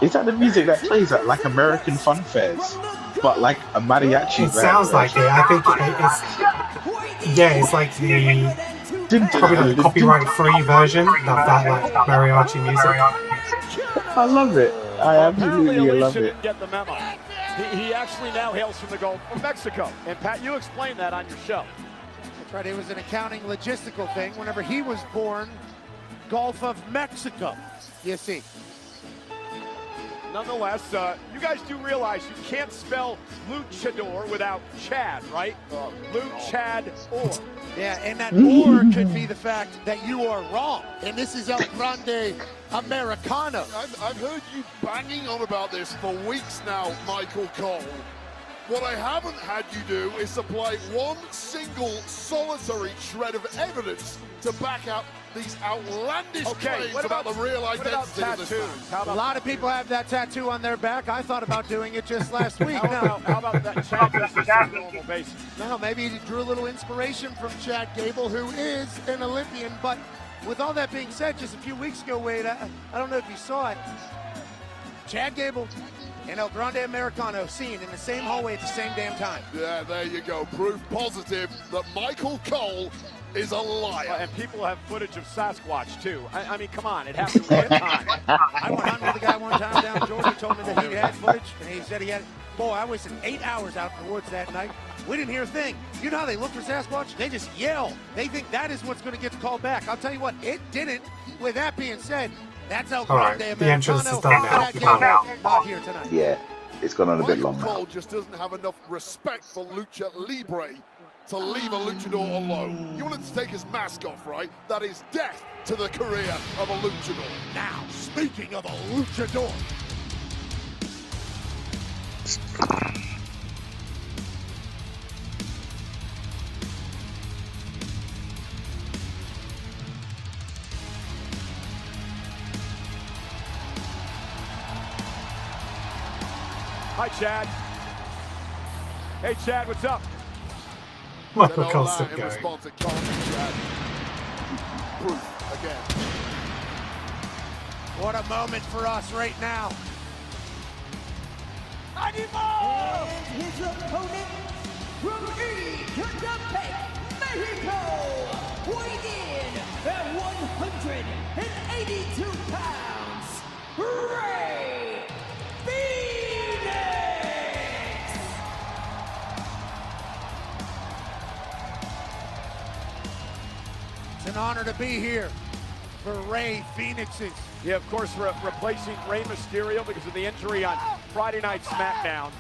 Is that the music that plays at like American fun fairs? But like a mariachi. It sounds like it. I think it's... Yeah, it's like the... Probably like the copyright-free version of that like mariachi music. I love it. I absolutely love it. Didn't get the memo. He actually now hails from the Gulf of Mexico. And Pat, you explained that on your show. That's right. It was an accounting logistical thing. Whenever he was born, Gulf of Mexico. You see. Nonetheless, you guys do realize you can't spell luchador without Chad, right? Luchador. Yeah, and that or could be the fact that you are wrong. And this is El Grande Americano. I've heard you banging on about this for weeks now, Michael Cole. What I haven't had you do is supply one single solitary shred of evidence to back up these outlandish claims about the real identity of this man. A lot of people have that tattoo on their back. I thought about doing it just last week. How about that Chad just on a normal basis? No, maybe he drew a little inspiration from Chad Gable, who is an Olympian. But with all that being said, just a few weeks ago, Wade, I don't know if you saw it, Chad Gable and El Grande Americano seen in the same hallway at the same damn time. Yeah, there you go. Proof positive that Michael Cole is a liar. And people have footage of Sasquatch, too. I mean, come on, it happens all the time. I went hunting with a guy one time down in Georgia, told me that he had footage, and he said he had, boy, I wasted 8 hours out in the woods that night. We didn't hear a thing. You know how they look for Sasquatch? They just yell. They think that is what's going to get called back. I'll tell you what, it didn't. With that being said, that's El Grande Americano. The entrance is done now. Not here tonight. Yeah, it's gone on a bit long Michael now. Cole just doesn't have enough respect for Lucha Libre to leave a luchador alone. You wanted to take his mask off, right? That is death to the career of a luchador. Now, speaking of a luchador. Hi, Chad. Hey, Chad, what's up? Michael Cole's still going. Response to Chad. Proof again. What a moment for us right now. And his opponent from Ecatepec, Mexico, weighing in at 182 pounds, Rey Phoenix! It's an honor to be here for Rey Phoenix's. Yeah, of course, replacing Rey Mysterio because of the injury on Friday Night Smackdown.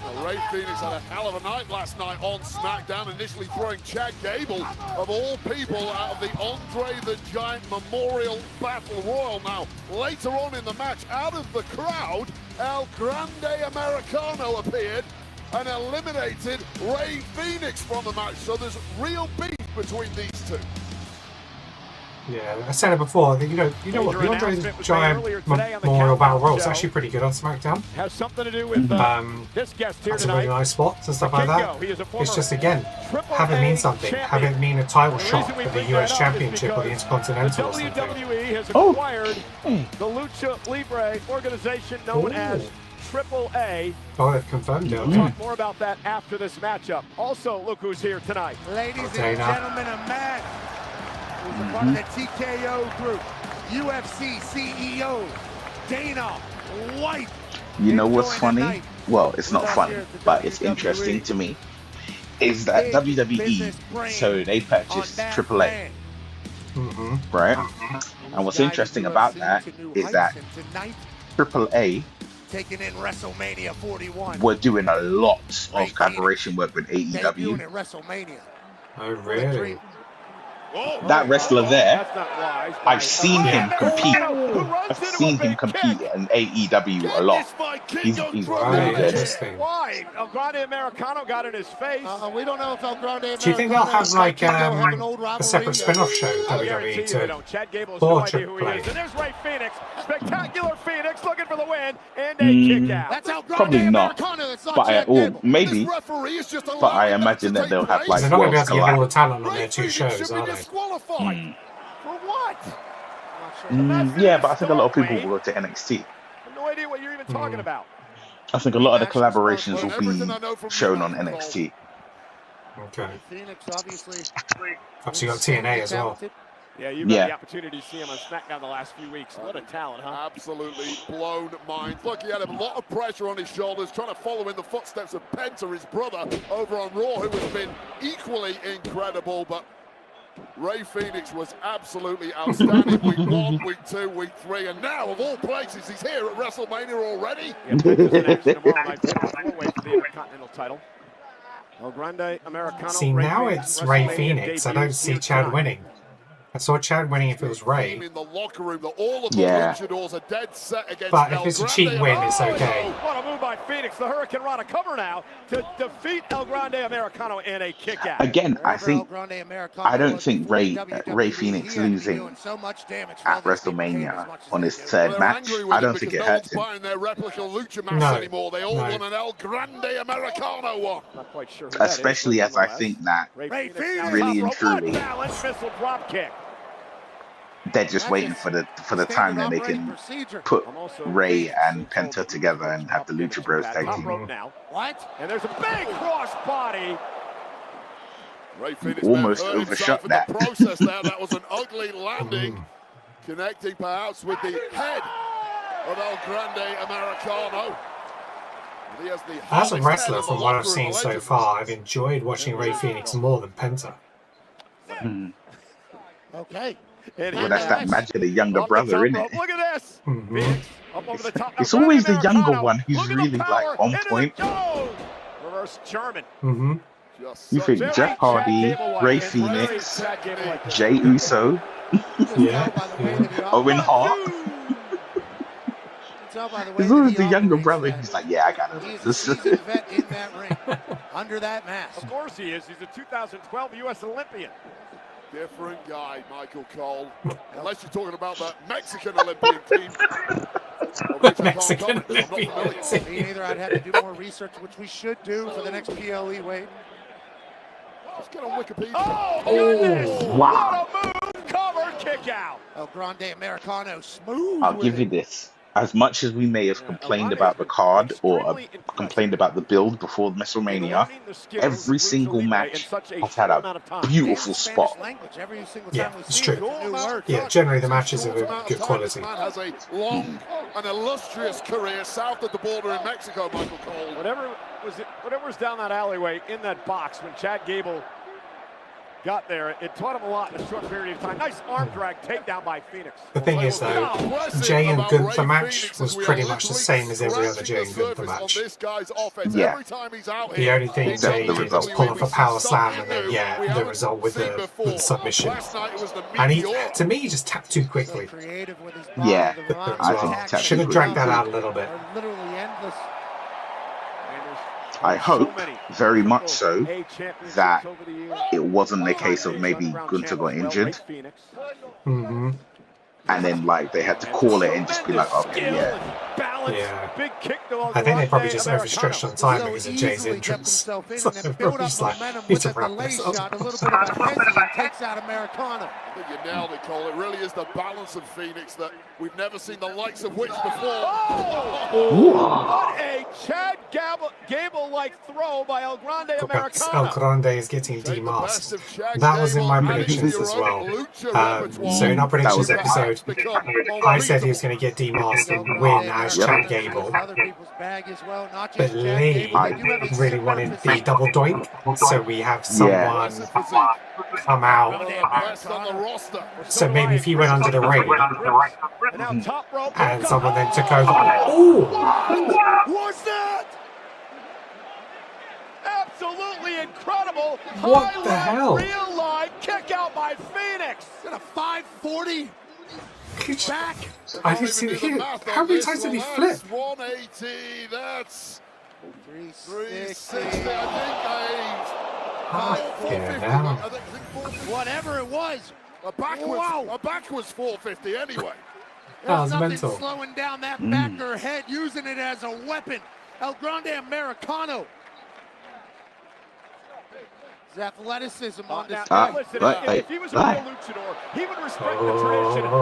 Well, Rey Phoenix had a hell of a night last night on SmackDown, initially throwing Chad Gable, of all people, out of the Andre the Giant Memorial Battle Royal. Now, later on in the match, out of the crowd, El Grande Americano appeared and eliminated Rey Phoenix from the match. So there's real beef between these two. Yeah, I said it before. You know what? The Andre the Giant Memorial Battle Royal is actually pretty good on SmackDown. Has something to do with this guest here That's tonight. some really nice spots and stuff like that. It's just, again, have it mean something. Have it mean a title shot for the US Championship or the Intercontinental or something. WWE has acquired the Lucha Libre organization known as AAA. Oh, they've confirmed it. We'll talk more about that after this matchup. Also, look who's here tonight. Ladies and gentlemen, a man who's a part of the TKO group, UFC CEO, Dana White. You know what's funny? Well, it's not funny, but it's interesting to me. Is that WWE, so they purchased AAA, right? And what's interesting about that is that AAA taking in WrestleMania 41. were doing a lot of collaboration work with AEW. At WrestleMania. Oh, really? That wrestler there, I've seen him compete. I've seen him compete in AEW a lot. He's really good. Why? El Grande Americano got in his face. We don't know if El Grande Americano. Do you think they'll have like a separate spin-off show, WWE, for AAA? And there's Rey Phoenix, spectacular Phoenix, looking for the win, and a kick out. That's El Grande Probably not, but maybe. But I imagine that they'll have like They're not going to be able worlds to get all the collab. talent on their two shows, are they? Disqualified. For what? Yeah, but I think a lot of people will go to NXT. I have no idea what you're even talking about. I think a lot of the collaborations will be shown on NXT. Okay. Phoenix, obviously. Obviously, you got TNA as well. Yeah, you've had the opportunity to see him on SmackDown the last few weeks. What a talent, huh? Absolutely blown minds. Look, he had a lot of pressure on his shoulders, trying to follow in the footsteps of Penta, his brother, over on Raw, who has been equally incredible. But Rey Phoenix was absolutely outstanding. Week 1, week 2, week 3, and now, of all places, he's here at WrestleMania already. Continental title. El Grande Americano. See, now it's Rey Phoenix. I don't see Chad winning. I saw Chad winning if it was Rey. In the locker room, that all of the Yeah. luchadors are dead set against But El if it's a Grande. cheap win, it's okay. What a move by Phoenix. The Hurricane Rana cover now to defeat El Grande Americano in a kick out. Again, I don't think Rey Phoenix losing at WrestleMania on his third match. I don't think it hurts him. Buying their replica lucha masks anymore. They all want an El Grande Americano one. Not quite sure who Especially as I think that really and truly balance missile drop kick. they're just waiting for the time that they can put Rey and Penta together and have the Lucha Bros tag team. What? And there's a big cross body. Rey Phoenix Almost may have heard overshot himself in that. the process there. That was an ugly landing, connecting perhaps with the head of El Grande Americano. He has the As a hardest wrestler, head in from the what I've locker room, seen so allegedly. far, I've enjoyed watching Rey Phoenix more than Penta. Okay. Well, that's that magic of the younger brother, isn't it? Look at this. Phoenix up over the top. It's always the younger one who's really like on point. Reverse German. You think Jeff Hardy, Rey Phoenix, Jey Uso, Owen Hart. It's always the younger brother who's like, yeah, I got it. He's a seasoned vet in that ring, under that mask. Of course he is. He's a 2012 U.S. Olympian. Different guy, Michael Cole. Unless you're talking about the Mexican Olympian team. Mexican Olympian team. Me neither. I'd have to do more research, which we should do for the next PLE. Wait. Let's get on Wikipedia. Oh, goodness. Wow. What a move. Cover kick out. El Grande Americano smooth. I'll give you this. as much as we may have complained about the card or complained about the build before WrestleMania, every single match has had a beautiful spot. Yeah, it's true. Yeah, generally the matches are of good quality. Man has a long and illustrious career south of the border in Mexico, Michael Cole. Whatever was down that alleyway in that box when Chad Gable got there, it taught him a lot in a short period of time. Nice arm drag takedown by Phoenix. The thing is, though, Jay and Gunther match was pretty much the same as every other Jay and Gunther match. Yeah. The only thing Jay did was pull off a power slam and then, yeah, the result with the submission. And he, to me, he just tapped too quickly. Yeah, I think he tapped should have dragged that out a little bit. I hope very much so that it wasn't the case of maybe Gunther got injured. And then, like, they had to call it and just be like, okay, yeah. I think they probably just overstretched on time because of Jay's entrance. So he's like, need to wrap this up. Takes out Americano. I think you nailed it, Cole. It really is the balance of Phoenix that we've never seen the likes of which before. What a Chad Gable-like throw by El Grande Americano. El Grande is getting demasked. That was in my predictions as well. So in our predictions episode, I said he was going to get demasked and win as Chad Gable. But Lee really wanted the double doink, so we have someone come out. So maybe if he went under the ring and someone then took over. Ooh! What's that? Absolutely incredible. What the hell? Real line kick out by Phoenix. Is it a 540? Back. I didn't see it. How many times did he flip? 180. That's 360. I think whatever it was. A back was 450 anyway. That was There's mental. nothing slowing down that backer head, using it as a weapon. El Grande Americano. His athleticism on display. If he was a real luchador, he would respect the tradition of a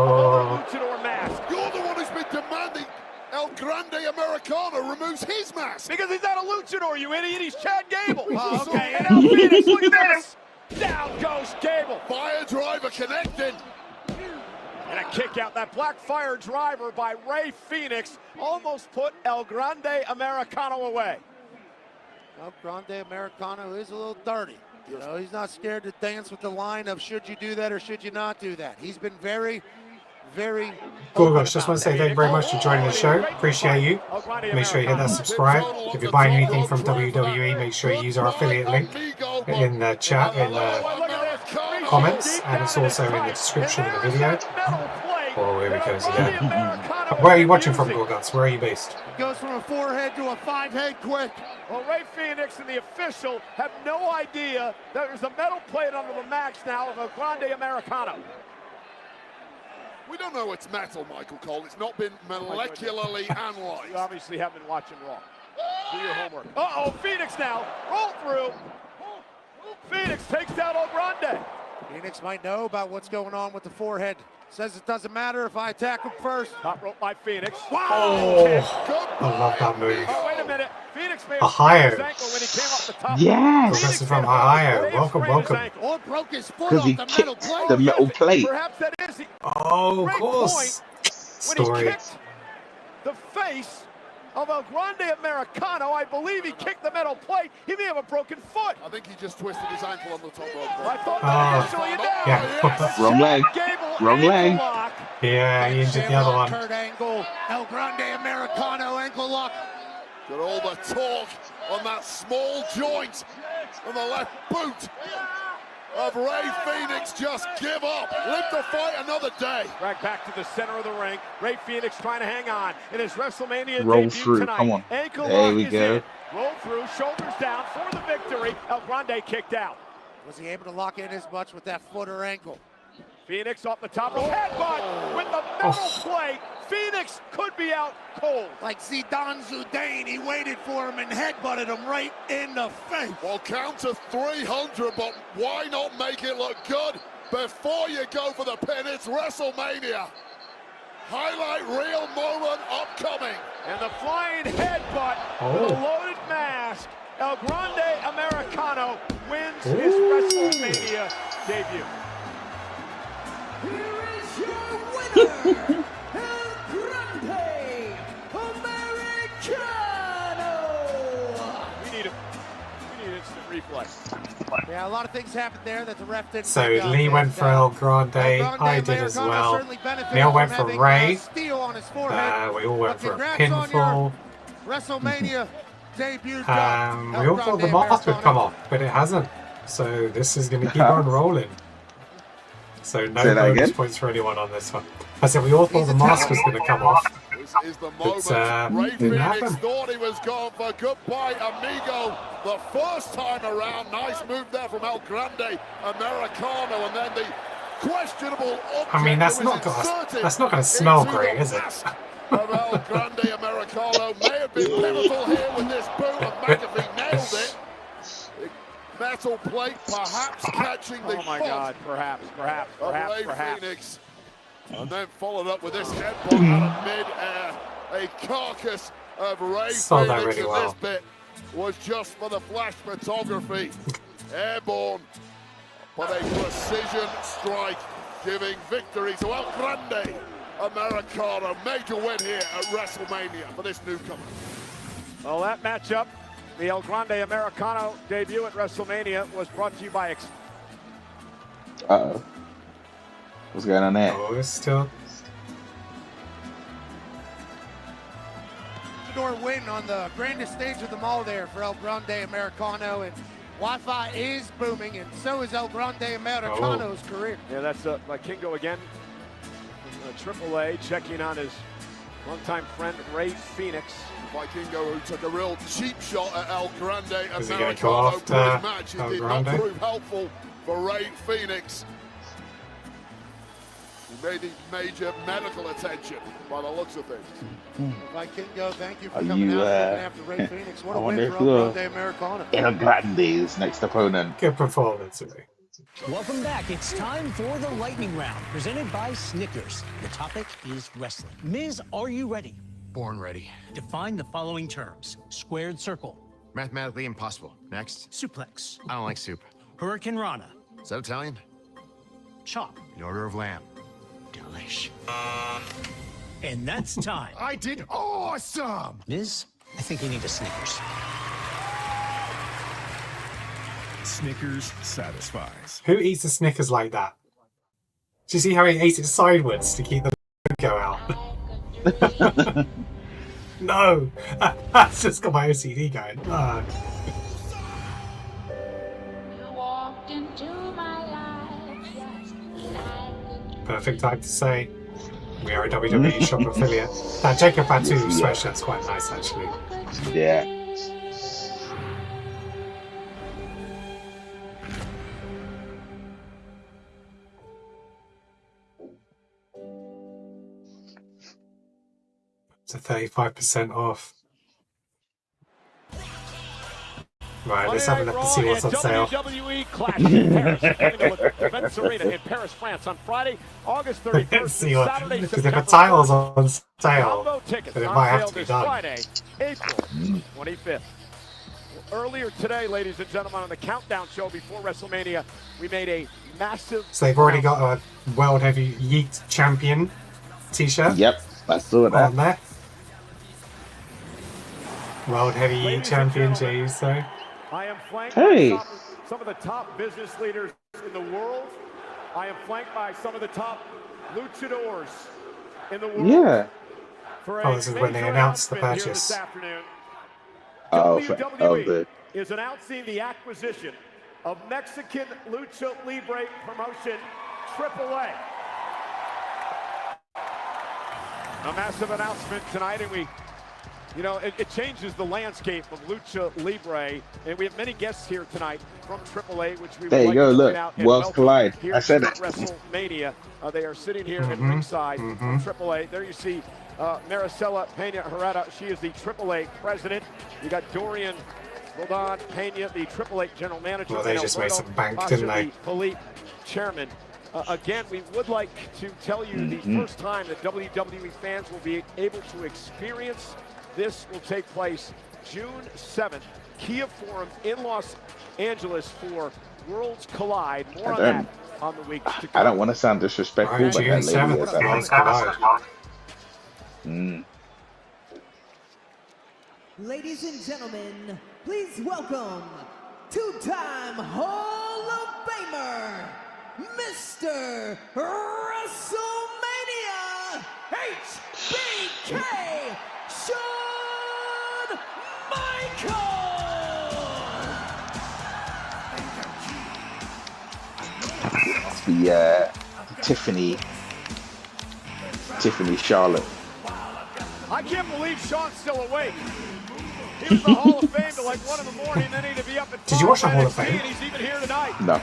luchador mask. You're the one who's been demanding El Grande Americano removes his mask. Because he's not a luchador, you idiot. He's Chad Gable. Okay. And now Phoenix, look at this. Down goes Gable. Fire driver connected. And a kick out. That black fire driver by Rey Phoenix almost put El Grande Americano away. El Grande Americano is a little dirty. You know, he's not scared to dance with the line of should you do that or should you not do that. He's been very, very... Cool, guys. Just want to say thank you very much for joining the show. Appreciate you. Make sure you hit that subscribe. If you're buying anything from WWE, make sure you use our affiliate link in the chat, in the comments, and it's also in the description of the video. Oh, here we go again. Where are you watching from, Gorguts? Where are you based? Goes from a 4-head to a 5-head quick. Well, Rey Phoenix and the official have no idea that there's a metal plate under the max now of a Grande Americano. We don't know it's metal, Michael Cole. It's not been molecularly analyzed. You obviously have been watching Raw. Do your homework. Uh-oh, Phoenix now. Roll through. Phoenix takes down El Grande. Phoenix might know about what's going on with the 4-head. Says it doesn't matter if I attack him first. Top rope by Phoenix. Wow! Oh, I love that move. Oh, wait a minute. Phoenix may have Ohio. his ankle when he came up the top. Yes. Professor from Ohio. Welcome, welcome. Or broke his foot Because off he the metal kicked plate. the metal plate. Perhaps that is the Oh, of course. when he Story. kicked the face of El Grande Americano. I believe he kicked the metal plate. He may have a broken foot. I think he just twisted his ankle on the top rope. I thought that initially you down. Yeah. Wrong leg. Wrong leg. Yeah, he injured the other one. Kurt Angle, El Grande Americano ankle lock. Got all the torque on that small joint on the left boot of Rey Phoenix. Just give up. Live to fight another day. Right back to the center of the ring. Rey Phoenix trying to hang on in his WrestleMania Roll debut through. tonight. Come on. Ankle There lock we is go. in. Roll through, shoulders down for the victory. El Grande kicked out. Was he able to lock in as much with that foot or ankle? Phoenix off the top rope. Headbutt with the metal plate. Phoenix could be out cold. Like Zidane Zidane, he waited for him and headbutted him right in the face. Well, count to 300, but why not make it look good before you go for the pin? It's WrestleMania. highlight reel moment upcoming. And the flying headbutt with a loaded mask. El Grande Americano wins his WrestleMania debut. Here is your winner, El Grande Americano. We need instant replay. Yeah, a lot of things happened there that the ref didn't. So Lee went for El Grande, I did as well. Neil went for Rey. We all went for a pinfall. WrestleMania debut. We all thought the mask would come off, but it hasn't. So this is going to keep on rolling. So no bonus points for anyone on this one. I said we all thought the mask was going to come off. This is the moment. Rey Phoenix thought he was gone for goodbye, amigo. The first time around, nice move there from El Grande Americano, and then the questionable. I mean, that's not going to smell great, is it? Of El Grande Americano may have been pivotal here with this boot, and McAfee nailed it. Metal plate perhaps catching the perhaps. Rey Phoenix. And then followed up with this headbutt out of mid-air. A carcass of Rey Phoenix, really well. And this bit was just for the flash photography. Airborne, but a precision strike, giving victory to El Grande Americano. Major win here at WrestleMania for this newcomer. Well, that matchup, the El Grande Americano debut at WrestleMania, was brought to you by Uh-oh. What's going on there? Oh, it's still. Win on the grandest stage of them all there for El Grande Americano, and Wi-Fi is booming, and so is El Grande Americano's career. Yeah, that's Kingo again. AAA checking on his longtime friend Rey Phoenix. Vikingo, who took a real cheap shot at El Grande Is he Americano go off for his match. It El did Grande? not prove helpful for Rey Phoenix. He may need major medical attention by the looks of things. Vikingo, thank you for Are coming you, out and after Rey Phoenix. What I a wonder win if for El Grande Americano. El Grande's next opponent. Good performance, Lee. Welcome back. It's time for the lightning round, presented by Snickers. The topic is wrestling. Miz, are you ready? Born ready. Define the following terms. Squared circle. Mathematically impossible. Next. Suplex. I don't like soup. Hurricane Rana. Is that Italian? Chop. In order of lamb. Delish. And that's time. I did awesome! Miz, I think you need a Snickers. Snickers satisfies. Who eats a Snickers like that? Do you see how he ate it sideways to keep the go out? No! That's just got my OCD going. Perfect time to say we are a WWE shop affiliate. That Jacob Fatu sweatshirt's quite nice, actually. Yeah. It's a 35% off. Right, let's have a look to see what's on sale. WWE Clash in Paris, the Vince Arena in Paris, France on Friday, August 31st. Let's see what, Saturday, because if a title's on sale, Combo tickets then it on might have sale to be this done. Friday, April 25th. Earlier today, ladies and gentlemen, on the Countdown show before WrestleMania, we made a massive. So they've already got a World Heavy Yeet Champion t-shirt. Yep, I saw that. On there. World Heavy Yeet Champion, Jay Uso. I am flanked Hey. by some of the top business leaders in the world. I am flanked by some of the top luchadors in the world. Yeah. For Oh, this is when they announced the announcement here purchase. this afternoon, Oh, WWE good. is announcing the acquisition of Mexican Lucha Libre promotion AAA. A massive announcement tonight, and we, you know, it changes the landscape of Lucha Libre, and we have many guests here tonight from AAA, which we There you would go, like to look, point out and Worlds welcome collide. here I said to it. WrestleMania. They are sitting here at ringside from AAA. There you see Maricela Pena Herrera. She is the AAA president. You got Dorian Roldan Pena, the AAA general manager. Well, they and just made Alberto some bank, Pasha, didn't they? the Philippe chairman Again, we would like to tell you the first time that WWE fans will be able to experience this will take place June 7th, Kia Forum in Los Angeles for Worlds Collide. More on that on the weeks to come. I don't want to sound disrespectful, but June that lady 7th, is Worlds Collide. Ladies and gentlemen, please welcome two-time Hall of Famer, Mr. WrestleMania HBK, Shawn Michaels! The Tiffany Charlotte. I can't believe Shawn's still awake. He was in the Hall of Fame till like 1 in the morning, then he'd be up at 5. Did you watch the Hall of Fame? He's even here tonight. No.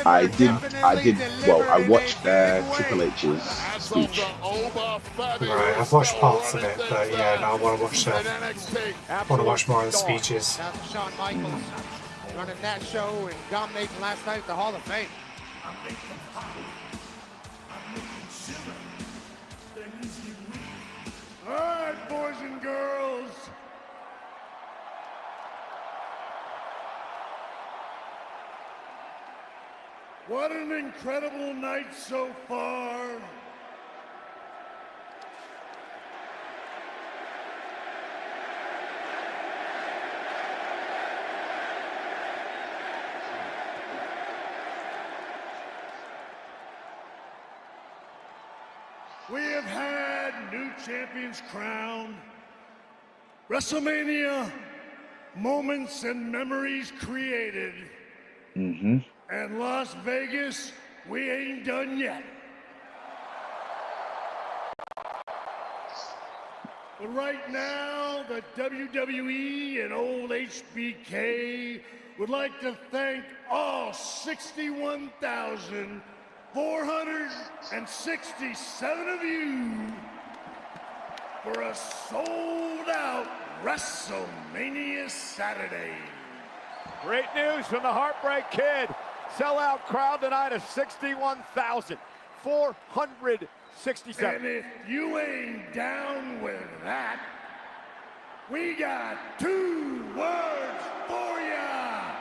I did. Well, I watched Triple H's speech. Right, I've watched parts of it, but yeah, no, I want to watch more of the speeches. Shawn Michaels running that show and dominating last night at the Hall of Fame. All right, boys and girls. What an incredible night so far. We have had new champions crowned, WrestleMania moments and memories created. And Las Vegas, we ain't done yet. But right now, the WWE and old HBK would like to thank all 61,467 of you for a sold-out WrestleMania Saturday. Great news from the Heartbreak Kid. Sellout crowd tonight of 61,467. And if you ain't down with that, we got 2 words for ya.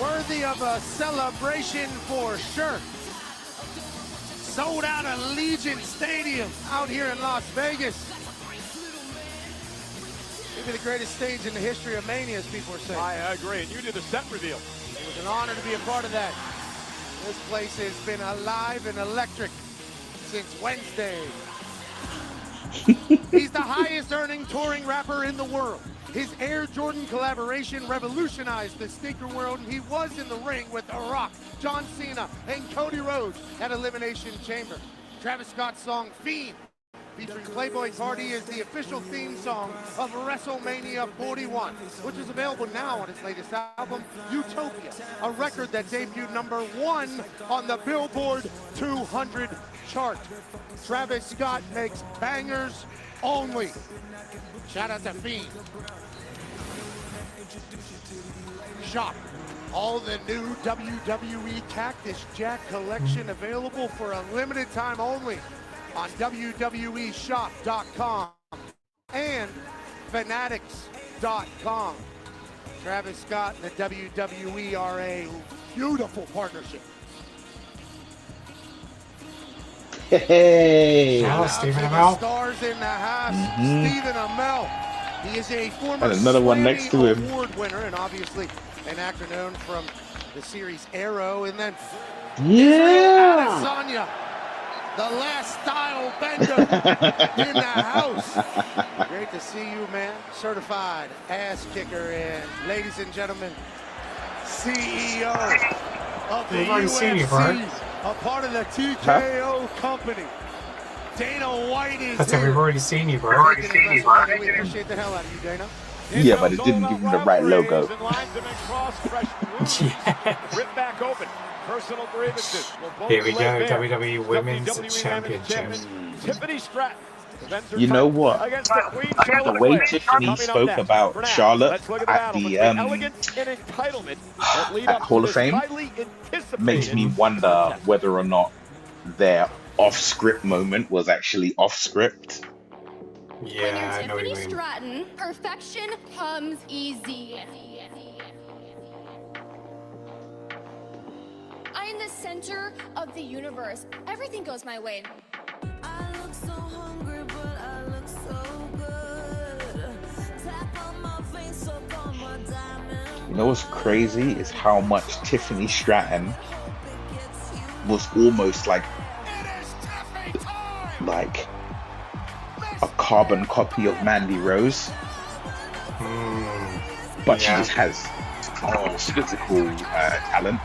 Worthy of a celebration for sure. Sold out Allegiant Stadium out here in Las Vegas. Maybe the greatest stage in the history of Mania, as people are saying. I agree, and you did the set reveal. It was an honor to be a part of that. This place has been alive and electric since Wednesday. He's the highest earning touring rapper in the world. His Air Jordan collaboration revolutionized the sneaker world, and he was in the ring with The Rock, John Cena, and Cody Rhodes at Elimination Chamber. Travis Scott's song Fiend, featuring Playboy Cardi, is the official theme song of WrestleMania 41, which is available now on his latest album, Utopia, a record that debuted #1 on the Billboard 200 chart. Travis Scott makes bangers only. Shout out to Fiend. Shop all the new WWE Cactus Jack collection available for a limited time only on WWEshop.com and Fanatics.com. Travis Scott and the WWE are a beautiful partnership. Hey! Now, Stephen Amell. Stars in the house, Stephen Amell. He is a former And another one next to him. award winner and obviously an actor known from the series Arrow, and then Adesanya, the last style bender in the house. Great to see you, man. Certified ass kicker, and ladies and gentlemen, CEO of the UFC, a part of the TKO company. Dana White is That's it, we've already seen you, bro. We appreciate the hell out of you, Dana. Yeah, but it didn't give him the right logo. Rip back open. Personal grievances. Here we go, WWE Women's Championship. Tiffany Stratton You know what? The way Tiffany spoke about Charlotte at the at Hall of Fame makes me wonder whether or not their off-script moment was actually off-script. Yeah, I know what you Tiffany mean. Stratton, perfection comes easy. I am the center of the universe. Everything goes my way. I look so hungry, but I look so good. Tap on my face, so on my diamond. You know what's crazy is how much Tiffany Stratton was almost like a carbon copy of Mandy Rose, but she just has physical talent.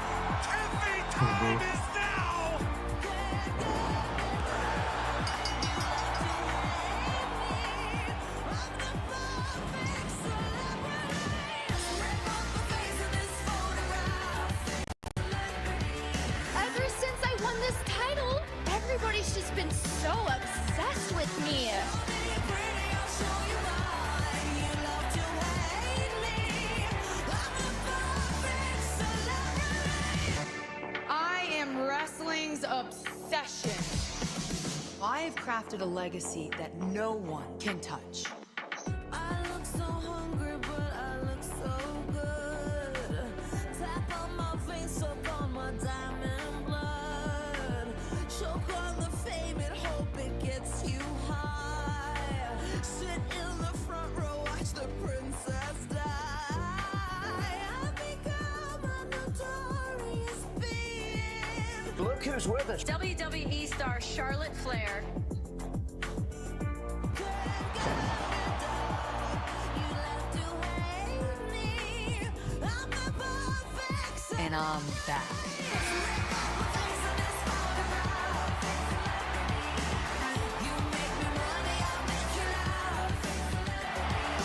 Ever since I won this title, everybody's just been so obsessed with me. I am wrestling's obsession. I have crafted a legacy that no one can touch. I look so hungry, but I look so good. Tap on my face, so on my diamond blood. Choke on the fame and hope it gets you high. Sit in the front row, watch the princess die. I've become a notorious being. Look who's with us. WWE star Charlotte Flair. And I'm back.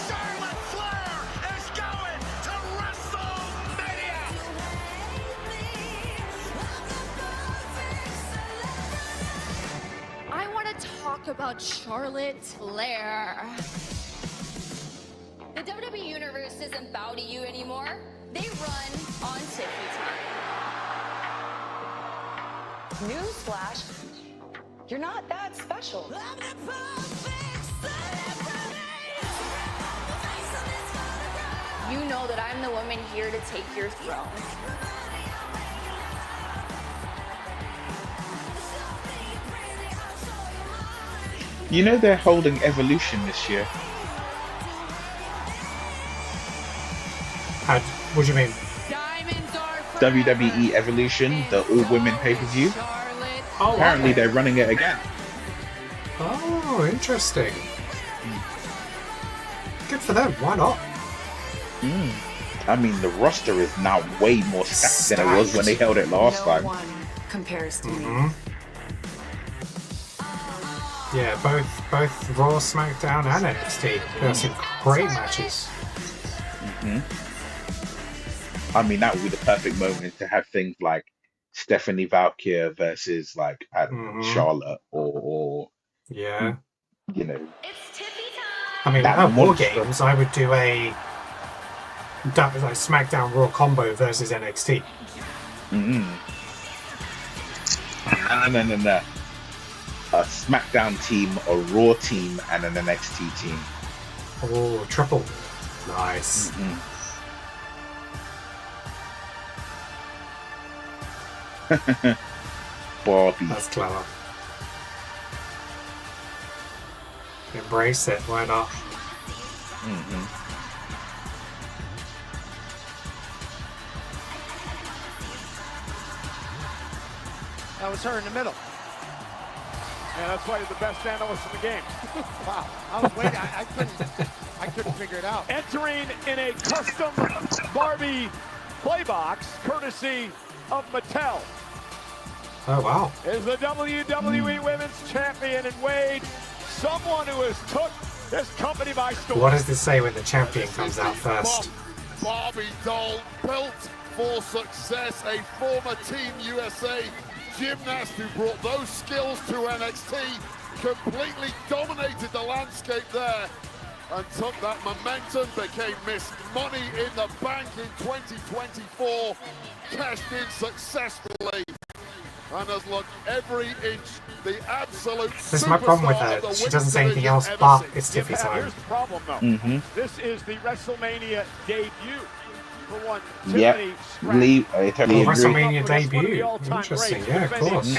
Charlotte Flair is going to WrestleMania! I want to talk about Charlotte Flair. The WWE Universe doesn't bow to you anymore. They run on Tiffany time. Newsflash, you're not that special. You know that I'm the woman here to take your throne. You know they're holding Evolution this year. What do you mean? WWE Evolution, the all-women pay-per-view. Oh, Apparently okay. they're running it again. Oh, interesting. Good for them. Why not? I mean, the roster is now way more stacked than it was when they held it last time. No one compares to me. Yeah, both Raw, SmackDown, and NXT. There are some great matches. I mean, that would be the perfect moment to have things like Stephanie Valkyrie versus like Charlotte, or Yeah. you know. I mean, That at War monster. Games, I would do a like SmackDown Raw combo versus NXT. No. A SmackDown team, a Raw team, and an NXT team. Oh, triple. Nice. Barbie. That's clever. Embrace it, why not? That was her in the middle. Yeah, that's why you're the best analyst in the game. Wow, I was waiting. I couldn't figure it out. Entering in a custom Barbie playbox, courtesy of Mattel, Oh, wow. is the WWE Women's Champion and Wade, someone who has took this company by storm. What does this say when the champion comes out first? Barbie doll built for success, a former Team USA gymnast who brought those skills to NXT completely dominated the landscape there and took that momentum, became Miss Money in the Bank in 2024, cashed in successfully, and has looked every inch the absolute This is my problem with superstar her. of the She doesn't say anything women's else division but ever it's seen. Tiffy time. Here's the problem, though. Mm-hmm. This is the WrestleMania debut for one Yep. Tiffany I totally agree. WrestleMania debut. Interesting. Yeah, of course.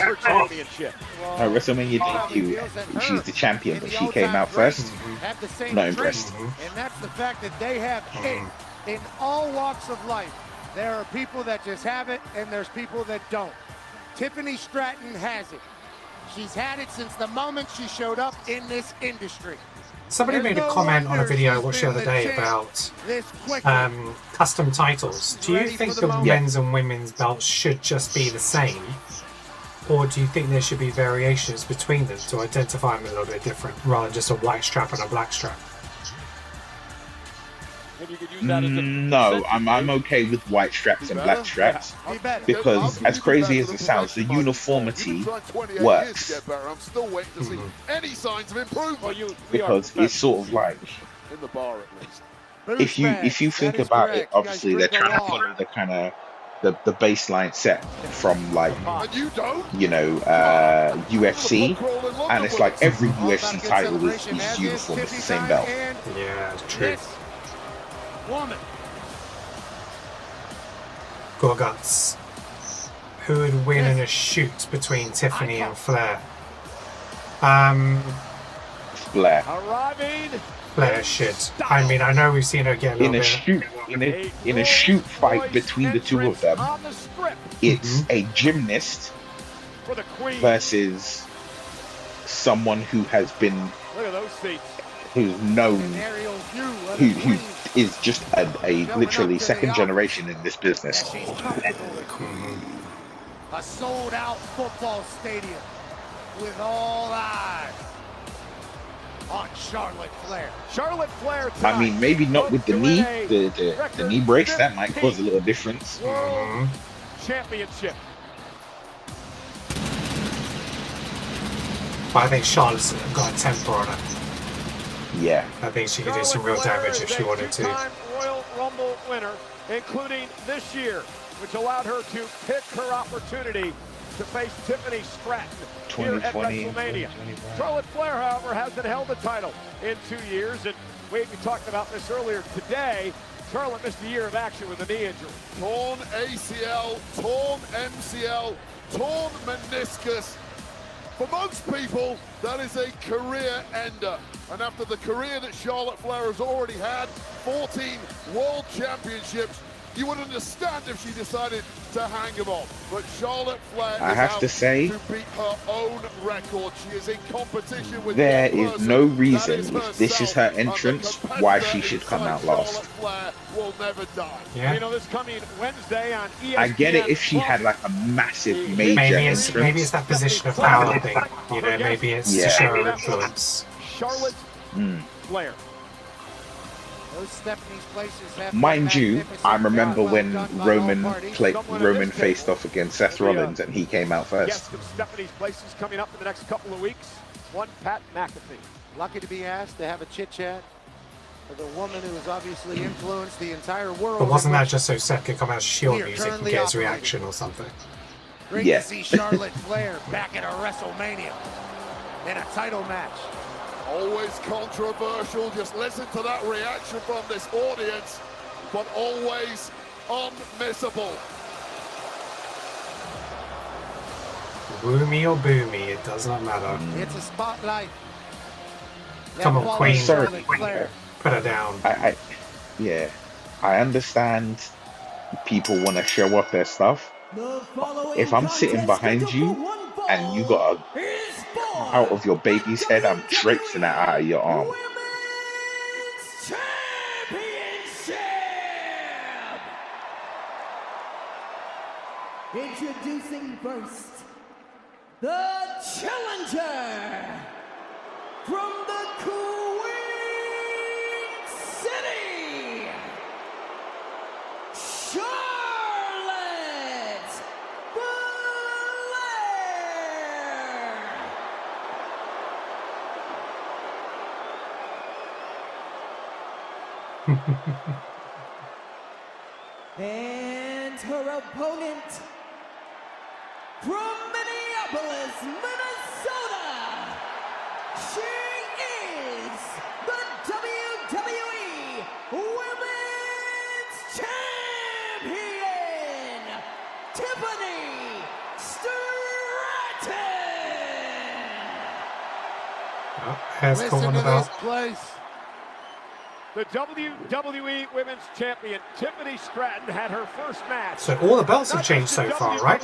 WrestleMania debut. She's the champion, but she came out first. Have the same Not dream, impressed. and that's the fact that they have it in all walks of life. There are people that just have it, and there's people that don't. Tiffany Stratton has it. She's had it since the moment she showed up in this industry. Somebody made a comment on a video I watched the other day about custom titles. Do you think the men's and women's belts should just be the same? Or do you think there should be variations between them to identify them a little bit different, rather than just a white strap and a black strap? No, I'm okay with white straps and black straps because, as crazy as it sounds, the uniformity works. I'm still waiting to see any signs of improvement. Because it's sort of like, in the bar at least. if you think about it, obviously they're trying to follow the kind of the baseline set from like UFC, and it's like every UFC title is uniform. It's the same belt. Yeah, it's true. Woman. Gorguts. Who would win in a shoot between Tiffany and Flair? Flair. Flair should. I mean, I know we've seen her get a little in a shoot fight between the two of them. It's a gymnast versus someone who has been, who's known, who is just a literally second generation in this business. A sold-out football stadium with all eyes on Charlotte Flair. Charlotte Flair. I mean, maybe not with the knee, the knee brace. That might cause a little difference. Championship. But I think Charlotte's got a temper on her. Yeah. I think she could do some real damage if she wanted to. Royal Rumble winner, including this year, which allowed her to pick her opportunity to face Tiffany Stratton here at WrestleMania. Charlotte Flair, however, hasn't held the title in 2 years, and Wade, we talked about this earlier today. Charlotte missed a year of action with a knee injury. Torn ACL, torn MCL, torn meniscus. For most people, that is a career ender. And after the career that Charlotte Flair has already had, 14 world championships, you would understand if she decided to hang them on. But Charlotte Flair I have to say, to beat her own record. She is in competition with there is no reason, if this is her entrance, why she should come out last. Will never die. Yeah. You know, this coming Wednesday on ESPN. I get it if she had like a massive major entrance. Maybe it's that position of power thing. You know, maybe it's to show her influence. Charlotte Flair. Those Stephanie's places have Mind you, I remember when Roman faced off against Seth Rollins and he came out first. Yes, Stephanie's places coming up in the next couple of weeks. One Pat McAfee. Lucky to be asked to have a chit-chat with a woman who has obviously influenced the entire world. But wasn't that just so Seth could come out Shield music and get his reaction or something? Great to see Charlotte Flair back at a WrestleMania in a title match. Always controversial. Just listen to that reaction from this audience, but always unmissable. Roomy or boomy, it does not matter. It's a spotlight. Come on, Queen. Sorry. Put her down. Yeah, I understand people want to show off their stuff. If I'm sitting behind you and you got a out of your baby's head, I'm traipsing that out of your arm. Introducing first, the challenger from the Queen City, Charlotte Flair. And her opponent from Minneapolis, Minnesota, she is the WWE Women's Champion, Tiffany Stratton. Hair's caught on the belt. The WWE Women's Champion, Tiffany Stratton, had her first match. So all the belts have changed so far, right?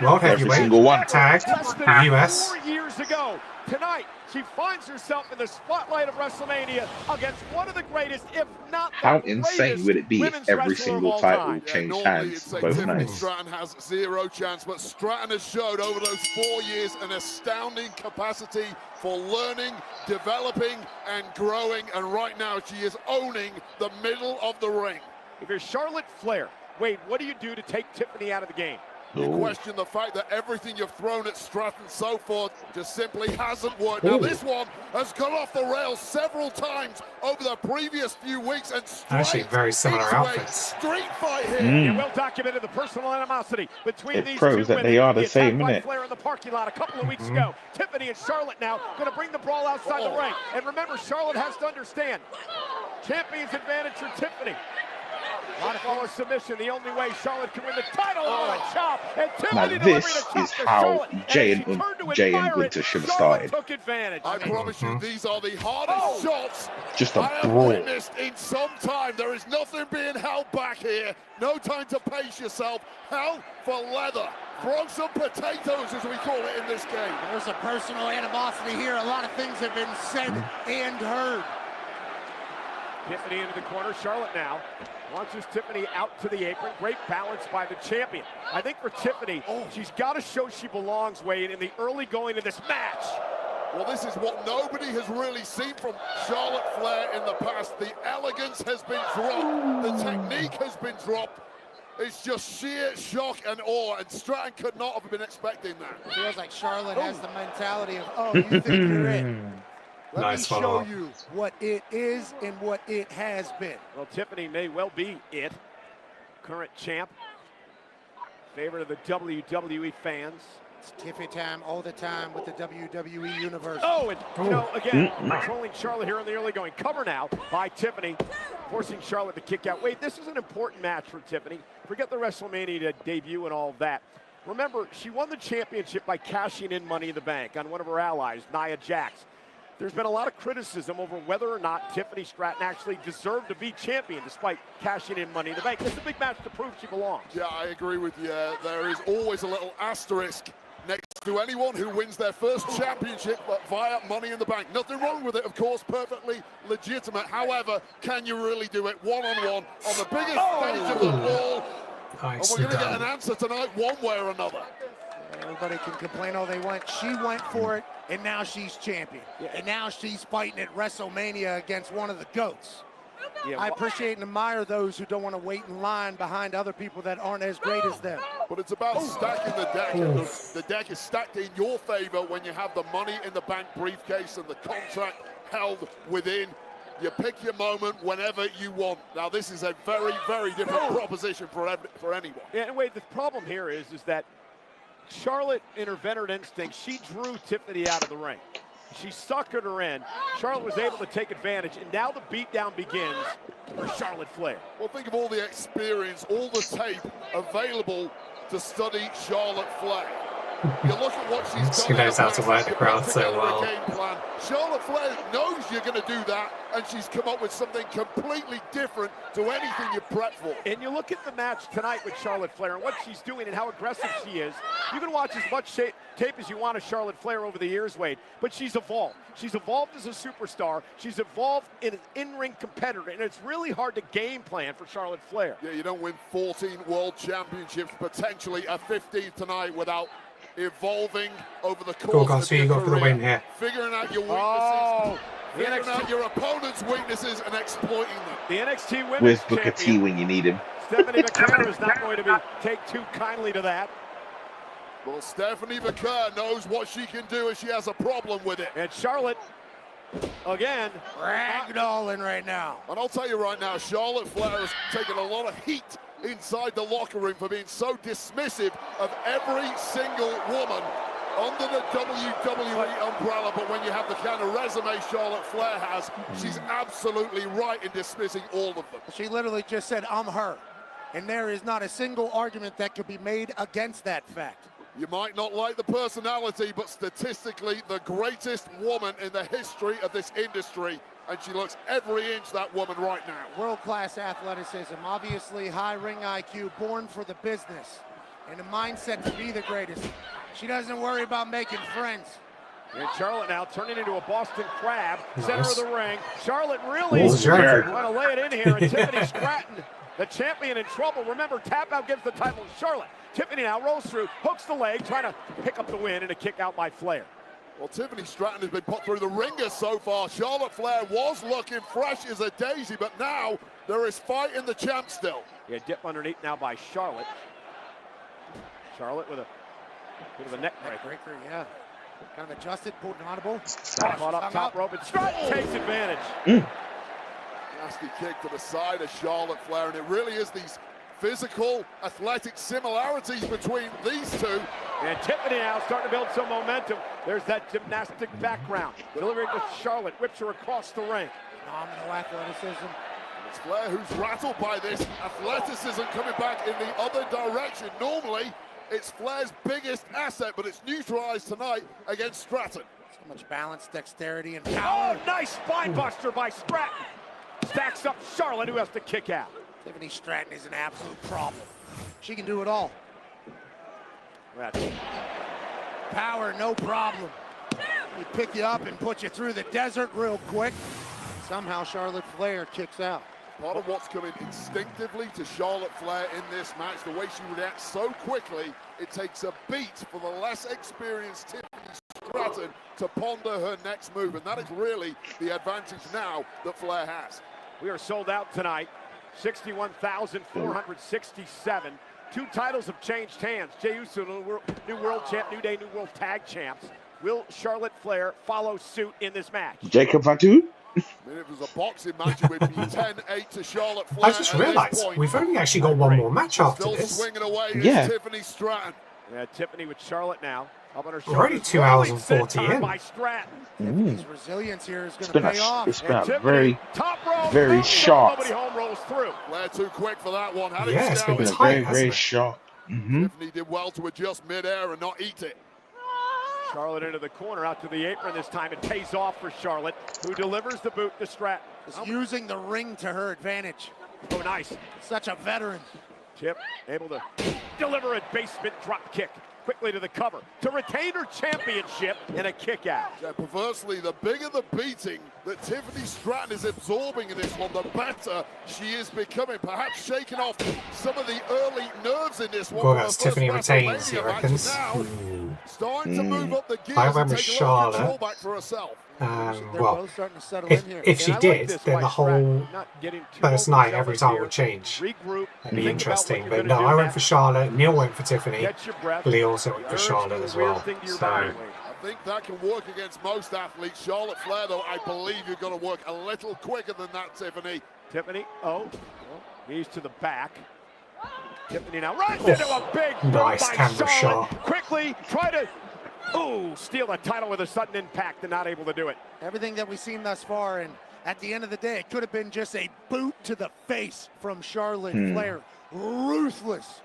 World Heavyweight, single one. Tag, Less than US. 4 years ago. Tonight, she finds herself in the spotlight of WrestleMania against one of the greatest, if not the How greatest, insane would it be if women's every wrestler of single all title time. changed Normally hands it's like both Tiffany nights? Stratton has zero chance, but Stratton has showed over those 4 years an astounding capacity for learning, developing, and growing, and right now she is owning the middle of the ring. If you're Charlotte Flair, Wade, what do you do to take Tiffany out of the game? You question the fact that everything you've thrown at Stratton so far just simply hasn't worked. Now this one has gone off the rails several times over the previous few weeks, and Actually, very similar outfits. Street fight here. Yeah, well documented the personal animosity between It these proves two that women. they are the attack same, by innit? Flair in the parking lot a couple of weeks ago. Tiffany and Charlotte now going to bring the brawl outside the ring. And remember, Charlotte has to understand, champion's advantage for Tiffany. Follow submission, the only way Charlotte can win the title. Oh, a chop. And Now Tiffany this delivering a chop is to how Charlotte. Jay And if she and turned to Jay and admire it, Gunther should have Charlotte started. took advantage. I promise you, these are the hardest shots Just a I have brawl. witnessed in some time. There is nothing being held back here. No time to pace yourself. Hell for leather. Throw some potatoes, as we call it in this game. There's a personal animosity here. A lot of things have been said and heard. Tiffany into the corner. Charlotte now launches Tiffany out to the apron. Great balance by the champion. I think for Tiffany, she's got to show she belongs, Wade, in the early going of this match. Well, this is what nobody has really seen from Charlotte Flair in the past. The elegance has been dropped. The technique has been dropped. It's just sheer shock and awe, and Stratton could not have been expecting that. It feels like Charlotte has the mentality of, oh, you think you're it. Let Nice me show follow-up. you what it is and what it has been. Well, Tiffany may well be it. Current champ. Favorite of the WWE fans. It's Tiffany time all the time with the WWE Universe. Oh, and you know, again, controlling Charlotte here in the early going. Cover now by Tiffany, forcing Charlotte to kick out. Wait, this is an important match for Tiffany. Forget the WrestleMania debut and all of that. Remember, she won the championship by cashing in Money in the Bank on one of her allies, Nia Jax. There's been a lot of criticism over whether or not Tiffany Stratton actually deserved to be champion despite cashing in Money in the Bank. It's a big match to prove she belongs. Yeah, I agree with you. There is always a little asterisk next to anyone who wins their first championship via Money in the Bank. Nothing wrong with it, of course, perfectly legitimate. However, can you really do it one-on-one on the biggest stage of them all? And we're going to get an answer tonight one way or another. Everybody can complain all they want. She went for it, and now she's champion. And now she's fighting at WrestleMania against one of the GOATs. Yeah, I appreciate and admire those who don't want to wait in line behind other people that aren't as great as them. But it's about stacking the deck. And the deck is stacked in your favor when you have the Money in the Bank briefcase and the contract held within. You pick your moment whenever you want. Now, this is a very, very different proposition for anyone. Yeah, and wait, the problem here is that Charlotte, in her veteran instinct, she drew Tiffany out of the ring. She suckered her in. Charlotte was able to take advantage, and now the beatdown begins for Charlotte Flair. Well, think of all the experience, all the tape available to study Charlotte Flair. You look at what she's done. She knows how to work the crowd so well. Charlotte Flair knows you're going to do that, and she's come up with something completely different to anything you prep for. And you look at the match tonight with Charlotte Flair and what she's doing and how aggressive she is. You can watch as much tape as you want of Charlotte Flair over the years, Wade, but she's evolved. She's evolved as a superstar. She's evolved in an in-ring competitor, and it's really hard to game plan for Charlotte Flair. Yeah, you don't win 14 world championships, potentially a 15th tonight without evolving over the course of your got for the win here. Figuring out your weaknesses, figuring out your opponent's weaknesses and exploiting them. The NXT Women's Where's Booker T Champion, when you need him? Stephanie McMahon is not going to take too kindly to that. Well, Stephanie McMahon knows what she can do, and she has a problem with it. And Charlotte Again, ragdolling right now. And I'll tell you right now, Charlotte Flair has taken a lot of heat inside the locker room for being so dismissive of every single woman under the WWE umbrella. But when you have the kind of resume Charlotte Flair has, she's absolutely right in dismissing all of them. She literally just said, I'm her. And there is not a single argument that could be made against that fact. You might not like the personality, but statistically the greatest woman in the history of this industry. And she looks every inch that woman right now. World-class athleticism, obviously high ring IQ, born for the business, and a mindset to be the greatest. She doesn't worry about making friends. And Charlotte now turning into a Boston Crab, Nice. center of the ring. Charlotte really Oh, Jared. trying to lay it in here, and Tiffany Stratton, the champion, in trouble. Remember, tap out gives the title to Charlotte. Tiffany now rolls through, hooks the leg, trying to pick up the win, and a kick out by Flair. Well, Tiffany Stratton has been put through the ringer so far. Charlotte Flair was looking fresh as a daisy, but now there is fight in the champ still. Yeah, dip underneath now by Charlotte. Charlotte with a bit of a neck breaker. Yeah. Kind of adjusted, pulled an audible. Caught up top rope, and Stratton takes advantage. Nasty kick to the side of Charlotte Flair, and it really is these physical, athletic similarities between these two. And Tiffany now starting to build some momentum. There's that gymnastic background. Delivering to Charlotte, whips her across the ring. Phenomenal athleticism. It's Flair who's rattled by this athleticism coming back in the other direction. Normally, it's Flair's biggest asset, but it's neutralized tonight against Stratton. So much balance, dexterity, and power. Oh, nice spine buster by Stratton. Stacks up Charlotte, who has to kick out. Tiffany Stratton is an absolute problem. She can do it all. Power, no problem. We pick you up and put you through the desert real quick. Somehow Charlotte Flair kicks out. Part of what's coming instinctively to Charlotte Flair in this match, the way she reacts so quickly, it takes a beat for the less experienced Tiffany Stratton to ponder her next move, and that is really the advantage now that Flair has. We are sold out tonight. 61,467. Two titles have changed hands. Jey Uso, new world champ, New Day, new world tag champs. Will Charlotte Flair follow suit in this match? Jacob Fatu? I mean, if it was a boxing match, it would be 10-8 to Charlotte Flair. I just realised we've only actually got one more match after Still this. swinging away is Yeah. Tiffany Stratton. Yeah, Tiffany with Charlotte now. Up on her We're already shoulders. 2 hours and Sit 40 time in. by Stratton. Tiffany's resilience here is going It's to been pay off. it's been And a Tiffany, top rope, very no, short. Nobody home rolls through. Flair too quick for that one. Had it Yeah, it's been scouted. tight, very, hasn't very it? short. Tiffany did well to adjust midair and not eat it. Charlotte into the corner, out to the apron this time. It pays off for Charlotte, who delivers the boot to Stratton. Is using the ring to her advantage. Oh, nice. Such a veteran. Tip able to deliver a basement drop kick quickly to the cover to retain her championship and a kick out. Yeah, perversely, the bigger the beating that Tiffany Stratton is absorbing in this one, the better she is becoming. Perhaps shaking off some of the early nerves in this one. Well, from that's her Tiffany first retains, he WrestleMania match. reckons. Now, starting to move up the gears I and remember take a little control Charlotte. back for herself. They're Well, both starting to settle if in here. she And I like did, this then by the whole Stratton, not getting too first night every overzealous time here. would change. Regroup. That'd be think interesting. about what But you're no, gonna I do went next. for Charlotte. Neil went for Tiffany. Get your breath. Lee also went for Urge Charlotte the as real well. thing to your So body weight. I think that can work against most athletes. Charlotte Flair, though, I believe you're going to work a little quicker than that, Tiffany. Tiffany, knees to the back. Tiffany now runs into a big boot nice by camera Charlotte. shot. Quickly try to steal the title with a sudden impact and not able to do it. Everything that we've seen thus far, and at the end of the day, it could have been just a boot to the face from Charlotte Flair. Ruthless.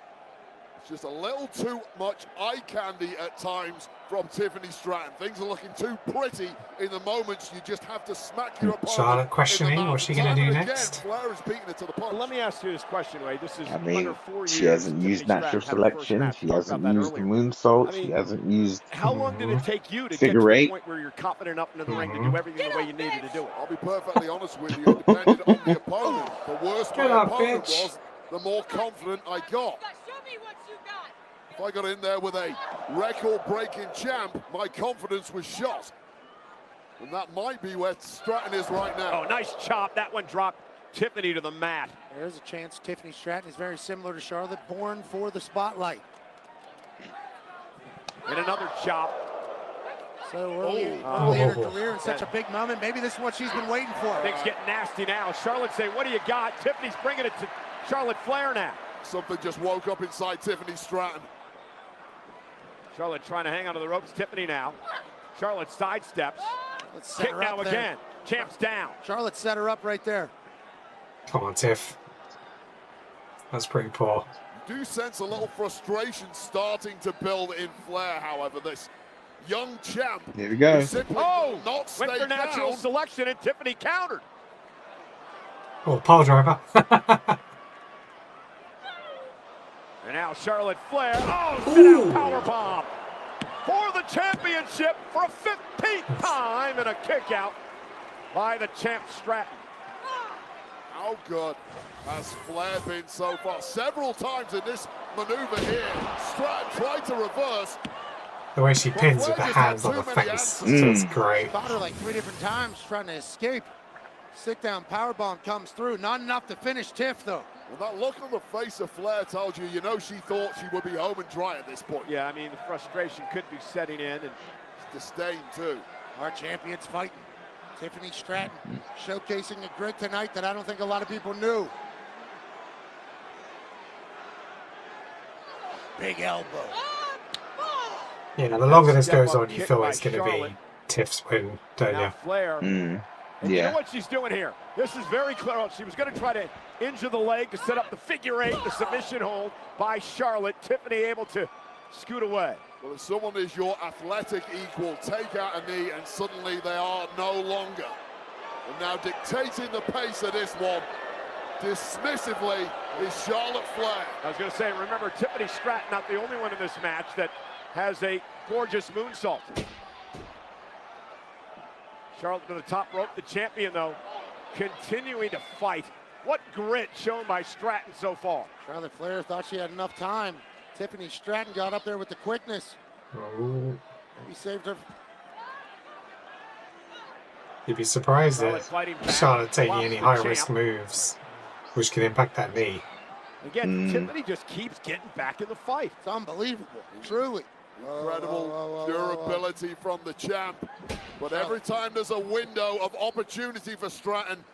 It's just a little too much eye candy at times from Tiffany Stratton. Things are looking too pretty in the moments. You just have to smack your opponent. Charlotte in the questioning mouth. what's she going to Time do and next. Again, Flair is beating it to the punch. Let me ask you this question, Wade. This is I mean, under 4 years. she hasn't used Tiffany natural Stratton had her first selection. match. She Talked hasn't about that used the earlier. moonsault. I mean, She hasn't used How long did it take you to figure get to the eight. point where you're confident enough into the ring to do everything the way you needed to do it? I'll be perfectly honest with you. It depended on the opponent. The worse Get my up, opponent bitch. was, the more confident I got. If I got in there with a record-breaking champ, my confidence was shot. And that might be where Stratton is right now. Oh, nice chop. That one dropped Tiffany to the mat. There's a chance Tiffany Stratton is very similar to Charlotte, born for the spotlight. And another chop. So early in her career in such a big moment. Maybe this is what she's been waiting for. Things getting nasty now. Charlotte say, what do you got? Tiffany's bringing it to Charlotte Flair now. Something just woke up inside Tiffany Stratton. Charlotte trying to hang onto the ropes. Tiffany now. Charlotte sidesteps. Kick now again. Champ's down. Charlotte set her up right there. Come on, Tiff. That's pretty poor. You do sense a little frustration starting to build in Flair, however. This young champ. Here we go. Not went for natural down. selection and Tiffany countered. Oh, pile driver. And now Charlotte Flair. Oh, sit out powerbomb for the championship for a 15th time and a kick out by the champ Stratton. How good has Flair been so far? Several times in this maneuver here, Stratton tried to reverse. The way she pins with the hands on the face. It's great. Caught her like 3 different times trying to escape. Sit down powerbomb comes through. Not enough to finish Tiff though. Well, that look on the face of Flair tells you, you know, she thought she would be home and dry at this point. Yeah, I mean, the frustration could be setting in. And disdain, too. Our champion's fighting. Tiffany Stratton showcasing a grit tonight that I don't think a lot of people knew. Big elbow. Yeah, the longer this goes on, you feel it's going to be Tiff's win, don't you? Flair. Yeah. You know what she's doing here? This is very clear. She was going to try to injure the leg to set up the figure 8, the submission hold by Charlotte. Tiffany able to scoot away. Well, if someone is your athletic equal, take out a knee and suddenly they are no longer. And now dictating the pace of this one, dismissively, is Charlotte Flair. I was going to say, remember, Tiffany Stratton, not the only one in this match that has a gorgeous moonsault. Charlotte to the top rope, the champion, though, continuing to fight. What grit shown by Stratton so far. Charlotte Flair thought she had enough time. Tiffany Stratton got up there with the quickness. Oh. He saved her. You'd be surprised at Charlotte taking any high-risk moves, which can impact that knee. Again, Tiffany just keeps getting back in the fight. It's unbelievable, truly. Incredible durability from the champ. But every time there's a window of opportunity for Stratton,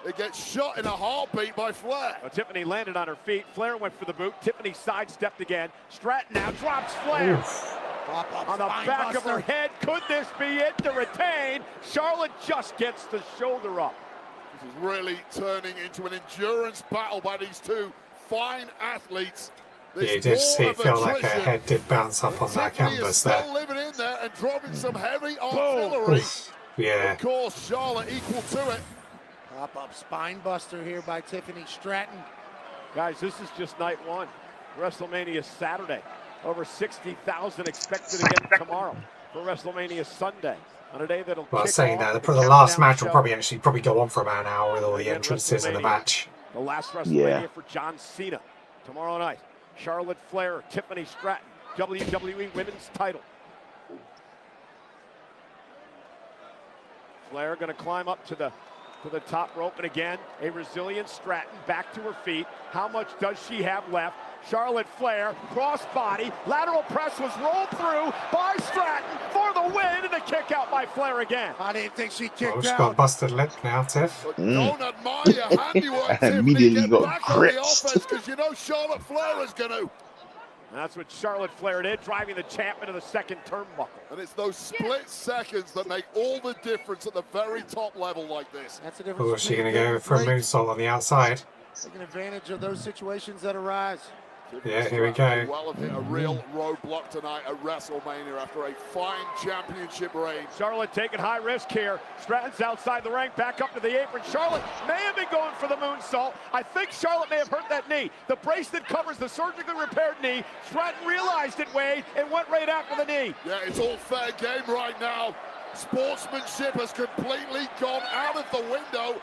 it gets shot in a heartbeat by Flair. Well, Tiffany landed on her feet. Flair went for the boot. Tiffany sidestepped again. Stratton now drops Flair. On the back of her head. Could this be it to retain? Charlotte just gets the shoulder up. This is really turning into an endurance battle by these two fine athletes. Yeah, you did feel like her head did bounce up on that canvas there. Still living in there and dropping some heavy artillery. Yeah. Of course, Charlotte equal to it. Pop-up spine buster here by Tiffany Stratton. Guys, this is just night one. WrestleMania Saturday. Over 60,000 expected again tomorrow for WrestleMania Sunday. On a day that'll well, saying that, the last match will probably go on for about an hour with all the entrances in the match. The last WrestleMania for John Cena. Tomorrow night, Charlotte Flair, Tiffany Stratton, WWE Women's title. Flair going to climb up to the top rope, and again, a resilient Stratton back to her feet. How much does she have left? Charlotte Flair, crossbody, lateral press was rolled through by Stratton for the win, and a kick out by Flair again. I didn't think she kicked out. She's got a busted lip now, Tiff. Don't admire your handiwork, Tiffany. Immediately Get got back on the gripped. offense, because you know Charlotte Flair is going to. That's what Charlotte Flair did, driving the champ into the second turnbuckle. And it's those split seconds that make all the difference at the very top level like this. That's the difference. Oh, is she going to go for a moonsault on the outside? Taking advantage of those situations that arise. Yeah, here we go. Well, have hit a real roadblock tonight at WrestleMania after a fine championship reign. Charlotte taking high risk here. Stratton's outside the ring, back up to the apron. Charlotte may have been going for the moonsault. I think Charlotte may have hurt that knee. The brace that covers the surgically repaired knee. Stratton realized it, Wade, and went right after the knee. Yeah, it's all fair game right now. Sportsmanship has completely gone out of the window,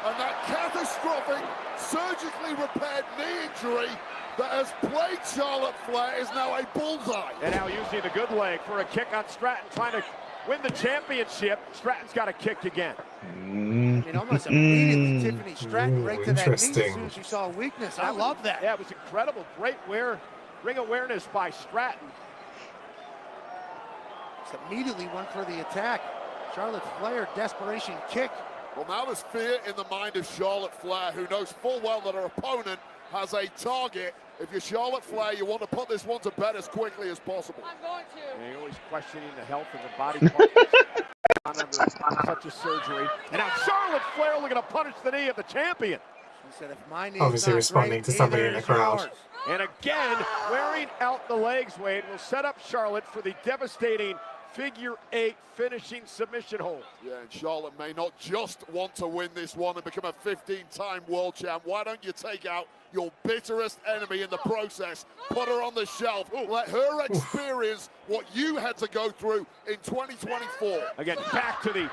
and that catastrophic, surgically repaired knee injury that has plagued Charlotte Flair is now a bullseye. And now using the good leg for a kick on Stratton, trying to win the championship. Stratton's got a kick again. And almost immediately Tiffany Stratton right to that knee as soon as she saw a weakness. I love that. Yeah, it was incredible. Great ring awareness by Stratton. Phoenix immediately went for the attack. Charlotte Flair, desperation kick. Well, now there's fear in the mind of Charlotte Flair, who knows full well that her opponent has a target. If you're Charlotte Flair, you want to put this one to bed as quickly as possible. I'm going to. And you're always questioning the health of the body parts under such a surgery. And now Charlotte Flair looking to punish the knee of the champion. She said, if my knee's Obviously not responding great, to somebody in the neither is crowd. yours. And again, wearing out the legs, Wade, will set up Charlotte for the devastating figure 8 finishing submission hold. Yeah, and Charlotte may not just want to win this one and become a 15-time world champ. Why don't you take out your bitterest enemy in the process, put her on the shelf, let her experience what you had to go through in 2024. Again, back to the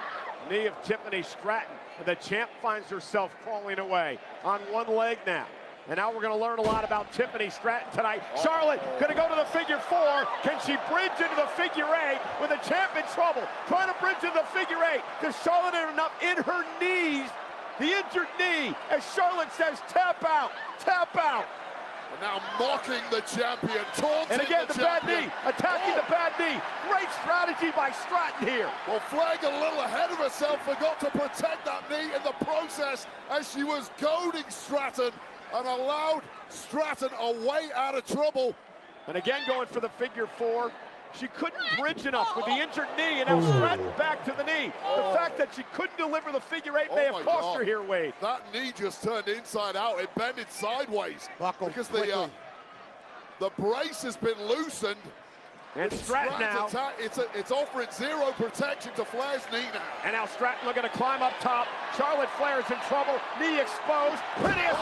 knee of Tiffany Stratton. And the champ finds herself crawling away on one leg now. And now we're going to learn a lot about Tiffany Stratton tonight. Charlotte going to go to the figure 4. Can she bridge into the figure 8 with the champ in trouble? Trying to bridge into the figure 8. Does Charlotte have enough in her knees? The injured knee, as Charlotte says, tap out, tap out. And now mocking the champion, taunting and again, the bad champion. knee, attacking the bad knee. Great strategy by Stratton here. Well, Flair got a little ahead of herself, forgot to protect that knee in the process as she was goading Stratton and allowed Stratton a way out of trouble. And again, going for the figure 4. She couldn't bridge enough with the injured knee, and now Stratton back to the knee. The fact that she couldn't deliver the figure 8 may have cost her here, Wade. That knee just turned inside out. It bended sideways because the brace has been loosened. And Stratton now. It's offering zero protection to Flair's knee now. And now Stratton looking to climb up top. Charlotte Flair is in trouble. Knee exposed. Prettiest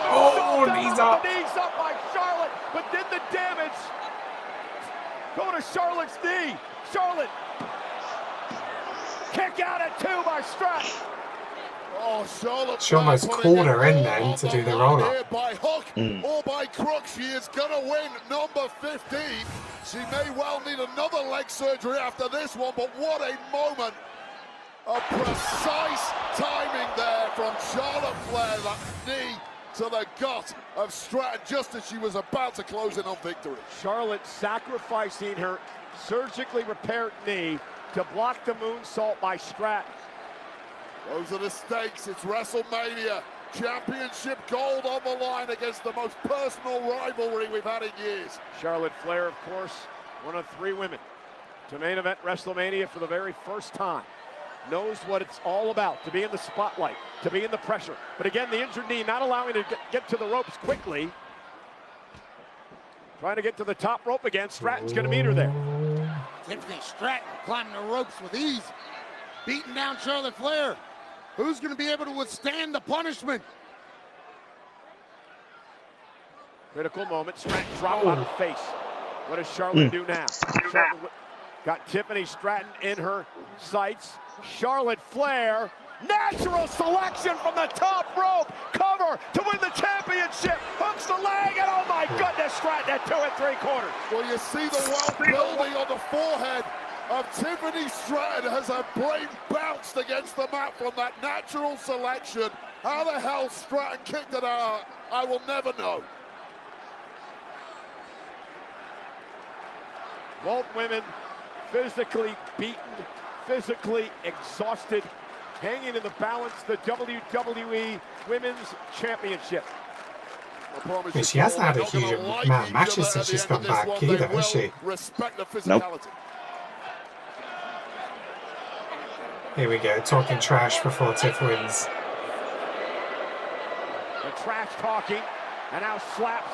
knees up. Knees up by Charlotte, but did the damage. Go to Charlotte's knee. Charlotte. Kick out at 2 by Stratton. Oh, Charlotte. She almost caught her in then to do the roll-up. By hook or by crook, she is going to win number 15. She may well need another leg surgery after this one, but what a moment. A precise timing there from Charlotte Flair. That knee to the gut of Stratton just as she was about to close in on victory. Charlotte sacrificing her surgically repaired knee to block the moonsault by Stratton. Those are the stakes. It's WrestleMania. Championship gold on the line against the most personal rivalry we've had in years. Charlotte Flair, of course, one of 3 women to main event WrestleMania for the very first time. Knows what it's all about, to be in the spotlight, to be in the pressure. But again, the injured knee not allowing her to get to the ropes quickly. Trying to get to the top rope again. Stratton's going to meet her there. Tiffany Stratton climbing the ropes with ease, beating down Charlotte Flair. Who's going to be able to withstand the punishment? Critical moment. Stratton dropped on her face. What does Charlotte do now? Charlotte got Tiffany Stratton in her sights. Charlotte Flair, natural selection from the top rope. Cover to win the championship. Hooks the leg, and oh my goodness, Stratton at 2 3/4. Well, you see the wealth building on the forehead of Tiffany Stratton as her brain bounced against the mat from that natural selection. How the hell Stratton kicked it out, I will never know. Both women physically beaten, physically exhausted, hanging in the balance the WWE Women's Championship. I mean, she hasn't had a huge amount of matches since she's come back either, has she? Respect the physicality. Nope. Here we go, talking trash before Tiff wins. The trash talking, and now slaps,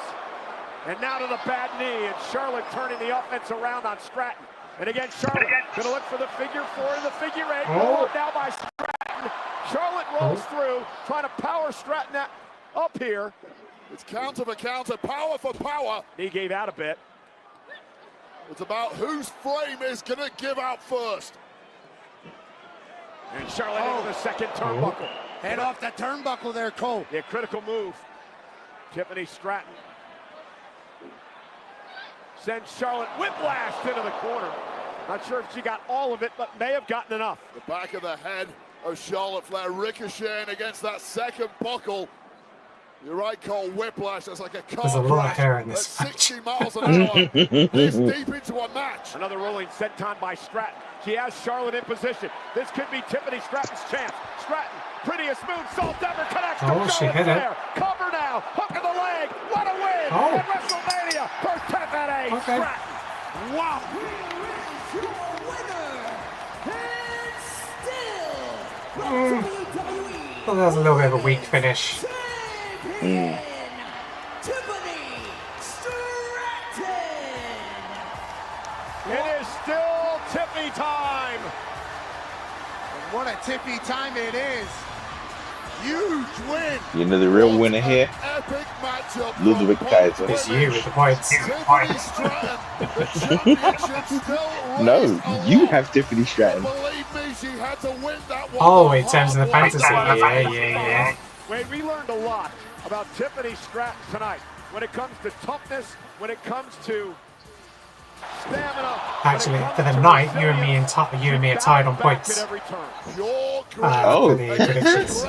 and now to the bad knee, and Charlotte turning the offense around on Stratton. And again, Charlotte going to look for the figure 4 and the figure 8. Oh, now by Stratton. Charlotte rolls through, trying to power Stratton up here. It's counter for counter, power for power. Knee gave out a bit. It's about whose frame is going to give out first. And Charlotte into the second turnbuckle. Head off that turnbuckle there, Cole. Yeah, critical move. Tiffany Stratton sends Charlotte whiplashed into the corner. Not sure if she got all of it, but may have gotten enough. The back of the head of Charlotte Flair ricocheting against that second buckle. You're right, Cole. Whiplash. That's like a car There's a lot of hair in at this 60 miles an hour. This deep into a match. Another rolling senton by Stratton. She has Charlotte in position. This could be Tiffany Stratton's chance. Stratton, prettiest moonsault ever connects to she hit it. Flair. Cover now, hook of the leg. What a win at WrestleMania for Tiffany Stratton. Wow. Well, that was a little bit of a weak finish. Tiffany It is still Tiffy time. And what a Tiffy time it is. Huge win. You know the real winner here? Epic matchup. Ludwig Kaiser. It's you with the points. Tiffany Stratton. The championship still No, you have Tiffany Stratton. Believe me, she had to win that one. Oh, in terms of the fantasy. Yeah. Wade, we learned a lot about Tiffany Stratton tonight. When it comes to toughness, when it comes to stamina. Actually, for the night, you and me are tied on points. For the predictions.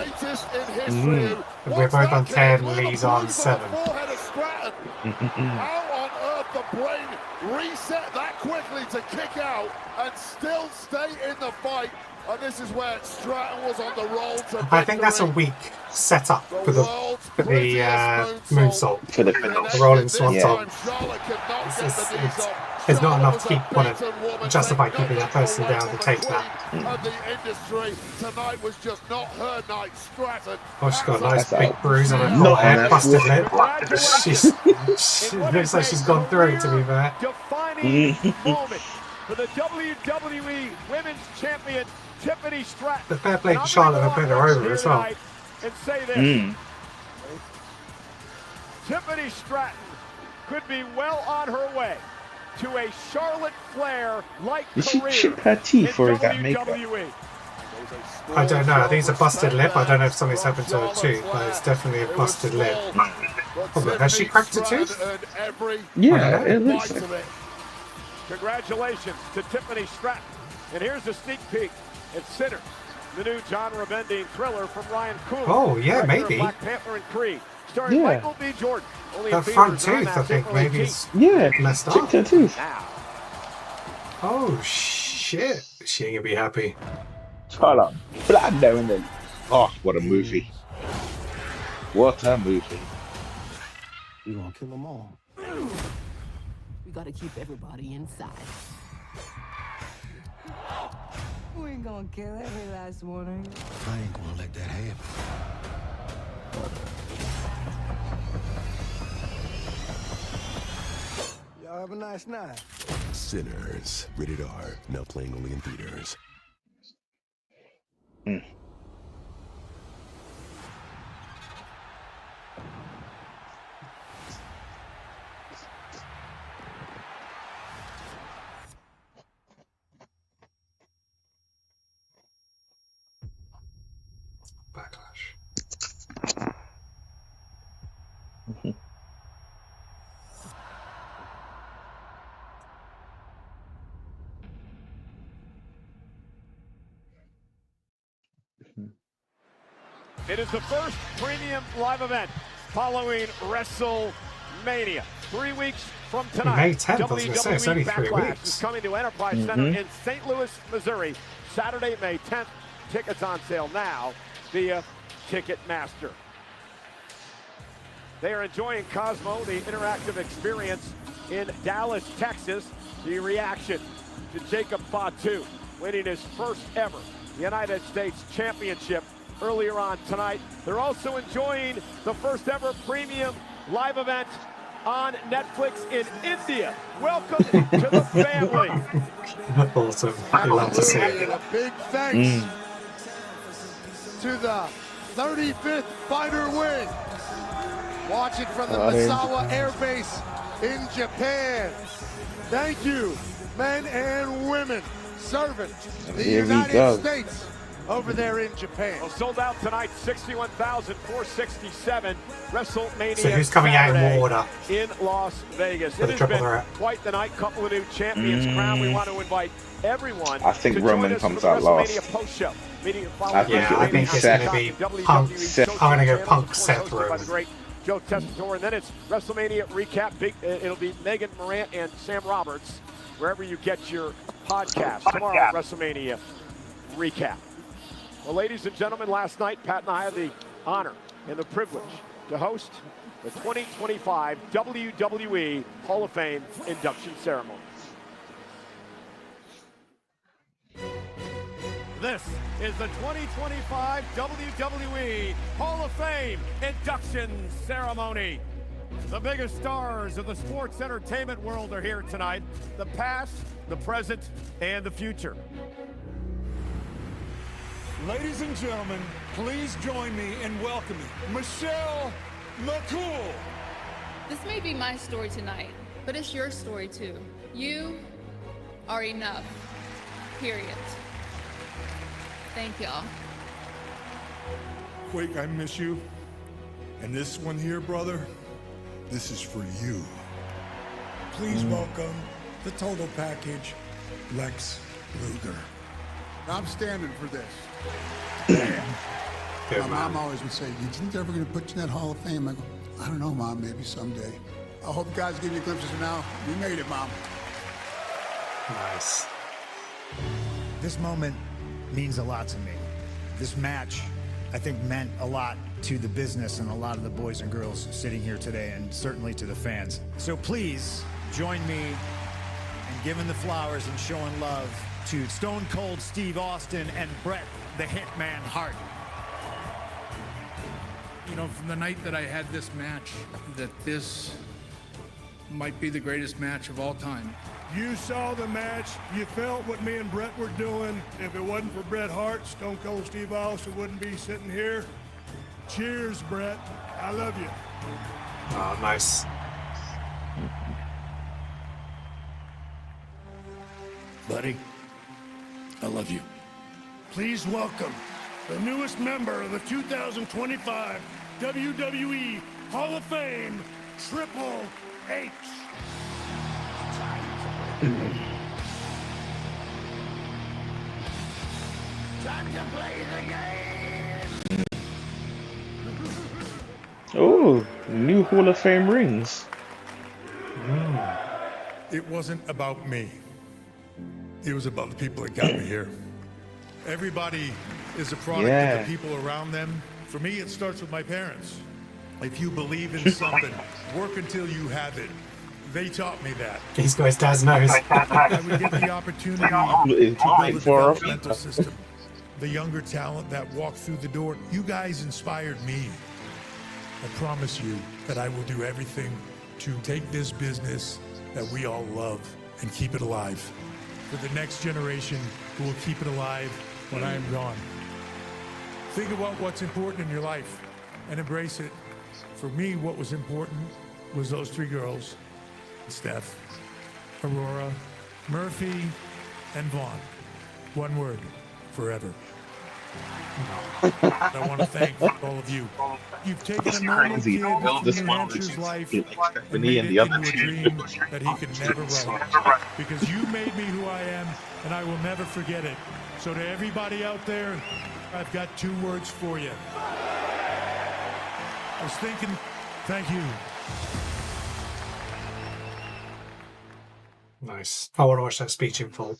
We're both on 10, Lee's on 7. How on earth the brain reset that quickly to kick out and still stay in the fight? And this is where Stratton was on the roll to I think that's a weak setup for the moonsault. For the rolling swanton. There's not enough to keep one to justify keeping that person down to take that. The industry tonight was just not her night. Stratton. Oh, she's got a nice big bruise on her forehead, busted lip. She looks like she's gone through it, to be fair. Defining moment for the WWE Women's Champion Tiffany Stratton. The fair play to Charlotte have put her over as well. And say this. Tiffany Stratton could be well on her way to a Charlotte Flair-like Did she career chip her teeth or is that in makeup? WWE. I don't know. I think it's a busted lip. I don't know if something's happened to her tooth, but it's definitely a busted lip. Oh, but has she cracked a tooth? Yeah, it looks like it. Congratulations to Tiffany Stratton. And here's a sneak peek at Sinner, the new genre-bending thriller from Ryan Coogler. Oh, yeah, director of maybe. Black Panther and Creed, starring Michael B. Jordan. Only Her front tooth, I think, maybe is messed up. Chipped her tooth. Oh, shit. She ain't gonna be happy. Hold on. Blando and then. Oh, what a movie. What a movie. We're gonna kill them all. We gotta keep everybody inside. We ain't gonna kill every last one of you. I ain't gonna let that happen. Y'all have a nice night. Sinners, rated R, now playing only in theaters. Backlash. It is the first premium live event following WrestleMania. 3 weeks from tonight, May 10th, I was gonna say, it's only 3 Backlash weeks. is coming to Enterprise Center in St. Louis, Missouri, Saturday, May 10th. Tickets on sale now via Ticketmaster. They are enjoying Cosmo, the interactive experience in Dallas, Texas. The reaction to Jacob Fatu winning his first ever United States Championship earlier on tonight. They're also enjoying the first ever premium live event on Netflix in India. Welcome to the family. Awesome. I love to see it. And a big thanks to the 35th fighter wing. Watching from the Misawa Air Base in Japan. Thank you, men and women, serving the United States over there in Japan. Well, sold out tonight, 61,467. WrestleMania. So who's coming out in what order? In Las Vegas. For It the has triple been threat. quite the night. Couple of new champions crowned. We want to invite everyone. I think to Roman join us comes for the out last. WrestleMania post-show. I think it's going to be Punk. I'm going to go Punk Seth Rollins. Joe Tessitore, and then it's WrestleMania recap. It'll be Megan Morant and Sam Roberts, wherever you get your podcast. Tomorrow, WrestleMania recap. Well, ladies and gentlemen, last night, Pat and I had the honor and the privilege to host the 2025 WWE Hall of Fame induction ceremony. This is the 2025 WWE Hall of Fame induction ceremony. The biggest stars of the sports entertainment world are here tonight. The past, the present, and the future. Ladies and gentlemen, please join me in welcoming Michelle McCool. This may be my story tonight, but it's your story too. You are enough. Period. Thank y'all. Quake, I miss you. And this one here, brother, this is for you. Please welcome the total package, Lex Luger. I'm standing for this. My mom always would say, "You think they're ever going to put you in that Hall of Fame?" I go, "I don't know, Mom, maybe someday." I hope you guys give you glimpses now. We made it, Mom. Nice. This moment means a lot to me. This match, I think, meant a lot to the business and a lot of the boys and girls sitting here today, and certainly to the fans. So please join me in giving the flowers and showing love to Stone Cold Steve Austin and Bret the Hitman Hart. You know, from the night that I had this match, that this might be the greatest match of all time. You saw the match. You felt what me and Bret were doing. If it wasn't for Bret Hart, Stone Cold Steve Austin wouldn't be sitting here. Cheers, Bret. I love you. Oh, nice. Buddy, I love you. Please welcome the newest member of the 2025 WWE Hall of Fame, Triple H. Time to play the game. Oh, new Hall of Fame rings. It wasn't about me. It was about the people that got me here. Everybody is a product of the people around them. For me, it starts with my parents. If you believe in something, work until you have it. They taught me that. He's got his dad's nose. I would get the opportunity to build a developmental system. The younger talent that walked through the door, you guys inspired me. I promise you that I will do everything to take this business that we all love and keep it alive. For the next generation who will keep it alive when I am gone. Think about what's important in your life and embrace it. For me, what was important was those three girls, Steph, Aurora, Murphy, and Vaughn. One word, forever. I want to thank all of you. You've taken a normal kid from New Hampshire's life and made it into a dream that he could never write. Because you made me who I am, and I will never forget it. So to everybody out there, I've got two words for you. I was thinking, thank you. Nice. I want to watch that speech in full.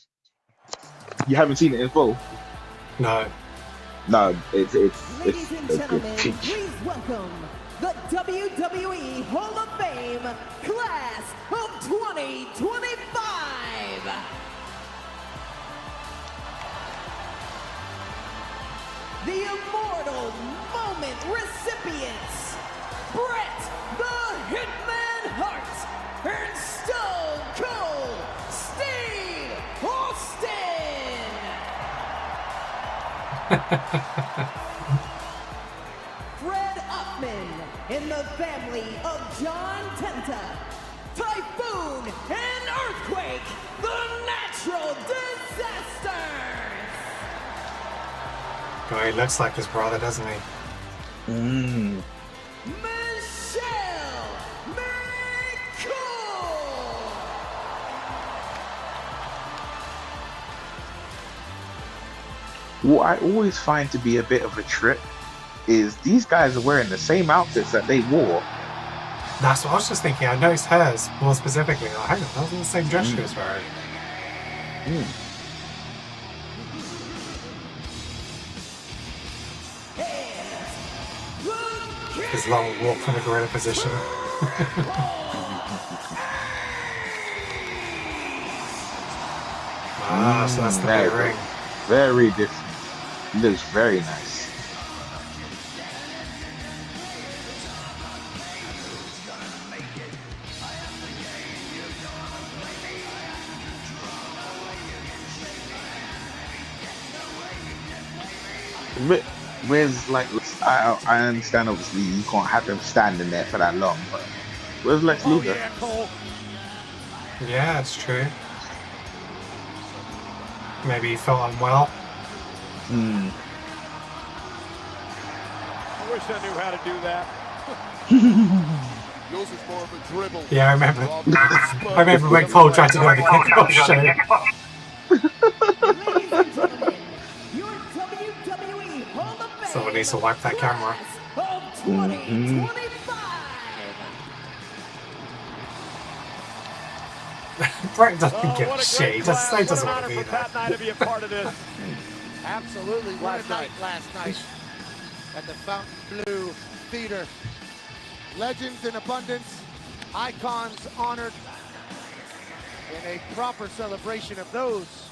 You haven't seen it in full? No. No, it's Ladies and a gentlemen, good speech. please welcome the WWE Hall of Fame Class of 2025. The Immortal Moment recipients, Bret the Hitman Hart and Stone Cold Steve Austin. Fred Upman in the family of John Tenta, Typhoon and Earthquake, the Natural Disasters. God, he looks like his brother, doesn't he? Michelle McCool. What I always find to be a bit of a trip is these guys are wearing the same outfits that they wore. That's what I was just thinking. I noticed hers more specifically. Like, hang on, that was the same dress she was wearing. His long walk from the gorilla position. So that's the big ring. Very different. Looks very nice. Where's like I understand obviously you can't have them standing there for that long, but where's Lex Luger? Yeah, it's true. Maybe he felt unwell. I wish I knew how to do that. Yours is more of a dribble. Yeah, I remember. I remember when Cole tried to go on the kickoff show. Someone needs to wipe that camera. Brett doesn't give a shit. He doesn't want to be there. To be a part of this. Absolutely. Last night at the Fontainebleau Theater. Legends in abundance, icons honored, and a proper celebration of those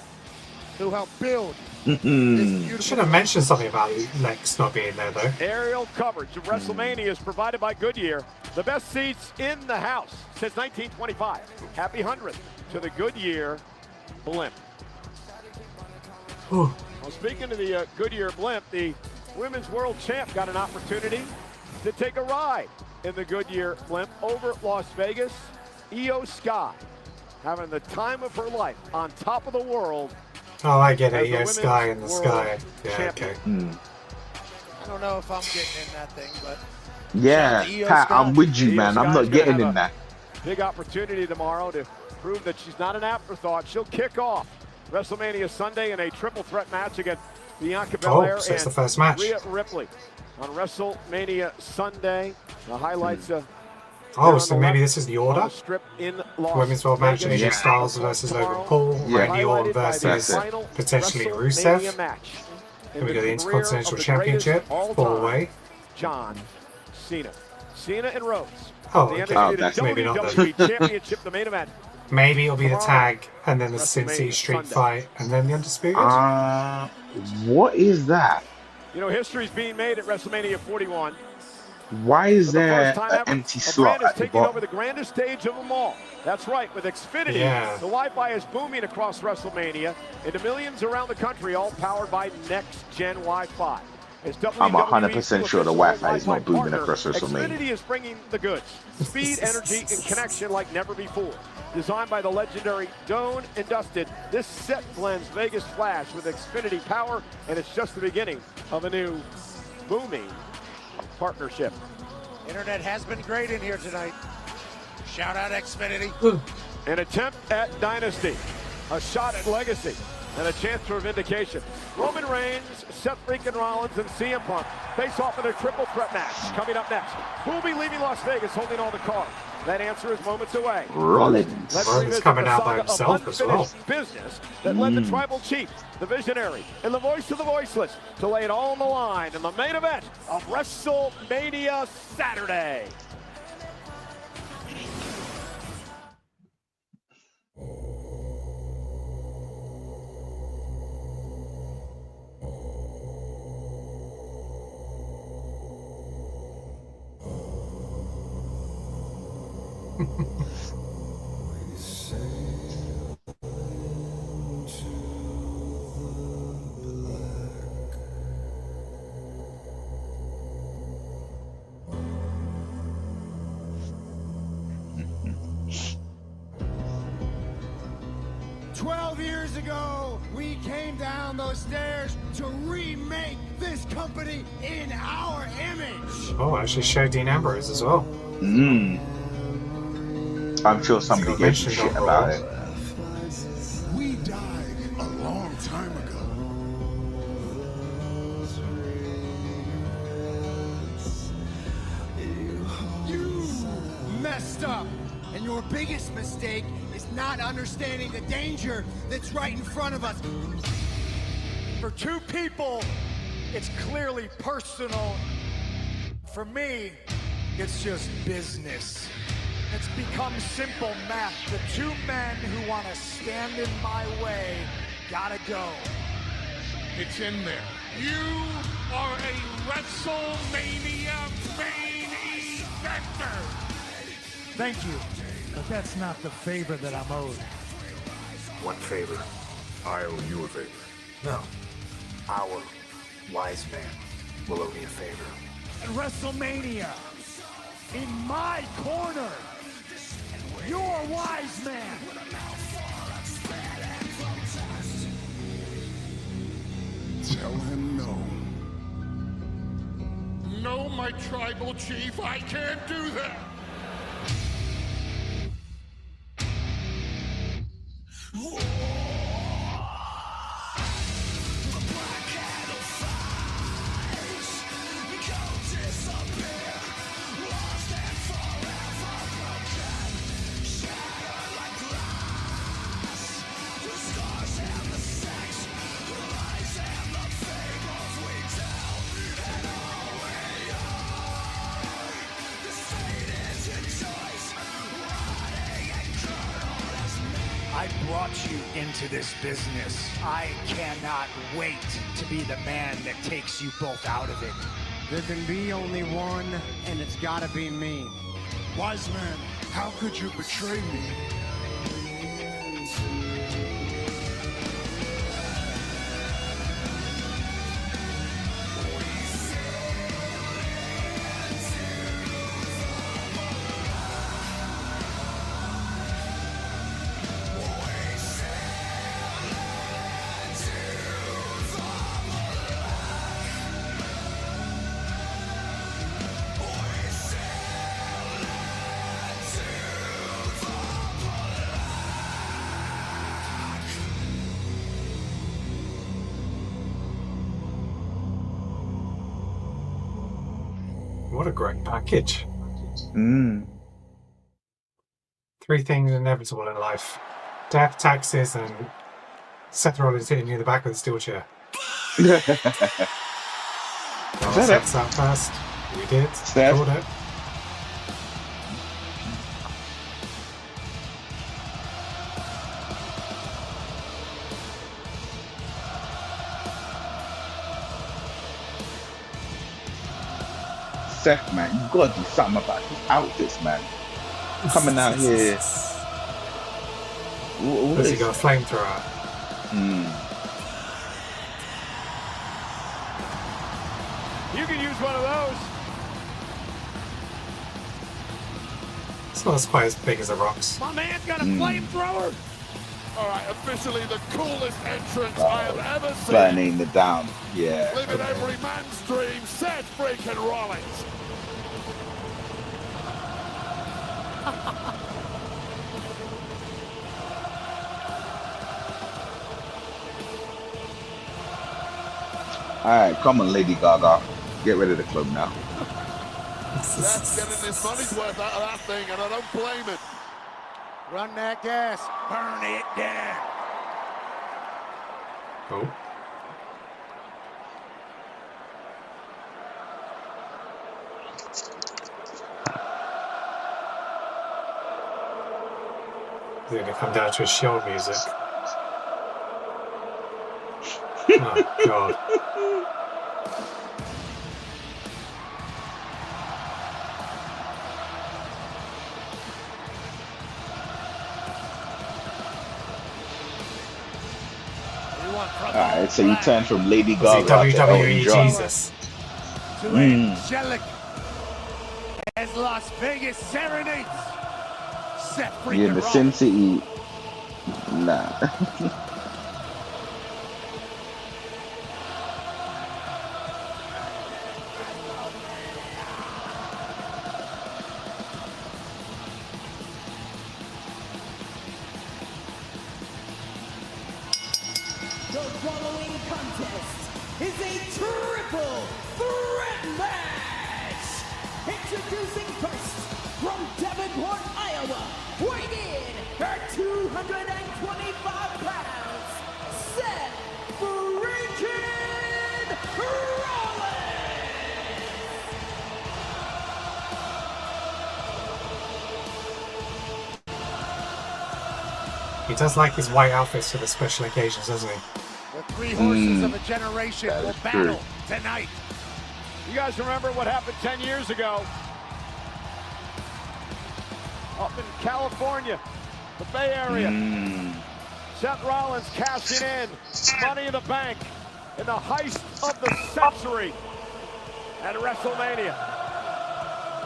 who helped build. Should have mentioned something about Lex not being there though. Aerial coverage of WrestleMania is provided by Goodyear. The best seats in the house since 1925. Happy 100th to the Goodyear blimp. Well, speaking of the Goodyear blimp, the Women's World Champ got an opportunity to take a ride in the Goodyear blimp over Las Vegas. Io Sky having the time of her life on top of the world. Oh, I get it. Io Sky in the sky. Yeah, okay. I don't know if I'm getting in that thing, but yeah, Pat, I'm with you, man. I'm not getting in that. Big opportunity tomorrow to prove that she's not an afterthought. She'll kick off WrestleMania Sunday in a triple threat match against Bianca Belair so it's and the first match. Rhea Ripley on WrestleMania Sunday. The highlights. So maybe this is the order. Women's World Match: AJ Styles versus Logan Paul. Randy Orton versus potentially Rusev. Then we got the Intercontinental Championship, 4-way. John Cena and Rhodes. That's maybe not the Championship, the main event. Maybe it'll be the tag, and then the Sin City Street Fight, and then the Undisputed. What is that? You know, history's being made at WrestleMania 41. Why is there an empty slot at the taking bottom? over the grandest stage of them all. That's right, with Xfinity, the Wi-Fi is booming across WrestleMania into millions around the country, all powered by next-gen Wi-Fi. I'm 100% sure the Wi-Fi is not booming across WrestleMania. Xfinity is bringing the goods. Speed, energy, and connection like never before. Designed by the legendary Done and Dusted, this set blends Vegas Flash with Xfinity power, and it's just the beginning of a new booming partnership. Internet has been great in here tonight. Shout out Xfinity. An attempt at dynasty, a shot at legacy, and a chance for vindication. Roman Reigns, Seth freaking Rollins, and CM Punk face off in a triple threat match. Coming up next, who will be leaving Las Vegas holding all the cards? That answer is moments away. Rollins. Rollins coming out by himself as well. Business that led the tribal chief, the visionary, and the voice of the voiceless to lay it all on the line in the main event of WrestleMania Saturday. Years ago, we came down those stairs to remake this company in our image. Oh, actually showed Dean Ambrose as well. I'm sure somebody gave a shit about it. We died a long time ago. up. And your biggest mistake is not understanding the danger that's right in front of us. For two people, it's clearly personal. For me, it's just business. It's become simple math. The two men who want to stand in my way gotta go. It's in there. You are a WrestleMania main eventer. Thank you, but that's not the favor that I'm owed. What favor? I owe you a favor. No. Our wise man will owe me a favor. At WrestleMania, in my corner, you're wise man. Tell him no. No, my tribal chief, I can't do that. I brought you into this business. I cannot wait to be the man that takes you both out of it. There can be only one, and it's gotta be me. Wise man, how could you betray me? What a great package. Mm. Three things inevitable in life: death, taxes, and Seth Rollins hitting you in the back with a steel chair. Seth's out first. We did. Seth. Called it. Seth, man, you gotta do something about his outfits, man. Coming out here. What Has he is got a flamethrower? You can use one of those. It's not quite as big as a Rock's. My man's got a flamethrower. All right, officially the coolest entrance I have ever seen. burning the down? Yeah. Living every man's dream, Seth freaking Rollins. Alright, come on, Lady Gaga. Get rid of the club now. Seth's getting his money's worth out of that thing, and I don't blame it. Run that gas. Burn it down. Oh. Is it going to come down to a show music? Oh, God. Alright, so you turn from Lady Gaga to WWE Jesus. To angelic as Las Vegas serenades. Seth You're in freaking the Rollins. Sin City. Nah. The following contest is a triple threat match. Introducing first from Davenport, He does like his white outfits for the special occasions, doesn't he? The three horses of a generation will battle tonight. You guys remember what happened 10 years ago? Up in California, the Bay Area. Seth Rollins cashing in Money in the Bank in the heist of the century at WrestleMania.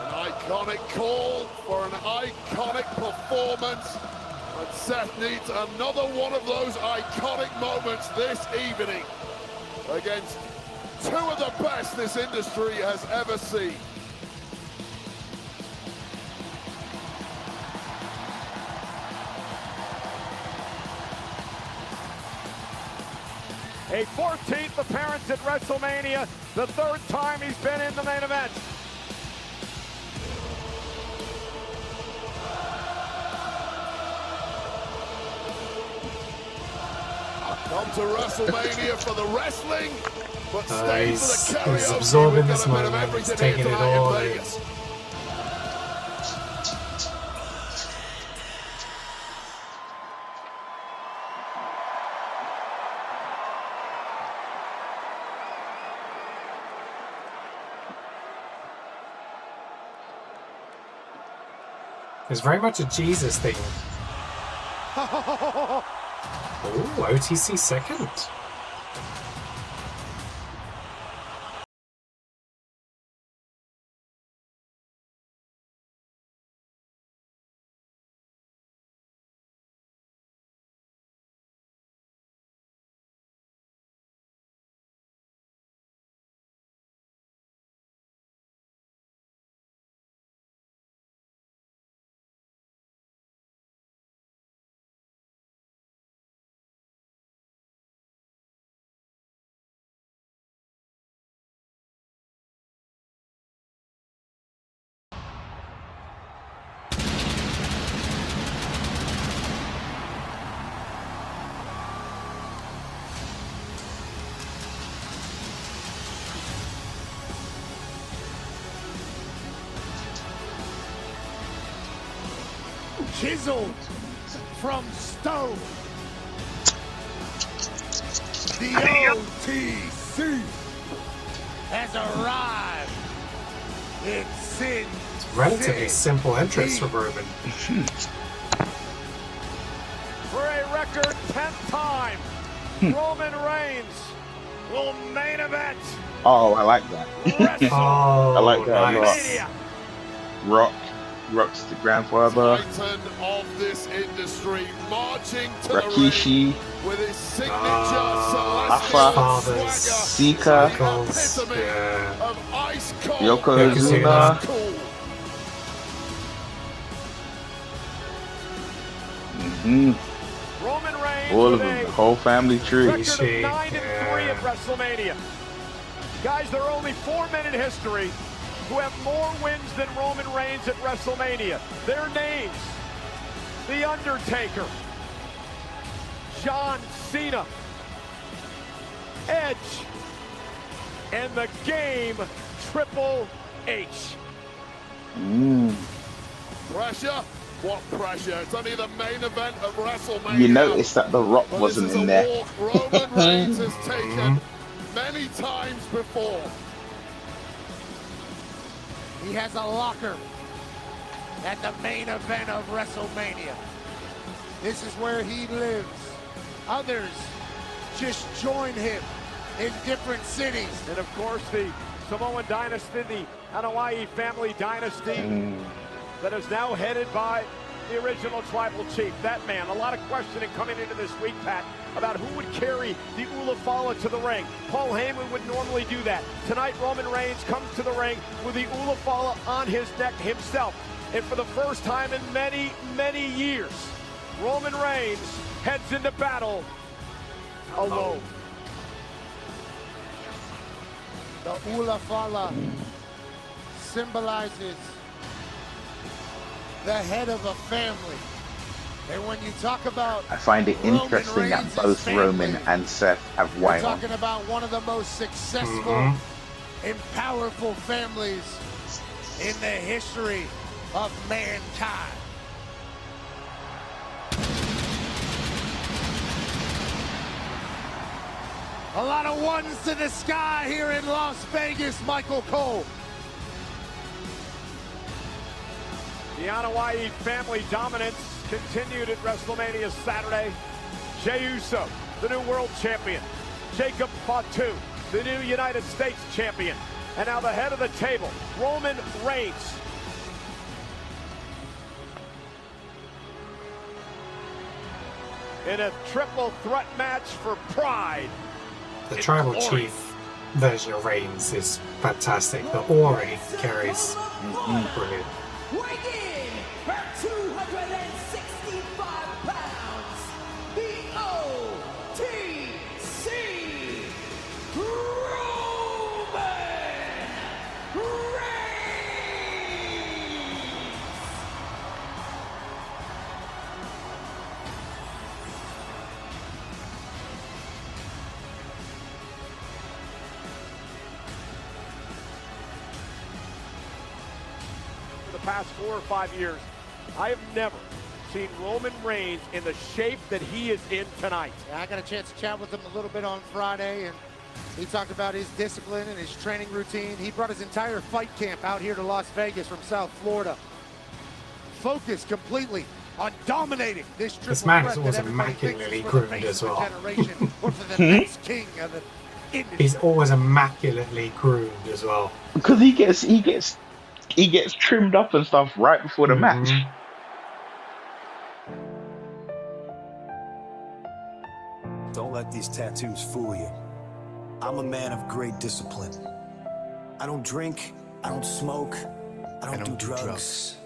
An iconic call for an iconic performance. And Seth needs another one of those iconic moments this evening against two of the best this industry has ever seen. A 14th appearance at WrestleMania, the third time he's been in the main event. Come to WrestleMania for the wrestling, but stay for the karaoke. He's absorbing this We've got a bit of moment. He's everything taking here it tonight all in in. Vegas. It's very much a Jesus thing. Oh, OTC second. Chiseled from stone. The OTC has arrived in Sin Relatively simple entrance for Roman. For a record 10th time, Roman Reigns will main event. Oh, I like that. I like that nice. a lot. Rocks the grandfather. Titan of this industry, marching to Rikishi. the ring with his signature Alpha. celestial Sika. swagger, epitome of ice cold Yokozuna. Roman Reigns All of them, the whole family tree. record of 9-3 at WrestleMania. Guys, there are only 4 men in history who have more wins than Roman Reigns at WrestleMania. Their names: The Undertaker, John Cena, Edge, and the Game, Triple H. Pressure? What pressure? It's only the main event of WrestleMania. You noticed that The Rock But wasn't this is in a there. walk Roman Reigns has taken many times before. He has a locker at the main event of WrestleMania. This is where he lives. Others just join him in different cities. And of course, the Samoan dynasty, the Anoa'i family dynasty, that is now headed by the original tribal chief. That man, a lot of questioning coming into this week, Pat, about who would carry the Ulafala to the ring. Paul Heyman would normally do that. Tonight, Roman Reigns comes to the ring with the Ulafala on his neck himself. And for the first time in many, many years, Roman Reigns heads into battle alone. The Ulafala symbolizes the head of a family. And when you talk about I find it interesting that both Roman and Seth have we're Wyman. talking about one of the most successful and powerful families in the history of mankind. A lot of ones to the sky here in Las Vegas, Michael Cole. The Anoa'i family dominance continued at WrestleMania Saturday. Jey Uso, the new world champion. Jacob Fatu, the new United States champion. And now the head of the table, Roman Reigns. In a triple threat match for pride. The Tribal Chief version of Reigns is fantastic. The aura he carries, brilliant. Weighing in at 265 pounds, the OTC Roman Reigns. The past 4 or 5 years, I have never seen Roman Reigns in the shape that he is in tonight. Yeah, I got a chance to chat with him a little bit on Friday, and he talked about his discipline and his training routine. He brought his entire fight camp out here to Las Vegas from South Florida, focused completely on dominating this triple This man is threat always that everybody thinks immaculately is for the groomed face as of the well. generation, or for the next king of the industry. He's always immaculately groomed as well. Because he gets trimmed up and stuff right before the match. Don't let these tattoos fool you. I'm a man of great discipline. I don't drink, I don't smoke, I don't do drugs.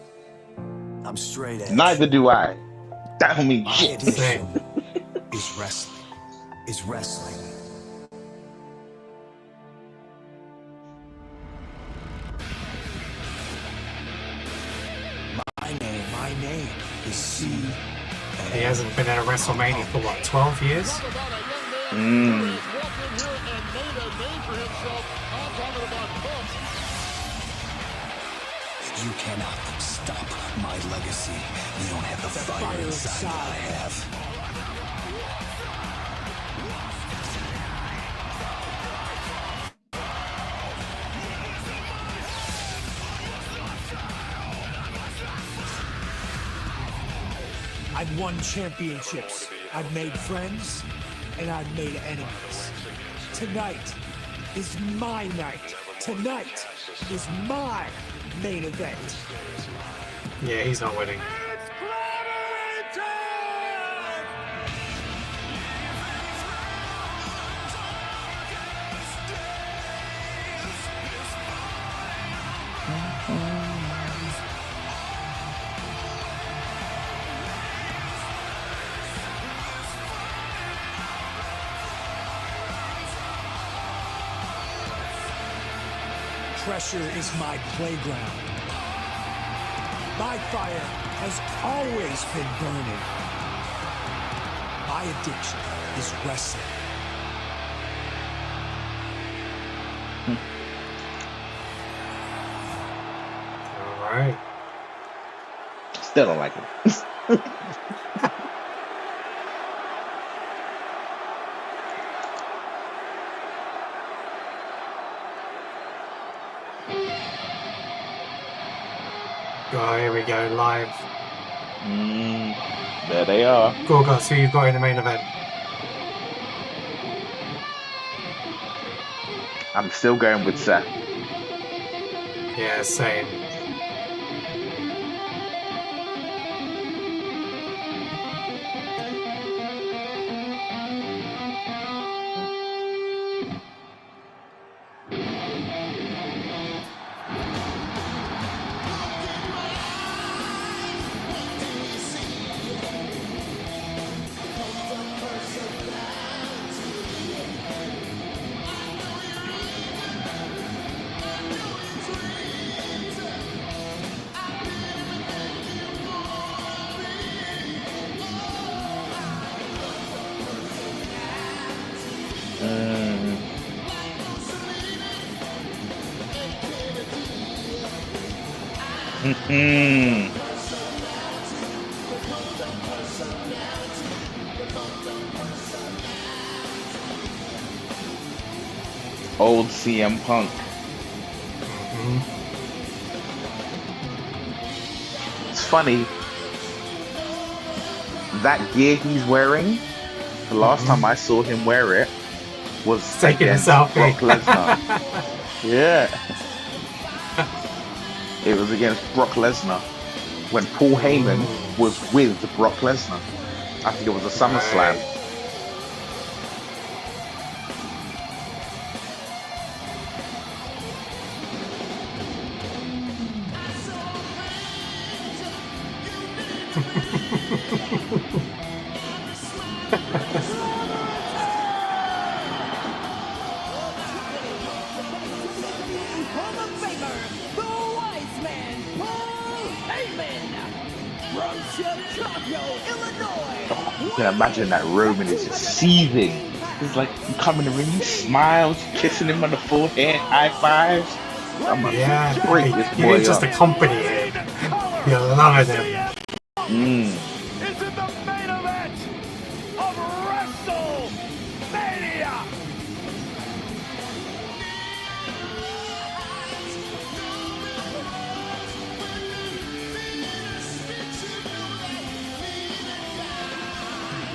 I'm straight edge. Neither do I. That don't mean My shit. addiction is wrestling. My name is C. He hasn't been at a WrestleMania for what, 12 years? You cannot stop my legacy. You don't have the fire inside that I have. I've won championships. I've made friends, and I've made enemies. Tonight is my night. Tonight is my main event. Yeah, he's not winning. Pressure is my playground. My fire has always been burning. My addiction is wrestling. All right. Still don't like him. Oh, here we go, live. There they are. Gorgas, who you've got in the main event? I'm still going with Seth. Yeah, same. Old CM Punk. It's funny. That gear he's wearing, the last time I saw him wear it was taking a against selfie. Brock Lesnar. Yeah. It was against Brock Lesnar when Paul Heyman was with Brock Lesnar. I think it was a SummerSlam. You can imagine that Roman is just seething. He's like, you come in the ring, he smiles, kissing him on the forehead, high fives. I'm gonna break this boy you didn't just up. accompany him. You loved him. Is in the main event of WrestleMania.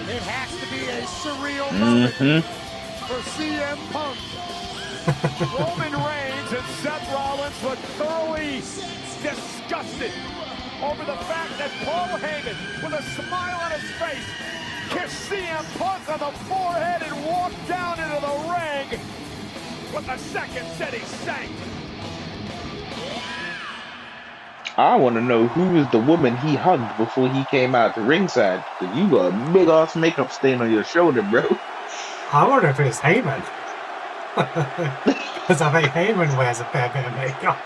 It has to be a surreal moment for CM Punk. Roman Reigns and Seth Rollins look thoroughly disgusted over the fact that Paul Heyman, with a smile on his face, kissed CM Punk on the forehead and walked down into the ring with the seconds that he sank. I want to know who was the woman he hugged before he came out to ringside. Because you got a big ass makeup stain on your shoulder, bro. I wonder if it's Heyman. Because I think Heyman wears a fair bit of makeup.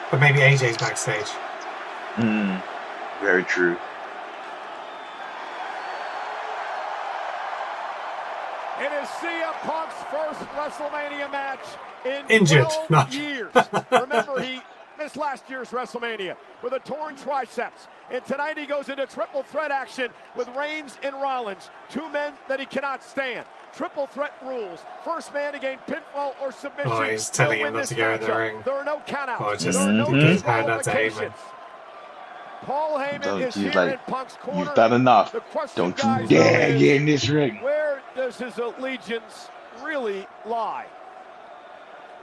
But maybe AJ's backstage. Very true. It is CM Punk's first WrestleMania match in Injured. 12 years. Remember, he missed last year's WrestleMania with a torn triceps. And tonight he goes into triple threat action with Reigns and Rollins, two men that he cannot stand. Triple threat rules. First man to gain pinfall or submission. Oh, he's telling him not to go in the ring. There are no countouts. Or just there are no put his hand out to Heyman. Paul Heyman is here in Punk's corner. You've done enough. Don't you dare get in this ring. Where does his allegiance really lie?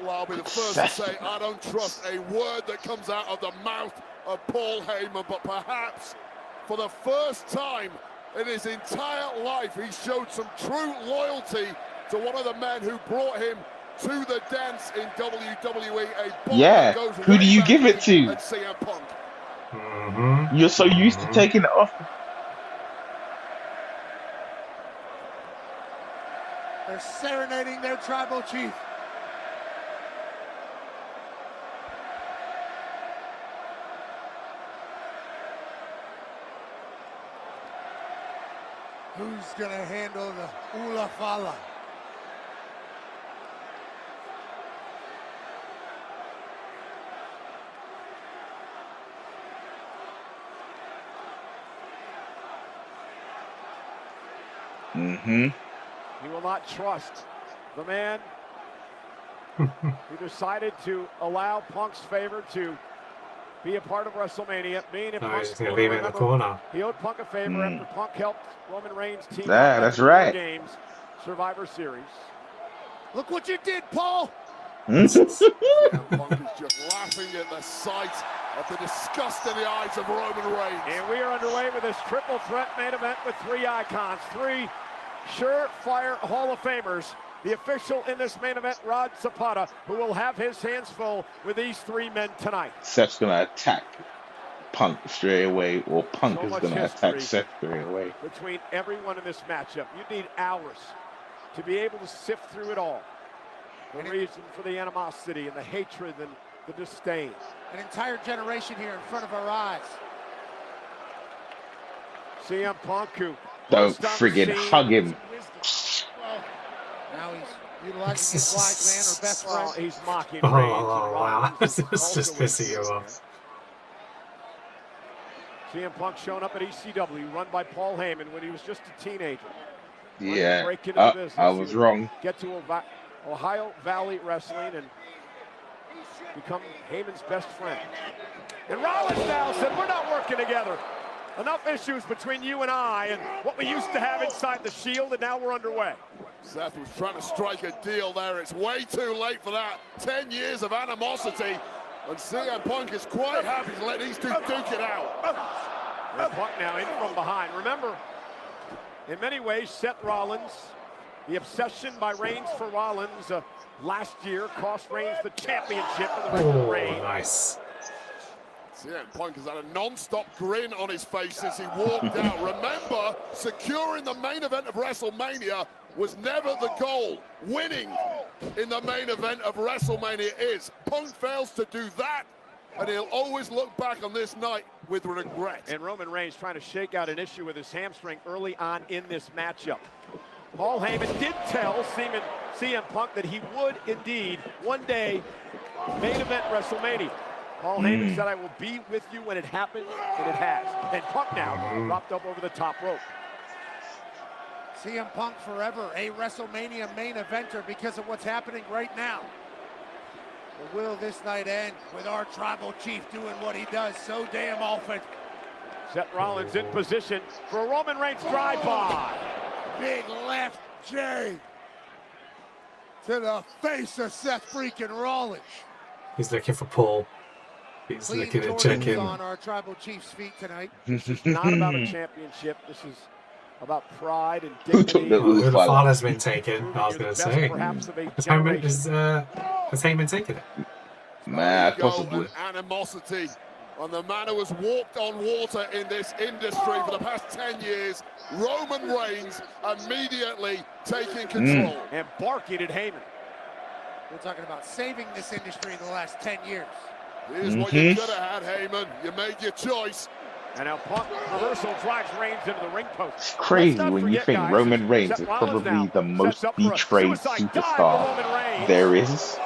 Well, I'll be the first to say I don't trust a word that comes out of the mouth of Paul Heyman, but perhaps for the first time in his entire life, he showed some true loyalty to one of the men who brought him to the dance in WWE. Yeah, who do you give it to? CM Punk. You're so used to taking it off. They're serenading their tribal chief. Who's gonna handle the Ula Fala? He will not trust the man who decided to allow Punk's favor to be a part of WrestleMania. Being in Punk's he's going to leave it in the corner. He owed Punk a favor after Punk helped Roman Reigns team Yeah, that's right. Games Survivor Series. Look what you did, Paul! Punk is just laughing at the sight of the disgust in the eyes of Roman Reigns. And we are underway with this triple threat main event with three icons, three surefire Hall of Famers. The official in this main event, Rod Zapata, who will have his hands full with these three men tonight. Seth's going to attack Punk straight away, or Punk is going to attack Seth straight away. Between everyone in this matchup, you need hours to be able to sift through it all. The reason for the animosity and the hatred and the disdain. An entire generation here in front of our eyes. CM Punk, who don't friggin' hug him. Now he's utilizing his wise man or best friend. He's mocking Oh, Reigns. wow. This is just pissing you off. CM Punk showing up at ECW, run by Paul Heyman when he was just a teenager. Yeah, break into the business. I was wrong. Get to Ohio Valley Wrestling and become Heyman's best friend. And Rollins now said, we're not working together. Enough issues between you and I and what we used to have inside the Shield, and now we're underway. Seth was trying to strike a deal there. It's way too late for that. 10 years of animosity. And CM Punk is quite happy to let these two duke it out. And Punk now in from behind. Remember, in many ways, Seth Rollins, the obsession by Reigns for Rollins last year cost Reigns the championship in the regular reign. Nice. CM Punk has had a non-stop grin on his face since he walked out. Remember, securing the main event of WrestleMania was never the goal. Winning in the main event of WrestleMania is. Punk fails to do that, and he'll always look back on this night with regret. And Roman Reigns trying to shake out an issue with his hamstring early on in this matchup. Paul Heyman did tell CM Punk that he would indeed one day main event WrestleMania. Paul Heyman said, I will be with you when it happens, and it has. And Punk now dropped up over the top rope. CM Punk forever a WrestleMania main eventer because of what's happening right now. Or will this night end with our tribal chief doing what he does so damn often? Seth Rollins in position for a Roman Reigns drive-by. Big left J to the face of Seth freaking Rollins. He's looking for Paul. He's looking to check in. On our tribal chief's feet tonight. This is not about a championship. This is about pride and dignity. The father's been taken, I was going to say. Has Heyman taken it? Nah, possibly. Animosity on the man who has walked on water in this industry for the past 10 years. Roman Reigns immediately taking control. And barking at Heyman. We're talking about saving this industry in the last 10 years. Here's what you could have had, Heyman. You made your choice. And now Punk reversal drives Reigns into the ring post. It's crazy when you think Roman Reigns is probably the most betrayed superstar there is.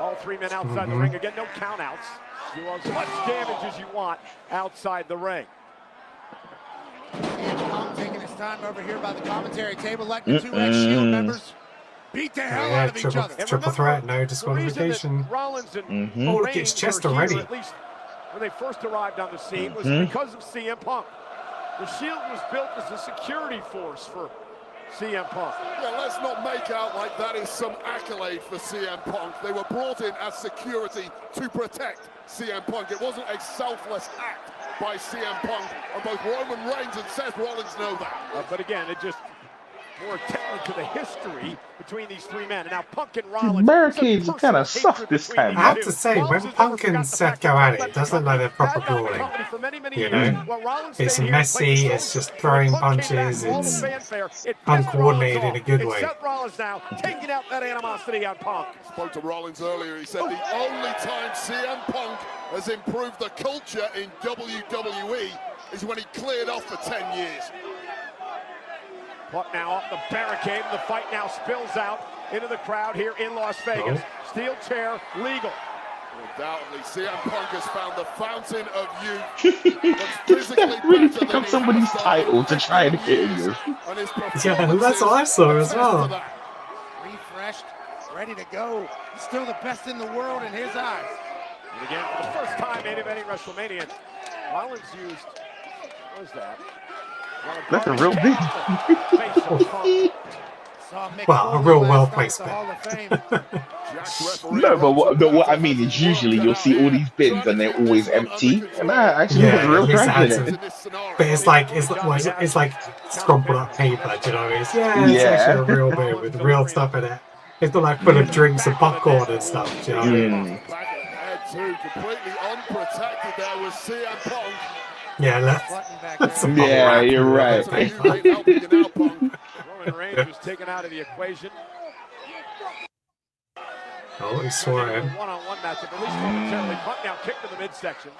All three men outside the ring. Again, no countouts. Do as much damage as you want outside the ring. Punk taking his time over here by the commentary table, letting the two ex-Shield members beat the hell out of each other. Triple threat, no disqualification. Rollins and Oh, look at his chest already. At least when they first arrived on the scene was because of CM Punk. The Shield was built as a security force for CM Punk. Yeah, let's not make out like that is some accolade for CM Punk. They were brought in as security to protect CM Punk. It wasn't a selfless act by CM Punk, and both Roman Reigns and Seth Rollins know that. But again, it just more attention to the history between these three men. And now Punk and Rollins. Barricades are kind of soft this time. I have to say, when Punk and Seth go at it, it doesn't look like they're proper brawling. You know, it's messy, it's just throwing punches, it's uncoordinated in a good way. Seth Rollins now taking out that animosity on Punk. Spoke to Rollins earlier. He said the only time CM Punk has improved the culture in WWE is when he cleared off for 10 years. Punk now off the barricade, and the fight now spills out into the crowd here in Las Vegas. Steel chair, legal. Undoubtedly, CM Punk has found the fountain of youth. That really pick up somebody's title to try and hit him. Yeah, that's what I saw as well. Refreshed, ready to go. He's still the best in the world in his eyes. And again, for the first time in WrestleMania, Rollins used, what was that? That's a real big. Well, a real well-placed bit. No, but what I mean is usually you'll see all these bins and they're always empty. And that actually has a real drag in it. But it's like scrumpled up paper, do you know what I mean? It's actually a real bit with real stuff in it. It's not like full of drinks and popcorn and stuff, do you know what I mean? Completely unprotected there was CM Punk. Yeah, you're right. Roman Reigns was taken out of the equation. Oh, he saw him. One-on-one matchup, at least momentarily. Punk now kicked to the midsection.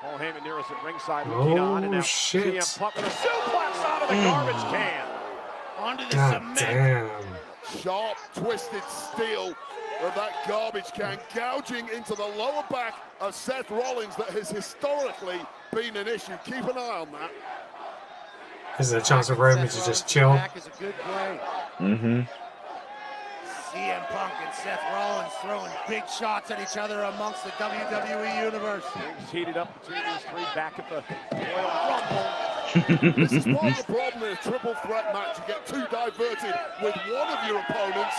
Paul Heyman near us at ringside. On, and now shit. CM Punk with a suplex out of the garbage can. Onto the cement. Damn. Sharp, twisted steel of that garbage can gouging into the lower back of Seth Rollins that has historically been an issue. Keep an eye on that. This is a chance for Roman to just chill. CM Punk and Seth Rollins throwing big shots at each other amongst the WWE Universe. Things heated up between these three back at the Royal Rumble. This is part of the problem in a triple threat match. You get too diverted with one of your opponents,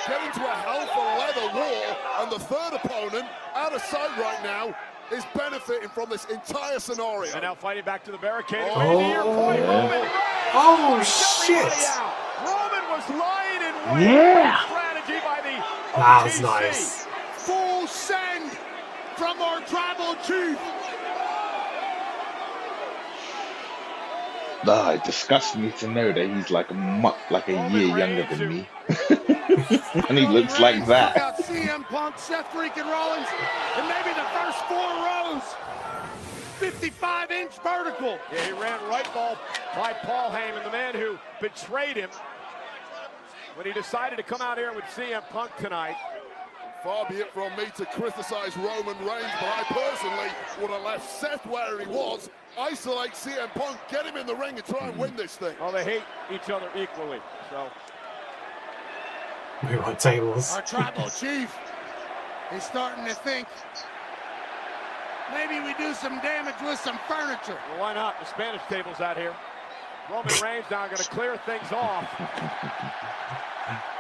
get into a hell for leather war, and the third opponent, out of sight right now, is benefiting from this entire scenario. And now fighting back to the barricade. Oh, shit! Roman was lying in wait. Strategy by the that was nice. Full send from our tribal chief. It disgusts me to know that he's like a year younger than me. And he looks like that. Out CM Punk, Seth freaking Rollins, and maybe the first 4 rows. 55-inch vertical. Yeah, he ran right ball by Paul Heyman, the man who betrayed him when he decided to come out here with CM Punk tonight. Far be it from me to criticize Roman Reigns, but I personally would have left Seth where he was, isolate CM Punk, get him in the ring and try and win this thing. Well, they hate each other equally, so. We want tables. Our tribal chief is starting to think maybe we do some damage with some furniture. Well, why not? The Spanish table's out here. Roman Reigns now going to clear things off.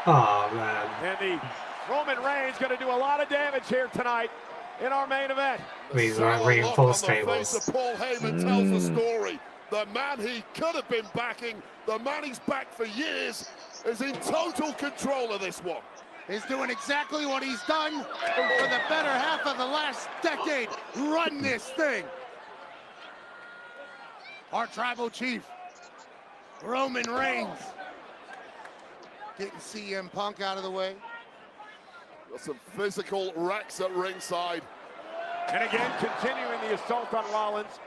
Oh, man. And the Roman Reigns going to do a lot of damage here tonight in our main event. These are reinforced tables. Paul Heyman tells the story. The man he could have been backing, the man he's backed for years, is in total control of this one. He's doing exactly what he's done for the better half of the last decade. Run this thing. Our tribal chief, Roman Reigns, getting CM Punk out of the way. Got some physical wrecks at ringside. And again, continuing the assault on Rollins.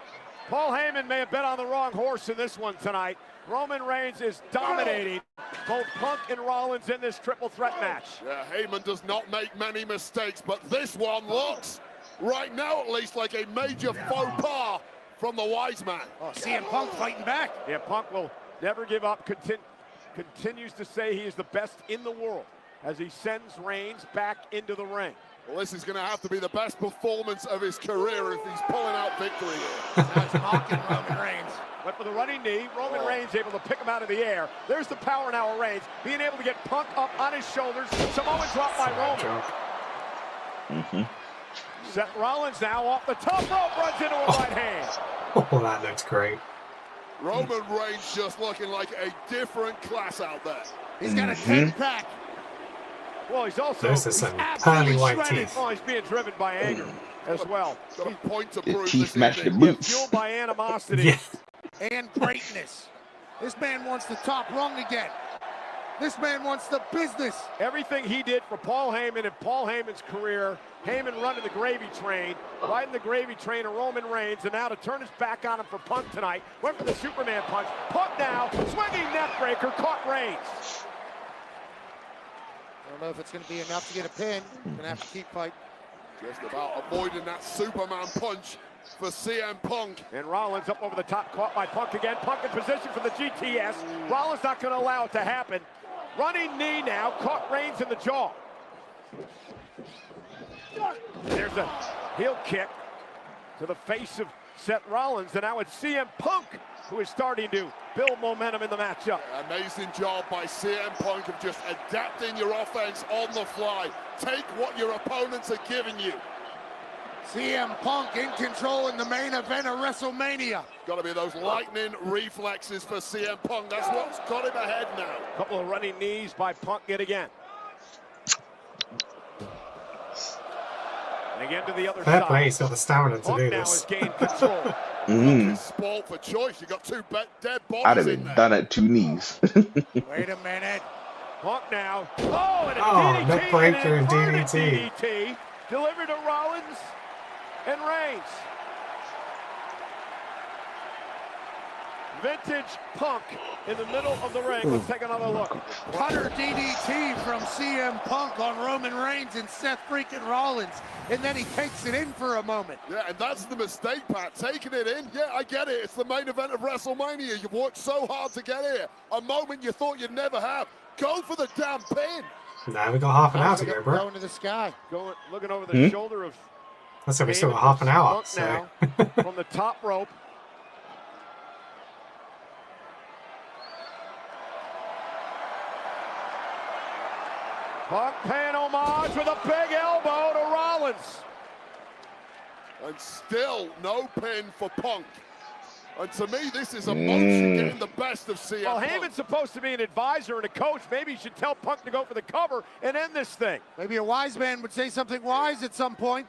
Paul Heyman may have bet on the wrong horse in this one tonight. Roman Reigns is dominating both Punk and Rollins in this triple threat match. Yeah, Heyman does not make many mistakes, but this one looks, right now at least, like a major faux pas from the Wiseman. Oh, CM Punk fighting back. Yeah, Punk will never give up, continues to say he is the best in the world as he sends Reigns back into the ring. Well, this is going to have to be the best performance of his career if he's pulling out victory here. That's mocking Roman Reigns. Went for the running knee. Roman Reigns able to pick him out of the air. There's the power now of Reigns, being able to get Punk up on his shoulders. Samoan drop by Roman. Seth Rollins now off the top rope, runs into a right hand. Oh, that looks great. Roman Reigns just looking like a different class out there. He's got a 10-pack. Well, he's also Those are some pearly white teeth. Oh, he's being driven by anger as well. Got a point to The prove teeth this match the evening. boots. Fueled by animosity. Yeah. And greatness. This man wants the top rung again. This man wants the business. Everything he did for Paul Heyman and Paul Heyman's career, Heyman running the gravy train, riding the gravy train of Roman Reigns, and now to turn his back on him for Punk tonight. Went for the Superman punch. Punk now, swinging neck breaker, caught Reigns. I don't know if it's going to be enough to get a pin. Going to have to keep fighting. Just about avoiding that Superman punch for CM Punk. And Rollins up over the top, caught by Punk again. Punk in position for the GTS. Rollins not going to allow it to happen. Running knee now, caught Reigns in the jaw. There's a heel kick to the face of Seth Rollins, and now it's CM Punk who is starting to build momentum in the matchup. Amazing job by CM Punk of just adapting your offense on the fly. Take what your opponents are giving you. CM Punk in control in the main event of WrestleMania. Got to be those lightning reflexes for CM Punk. That's what's got him ahead now. Couple of running knees by Punk yet again. And again to the other Fair side. play, he's got the stamina to Punk do now this. has gained control. Spoiled for choice. You got two dead I'd have bodies in been there. done at 2 knees. Wait a minute. Punk now. Oh, and a Oh, DDT, neck breaker and inverted DDT. DDT delivered to Rollins and Reigns. vintage Punk in the middle of the ring. Let's take another look. Cutter DDT from CM Punk on Roman Reigns and Seth freaking Rollins. And then he takes it in for a moment. Yeah, and that's the mistake, Pat. Taking it in. Yeah, I get it. It's the main event of WrestleMania. You've worked so hard to get here. A moment you thought you'd never have. Go for the damn pin. Now we got half an hour to go, bro. Going to the sky. Going, looking over the shoulder of. That's we still got half an hour. Punk so. now from the top rope. Punk paying homage with a big elbow to Rollins. And still no pin for Punk. And to me, this is a motion getting the best of CM Well, Punk. Heyman's supposed to be an advisor and a coach. Maybe he should tell Punk to go for the cover and end this thing. Maybe a wise man would say something wise at some point.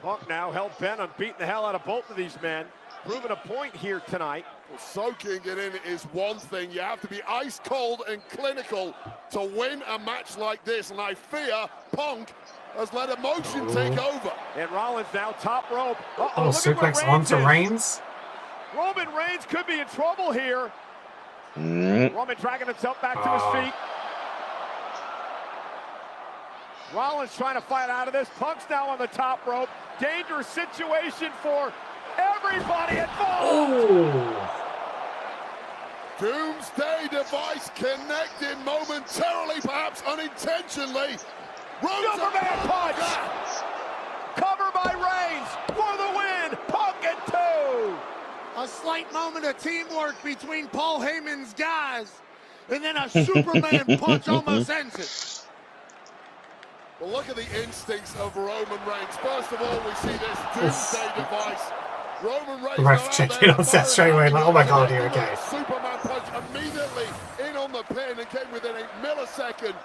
Punk now hell-bent on beating the hell out of both of these men. Proving a point here tonight. Well, soaking it in is one thing. You have to be ice cold and clinical to win a match like this. And I fear Punk has let emotion take over. And Rollins now top rope. Oh, suplex onto Reigns. Roman Reigns could be in trouble here. Roman dragging himself back to his feet. Rollins trying to fight out of this. Punk's now on the top rope. Dangerous situation for everybody involved. Doomsday device connected momentarily, perhaps unintentionally. Superman punch! Cover by Reigns for the win. Punk and 2. A slight moment of teamwork between Paul Heyman's guys, and then a Superman punch almost ends it. Well, look at the instincts of Roman Reigns. First of all, we see this Doomsday device. Roman Reigns. The ref checked in on Seth straight away, like, oh my god, here we go. Superman punch immediately in on the pin and came within a millisecond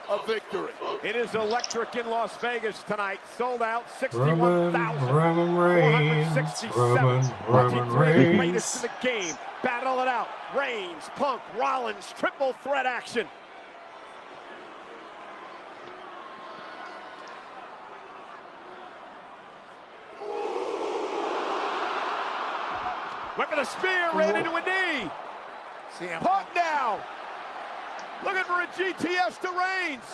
of victory. It is electric in Las Vegas tonight. Sold out, Roman 61,467. Roman Reigns. The greatest in the game. Battle it out. Reigns, Punk, Rollins, triple threat action. Went for the spear, ran into a knee. Punk now. Looking for a GTS to Reigns.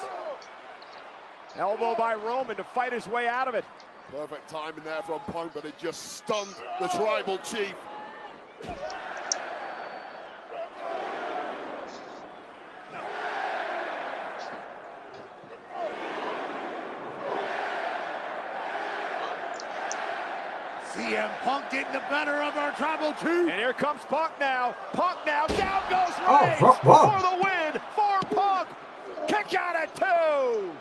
Elbow by Roman to fight his way out of it. Perfect timing there from Punk, but it just stunned the tribal chief. CM Punk getting the better of our tribal chief. And here comes Punk now. Punk now. Down goes Reigns whoa. for the win for Punk. Kick out at 2.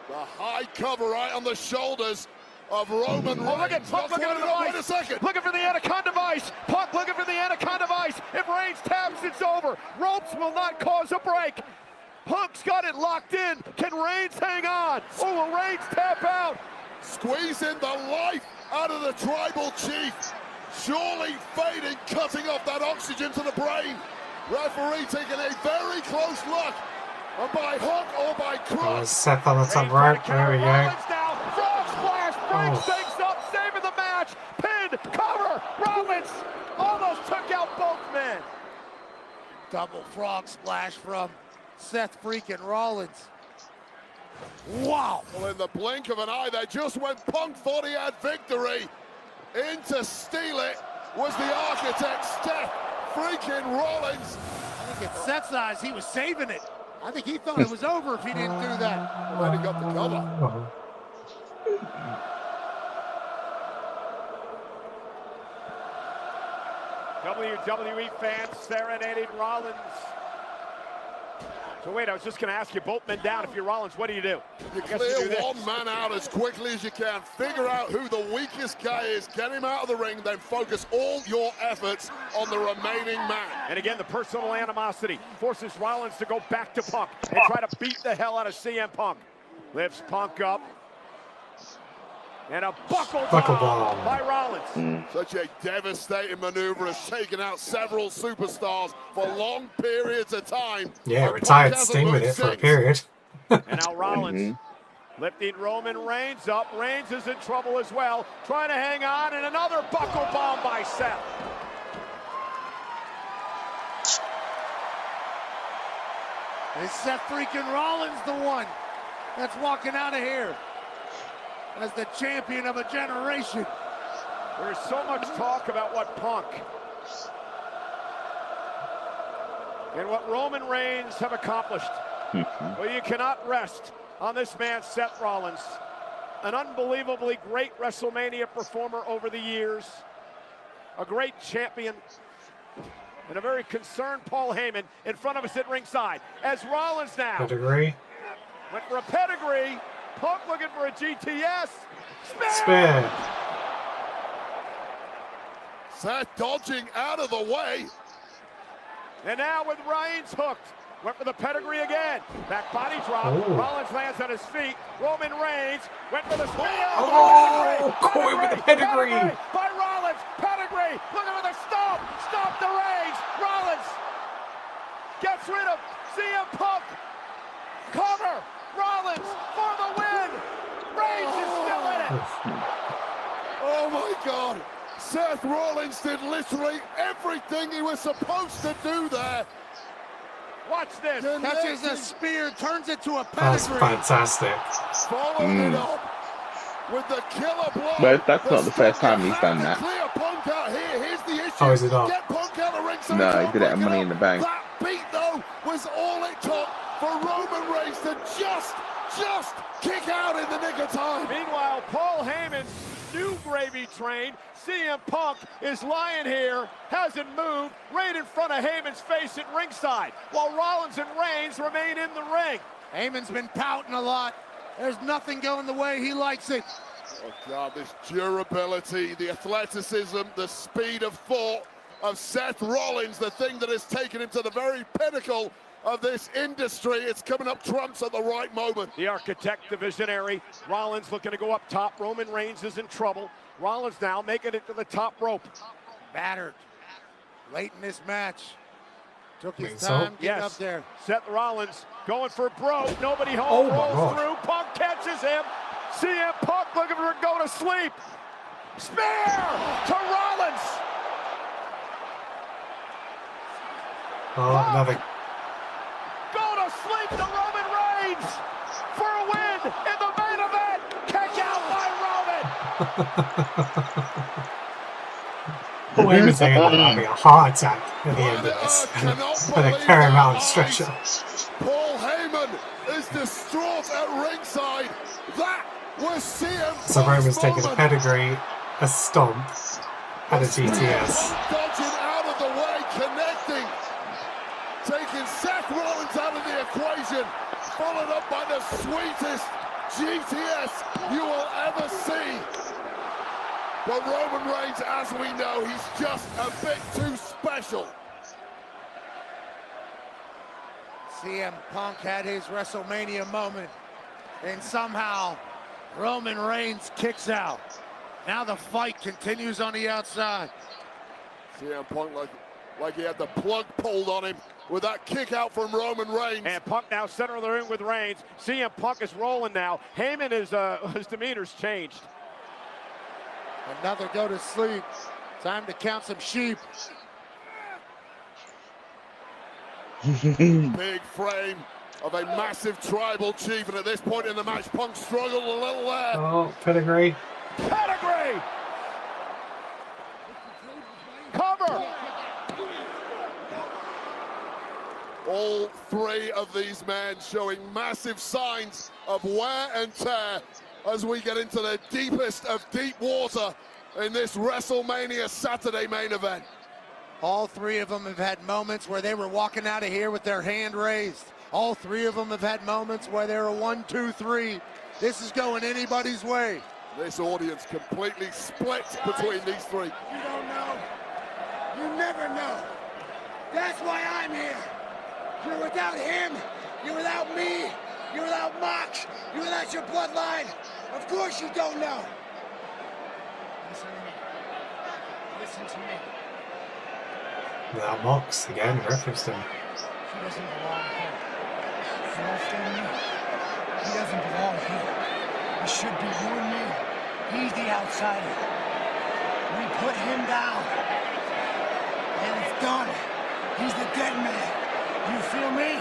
The high cover right on the shoulders of Roman Reigns. Oh, look at Punk looking for the device. Wait a second. Looking for the Anaconda device. Punk looking for the Anaconda device. If Reigns taps, it's over. Ropes will not cause a break. Punk's got it locked in. Can Reigns hang on? Oh, will Reigns tap out? Squeezing the life out of the tribal chief. Surely fading, cutting off that oxygen to the brain. Referee taking a very close look. And by hook or by crook. Seth on the top right. There we go. Now, frog splash, breaks things up, saving the match. Pin, cover, Rollins almost took out both men. Double frog splash from Seth freaking Rollins. Wow. Well, in the blink of an eye there, just when Punk thought he had victory, in to steal it was the architect, Seth freaking Rollins. I think at Seth's eyes, he was saving it. I think he thought it was over if he didn't do that. Well, then he got the cover. WWE fans serenading Rollins. So wait, I was just going to ask you, both men down. If you're Rollins, what do? You clear one man out as quickly as you can. Figure out who the weakest guy is. Get him out of the ring, then focus all your efforts on the remaining man. And again, the personal animosity forces Rollins to go back to Punk and try to beat the hell out of CM Punk. Lifts Punk up. And a buckle bomb by Rollins. Such a devastating maneuver, has taken out several superstars for long periods of time. Yeah, retired Sting with it for a period. And now Rollins lifting Roman Reigns up. Reigns is in trouble as well, trying to hang on, and another buckle bomb by Seth. Is Seth freaking Rollins the one that's walking out of here as the champion of a generation? There's so much talk about what Punk and what Roman Reigns have accomplished. Well, you cannot rest on this man, Seth Rollins. An unbelievably great WrestleMania performer over the years. A great champion. And a very concerned Paul Heyman in front of us at ringside. As Rollins now Pedigree. went for a pedigree. Punk looking for a GTS. Spear. Seth dodging out of the way. And now with Reigns hooked. Went for the pedigree again. Back body drop. Oh. Rollins lands on his feet. Roman Reigns went for the spear. Oh, Coy with the pedigree. By Rollins. Pedigree. Looking for the stomp. Stomp the Reigns. Rollins gets rid of CM Punk. Cover. Rollins for the win. Reigns is still in it. Oh my God. Seth Rollins did literally everything he was supposed to do there. Watch this. Catches a spear, turns it to a That's pedigree. fantastic. Followed it up with the killer blow. But that's not the first time he's done that. Clear Punk out here. Here's the issue. Oh, is it not? Get Punk out of the ring. So No, he did it at Money in the Bank. That beat though was all it took for Roman Reigns to just kick out in the nick of time. Meanwhile, Paul Heyman's new gravy train, CM Punk, is lying here, hasn't moved, right in front of Heyman's face at ringside, while Rollins and Reigns remain in the ring. Heyman's been pouting a lot. There's nothing going the way he likes it. Oh God, this durability, the athleticism, the speed of thought of Seth Rollins, the thing that has taken him to the very pinnacle of this industry. It's coming up trumps at the right moment. The architect, the visionary, Rollins looking to go up top. Roman Reigns is in trouble. Rollins now making it to the top rope. Battered late in this match. Took his So? time getting Yes. up there. Seth Rollins going for broke. Nobody home. Oh, my Rolls God. through. Punk catches him. CM Punk looking for a go to sleep. Spear to Rollins. Oh, another. Go to sleep to Roman Reigns for a win in the main event. Kick out by Roman. Paul Heyman's having a heart attack at the end of this. And they carry him out on a stretcher. Paul Heyman is distraught at ringside. That was CM Punk's So Roman's taking a moment. pedigree, a stomp, and a GTS. Dodging out of the way, connecting. Taking Seth Rollins out of the equation. Followed up by the sweetest GTS you will ever see. But Roman Reigns, as we know, he's just a bit too special. CM Punk had his WrestleMania moment, and somehow Roman Reigns kicks out. Now the fight continues on the outside. CM Punk like he had the plug pulled on him with that kick out from Roman Reigns. And Punk now center of the ring with Reigns. CM Punk is rolling now. Heyman is his demeanor's changed. Another go to sleep. Time to count some sheep. Big frame of a massive tribal chief, and at this point in the match, Punk struggled a little there. Oh, pedigree. Pedigree! Cover! All three of these men showing massive signs of wear and tear as we get into the deepest of deep water in this WrestleMania Saturday main event. All three of them have had moments where they were walking out of here with their hand raised. All three of them have had moments where they were 1, 2, 3. This is going anybody's way. This audience completely split between these three. You don't know. You never know. That's why I'm here. You're without him. You're without me. You're without Mox. You're without your bloodline. Of course you don't know. Listen to me. Listen to me. Without Mox, again, referenced him. He doesn't belong here. You understand me? He doesn't belong here. It should be you and me. He's the outsider. We put him down. And it's done. He's the dead man. You feel me?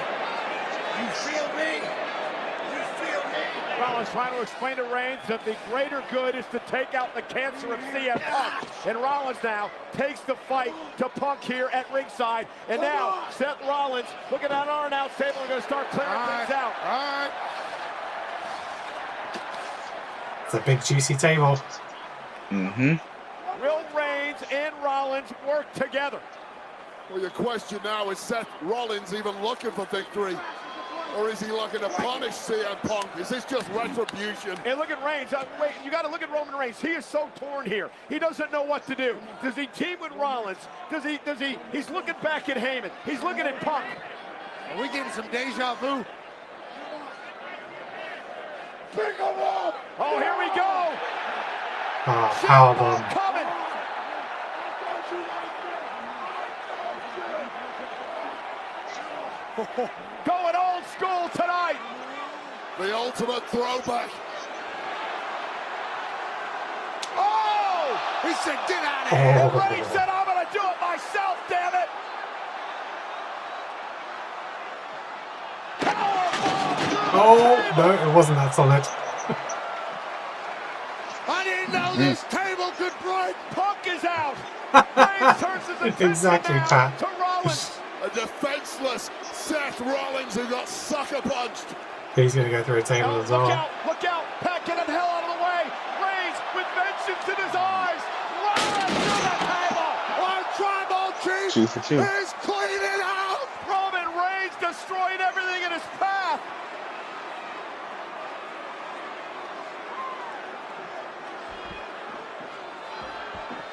You feel me? You feel me? Rollins trying to explain to Reigns that the greater good is to take out the cancer of CM Punk. And Rollins now takes the fight to Punk here at ringside. And now Seth Rollins, look at that Arn-out table. We're going to start clearing things out. All right. It's a big juicy table. Mm-hmm. Will Reigns and Rollins work together? Well, your question now is Seth Rollins even looking for victory? Or is he looking to punish CM Punk? Is this just retribution? And look at Reigns. Wait, you got to look at Roman Reigns. He is so torn here. He doesn't know what to do. Does he team with Rollins? He's looking back at Heyman. He's looking at Punk. Are we getting some deja vu? Oh, here we go. Oh, powerbomb. Coming. Going old school tonight. The ultimate throwback. Oh! He said, get out of here. And Reigns said, I'm going to do it myself, damn it. Oh, no, it wasn't that solid. I didn't know this table could break. Punk is out. Reigns turns his attention Exactly, now Pat. to Rollins. A defenseless Seth Rollins who got sucker punched. He's going to go through a table as well. Look out. Pat, get the hell out of the way. Reigns with vengeance in his eyes. Rollins to the table. Our tribal chief 2 for 2. is cleaning out. Roman Reigns destroying everything in his path.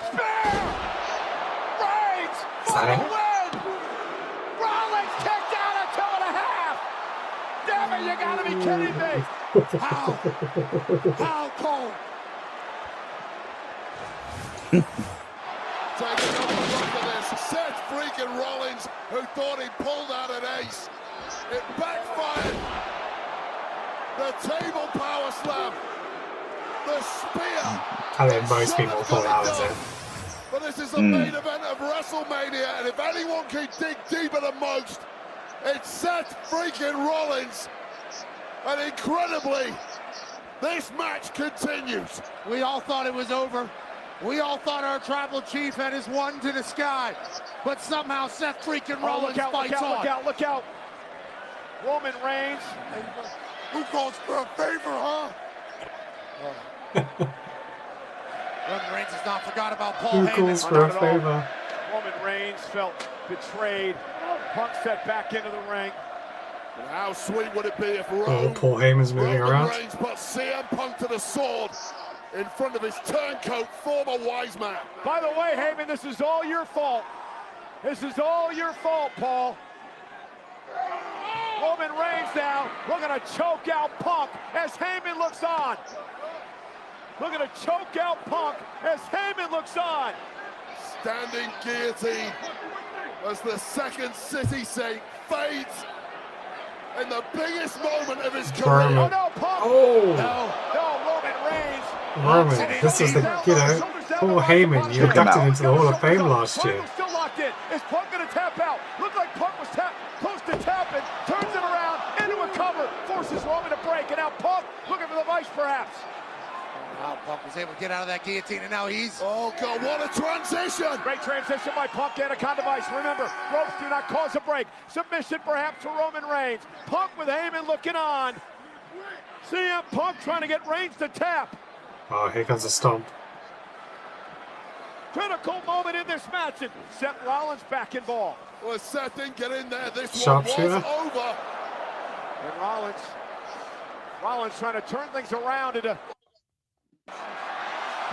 Spear! Reigns for the win! Rollins kicked out at 2.5! Damn it, you gotta be kidding me! How cold? Take another look at this. Seth freaking Rollins, who thought he pulled out an ace. It backfired. The table power slam. The spear. I think most people call that was it. But this is the main event of WrestleMania, and if anyone can dig deeper than most, it's Seth freaking Rollins. And incredibly, this match continues. We all thought it was over. We all thought our tribal chief had his one to the sky. But somehow Seth freaking Rollins fights on. Look out. Roman Reigns. Who calls for a favor, huh? Roman Reigns has not forgot about Paul Who Heyman. calls for a favor? Roman Reigns felt betrayed. Punk set back into the ring. And how sweet would it be if Paul Heyman's moving around. Reigns put CM Punk to the sword in front of his turncoat former Wiseman. By the way, Heyman, this is all your fault. This is all your fault, Paul. Roman Reigns now looking to choke out Punk as Heyman looks on. Looking to choke out Punk as Heyman looks on. Standing guillotine as the second City Saint fades in the biggest moment of his career. Roman. Oh no, Punk! No, Roman Reigns. Roman, this is the, Paul Heyman, you inducted into the Hall of Fame last year. Punk still locked in. Is Punk going to tap out? Looked like Punk was close to tapping. Turns it around into a cover. Forces Roman to break. And now Punk looking for the vice perhaps. Now Punk was able to get out of that guillotine, and now he's... Oh, God, what a transition! Great transition by Punk, Anaconda Vice. Remember, ropes do not cause a break. Submission perhaps to Roman Reigns. Punk with Heyman looking on. CM Punk trying to get Reigns to tap. Oh, here comes a stomp. Critical moment in this match, and Seth Rollins back involved. Well, Seth didn't get in there. This Sharpshooter. one was over. And Rollins trying to turn things around into...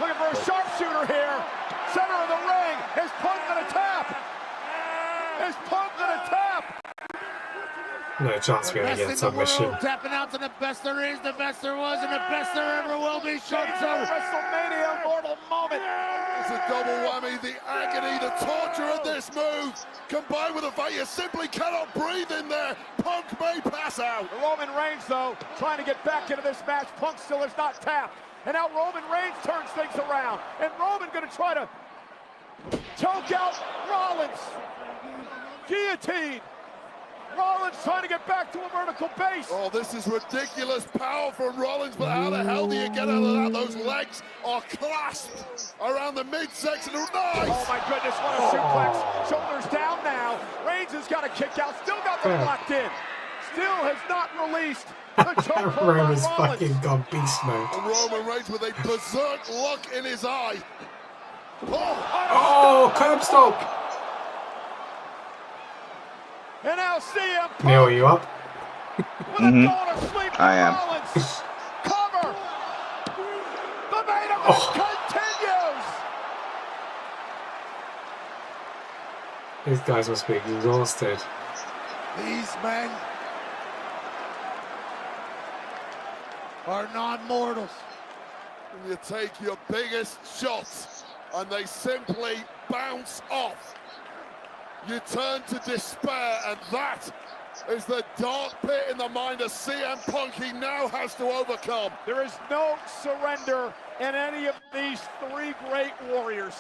Looking for a sharpshooter here. Center of the ring. Is Punk going to tap? Is Punk going to tap? No chance we're going to get submission. Tapping out to the best there is, the best there was, and the best there ever will be. Show's over. WrestleMania immortal moment. It's a double whammy. The agony, the torture of this move, combined with the fact you simply cannot breathe in there. Punk may pass out. Roman Reigns, though, trying to get back into this match. Punk still has not tapped. And now Roman Reigns turns things around. And Roman going to try to choke out Rollins. Guillotine. Rollins trying to get back to a vertical base. Oh, this is ridiculous power from Rollins, but how the hell do you get out of that? Those legs are clasped around the midsection. Nice! Oh my goodness, what a suplex. Shoulders down now. Reigns has got a kick out, still got them locked in. Still has not released the choke hold on Roman's Rollins. fucking gone beast mode. And Roman Reigns with a berserk look in his eye. Oh, curb stomp! And now CM Punk. Neil, are you up? I am. Cover. The main event continues. These guys must be exhausted. These men are non-mortals. You take your biggest shots and they simply bounce off. You turn to despair, and that is the dark pit in the mind of CM Punk he now has to overcome. There is no surrender in any of these three great warriors.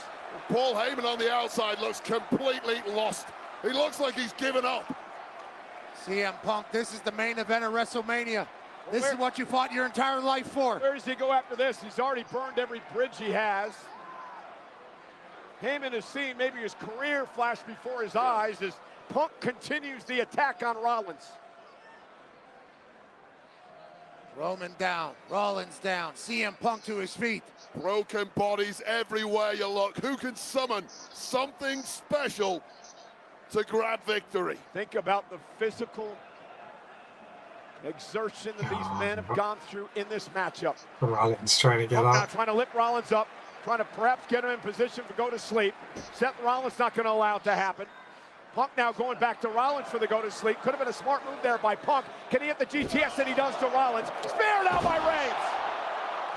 Paul Heyman on the outside looks completely lost. He looks like he's given up. CM Punk, this is the main event of WrestleMania. This is what you fought your entire life for. Where does he go after this? He's already burned every bridge he has. Heyman has seen maybe his career flash before his eyes as Punk continues the attack on Rollins. Roman down, Rollins down, CM Punk to his feet. Broken bodies everywhere you look. Who can summon something special to grab victory? Think about the physical exertion that these men have gone through in this matchup. Rollins trying to get Punk now up. trying to lift Rollins up, trying to perhaps get him in position to go to sleep. Seth Rollins not going to allow it to happen. Punk now going back to Rollins for the go to sleep. Could have been a smart move there by Punk. Can he hit the GTS that he does to Rollins? Spear now by Reigns.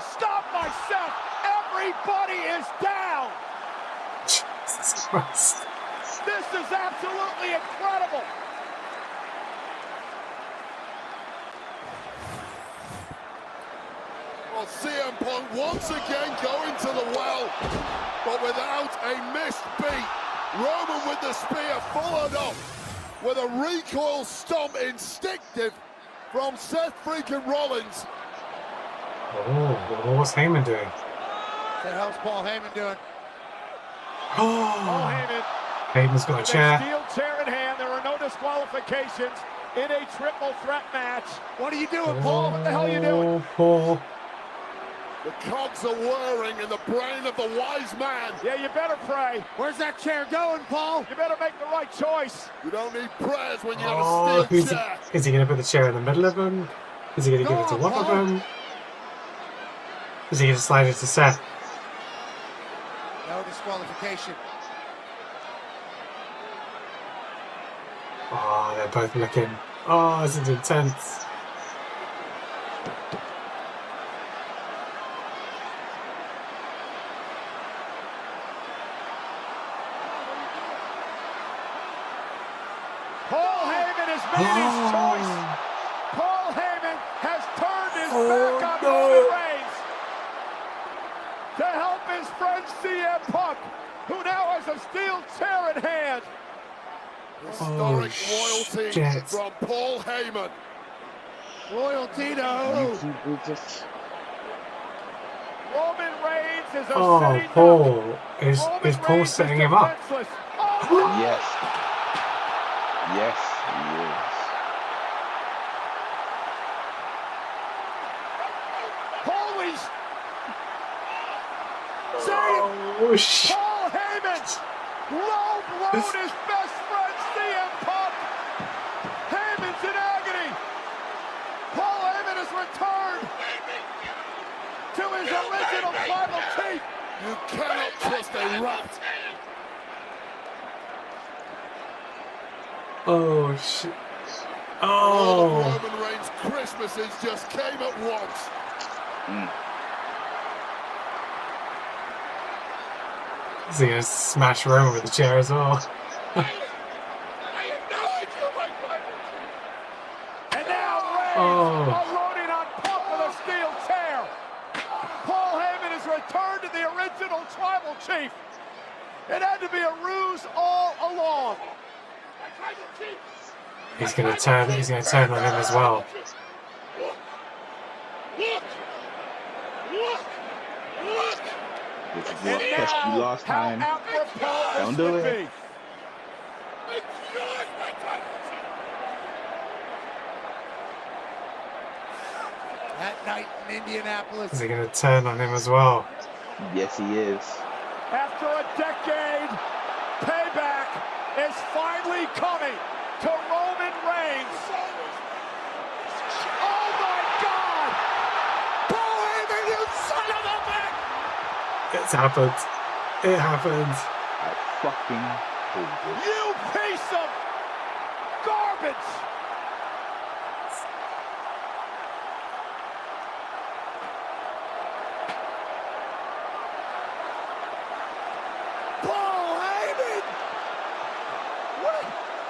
Stop by Seth. Everybody is down. Jesus Christ. This is absolutely incredible. Well, CM Punk once again going to the well, but without a missed beat. Roman with the spear followed up with a recoil stomp instinctive from Seth freaking Rollins. Oh, what's Heyman doing? What the hell's Paul Heyman doing? Paul Heyman. Heyman's got a chair. Steel chair in hand. There are no disqualifications in a triple threat match. What are you doing, Paul? What the hell are you doing? Paul. The cogs are whirring in the brain of the wise man. Yeah, you better pray. Where's that chair going, Paul? You better make the right choice. You don't need prayers when you got a steel chair. Is he going to put the chair in the middle of him? Is he going to give it to one of them? Is he going to slide it to Seth? No disqualification. Oh, they're both looking. Oh, this is intense. Paul Heyman has made his choice. Paul Heyman has turned his back on Roman Reigns to help his friend CM Punk, who now has a steel chair in hand. Historic royalty from Paul Heyman. Royalty to Roman Reigns is a Oh, Paul. Is Paul setting him up? Yes. Yes, he is. Holy Oh, shit. Paul Heyman low blown his best friend CM Punk. Heyman's in agony. Paul Heyman has returned to his original tribal chief. You cannot trust a rat. Oh, shit. Oh. Roman Reigns' Christmases just came at once. Is he going to smash Roman with the chair as well? And now Reigns unloading on Punk with a steel chair. Paul Heyman has returned to the original tribal chief. It had to be a ruse all along. He's gonna turn on him as well. This is what cost you last time. Don't do it. That night in Indianapolis. Is he gonna turn on him as well? Yes, he is. After a decade, payback is finally coming to Roman Reigns. Oh my God! Paul Heyman, you son of a bitch! It's happened. It happened. I fucking hate it. You piece of garbage! Paul Heyman!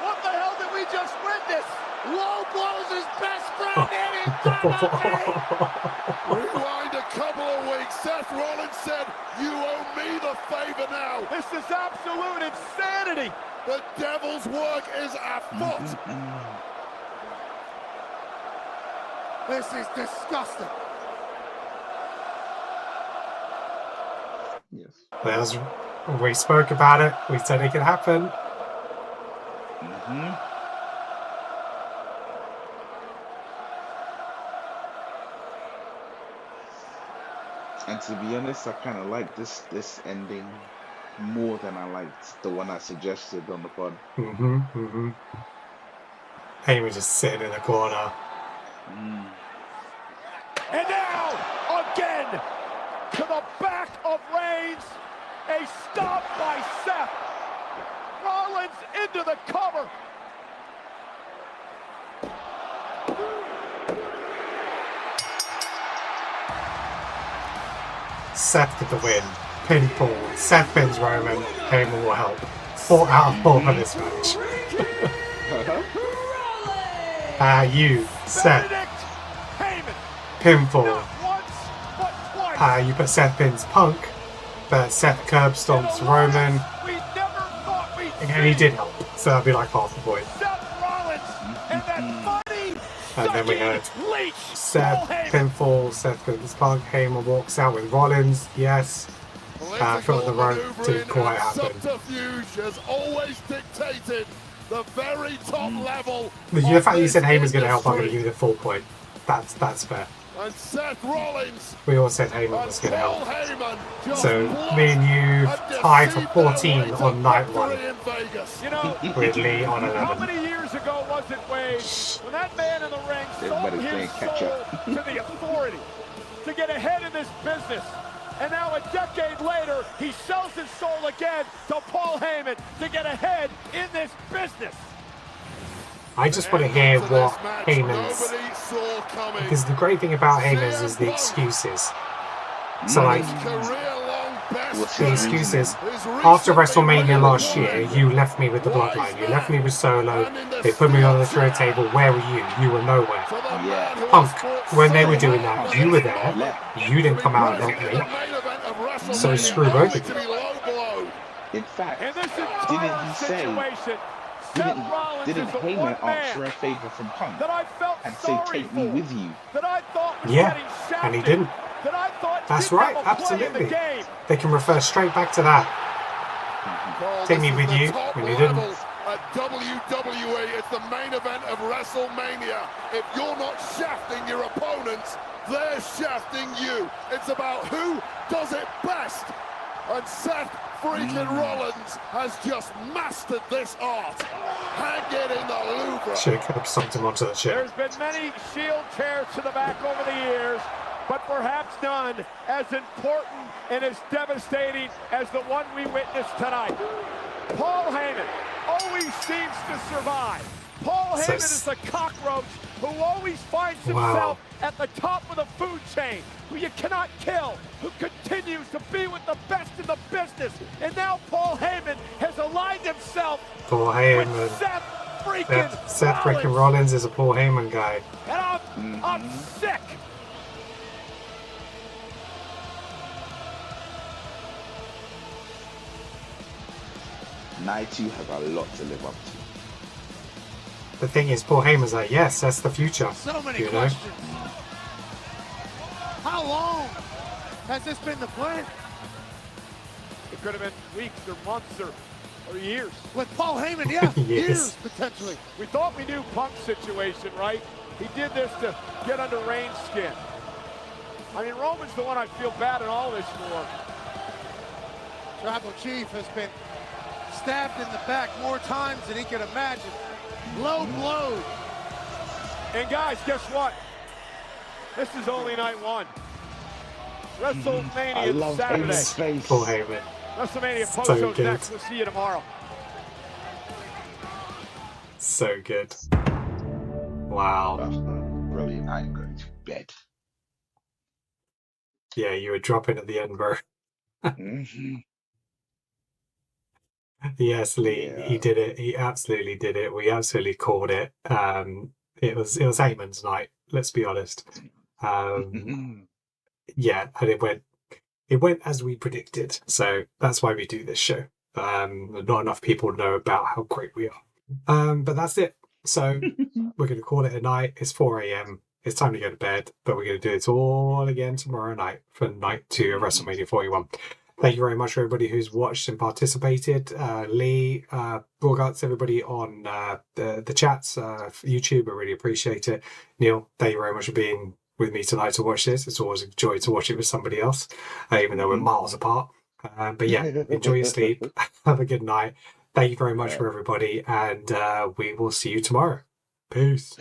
What the hell did we just witness? Low blows his best friend in in front of me. Rewind a couple of weeks. Seth Rollins said, "You owe me the favor now." This is absolute insanity. The devil's work is afoot. This is disgusting. Yes. We spoke about it. We said it could happen. And to be honest, I kind of like this ending more than I liked the one I suggested on the pod. Heyman just sitting in the corner. And now, again, to the back of Reigns, a stop by Seth. Rollins into the cover. Seth with the win. Pinfall. Seth pins Roman. Heyman will help. 4 out of 4 for this match. You, Seth. Pinfall. You put Seth pins Punk, but Seth curb stomps Roman. And he did help, so that'd be like half the point. And then we had Seth pinfall, Seth pins Punk, Heyman walks out with Rollins, yes. Foot on the rope, didn't quite happen. Subterfuge has always dictated the very top level. The fact that you said Heyman's going to help, I'm going to give you the full point. That's fair. And Seth Rollins. We all said Heyman was going to help. So me and you tied for 14 on night 1. You know, with Lee on 11. How many years ago was it, Wade, when that man in the ring sold his soul to the authority to get ahead in this business? And now a decade later, he sells his soul again to Paul Heyman to get ahead in this business. I just want to hear what Heyman's... Because the great thing about Heyman's is the excuses. So like, the excuses, after WrestleMania last year, you left me with the Bloodline, you left me with Solo, they put me on the third table, where were you? You were nowhere. Punk, when they were doing that, you were there, you didn't come out and help me, so screw both of you. In fact, didn't he say, didn't Heyman ask for a favor from Punk and say, take me with you? Yeah, and he didn't. That's right, absolutely. They can refer straight back to that. Take me with you, when he didn't. At WWE, it's the main event of WrestleMania. If you're not shafting your opponents, they're shafting you. It's about who does it best. And Seth freaking Rollins has just mastered this art. Hang it in the Louvre. Shit, could have sucked him onto the chair. There's been many Shield chairs to the back over the years, but perhaps none as important and as devastating as the one we witnessed tonight. Paul Heyman always seems to survive. Paul Heyman is the cockroach who always finds himself at the top of the food chain, who you cannot kill, who continues to be with the best in the business. And now Paul Heyman has aligned himself with Seth freaking Rollins is a Paul Heyman guy. And I'm sick. Night 2 has a lot to live up to. the thing is, Paul Heyman's like, yes, that's the future. So many questions. How long has this been the plan? It could have been weeks or months or years. With Paul Heyman, yeah, years potentially. We thought we knew Punk's situation, right? He did this to get under Reigns' skin. I mean, Roman's the one I feel bad in all this for. Tribal Chief has been stabbed in the back more times than he could imagine. Low blows. And guys, guess what? This is only night one. WrestleMania Saturday. Paul Heyman. WrestleMania So post-show's good. next. We'll see you tomorrow. So good. Wow. Brilliant. I'm going to bed. Yeah, you were dropping at the end, bro. Yes, Lee, he did it. He absolutely did it. We absolutely called it. It was Heyman's night. Let's be honest. Yeah, and it went as we predicted. So that's why we do this show. Not enough people know about how great we are. But that's it. So we're going to call it a night. It's 4 a.m. It's time to go to bed. But we're going to do it all again tomorrow night for night 2 of WrestleMania 41. Thank you very much for everybody who's watched and participated. Lee, Borgats, everybody on the chats, YouTube, I really appreciate it. Neil, thank you very much for being with me tonight to watch this. It's always a joy to watch it with somebody else, even though we're miles apart. But yeah, enjoy your sleep. Have a good night. Thank you very much for everybody, and we will see you tomorrow. Peace.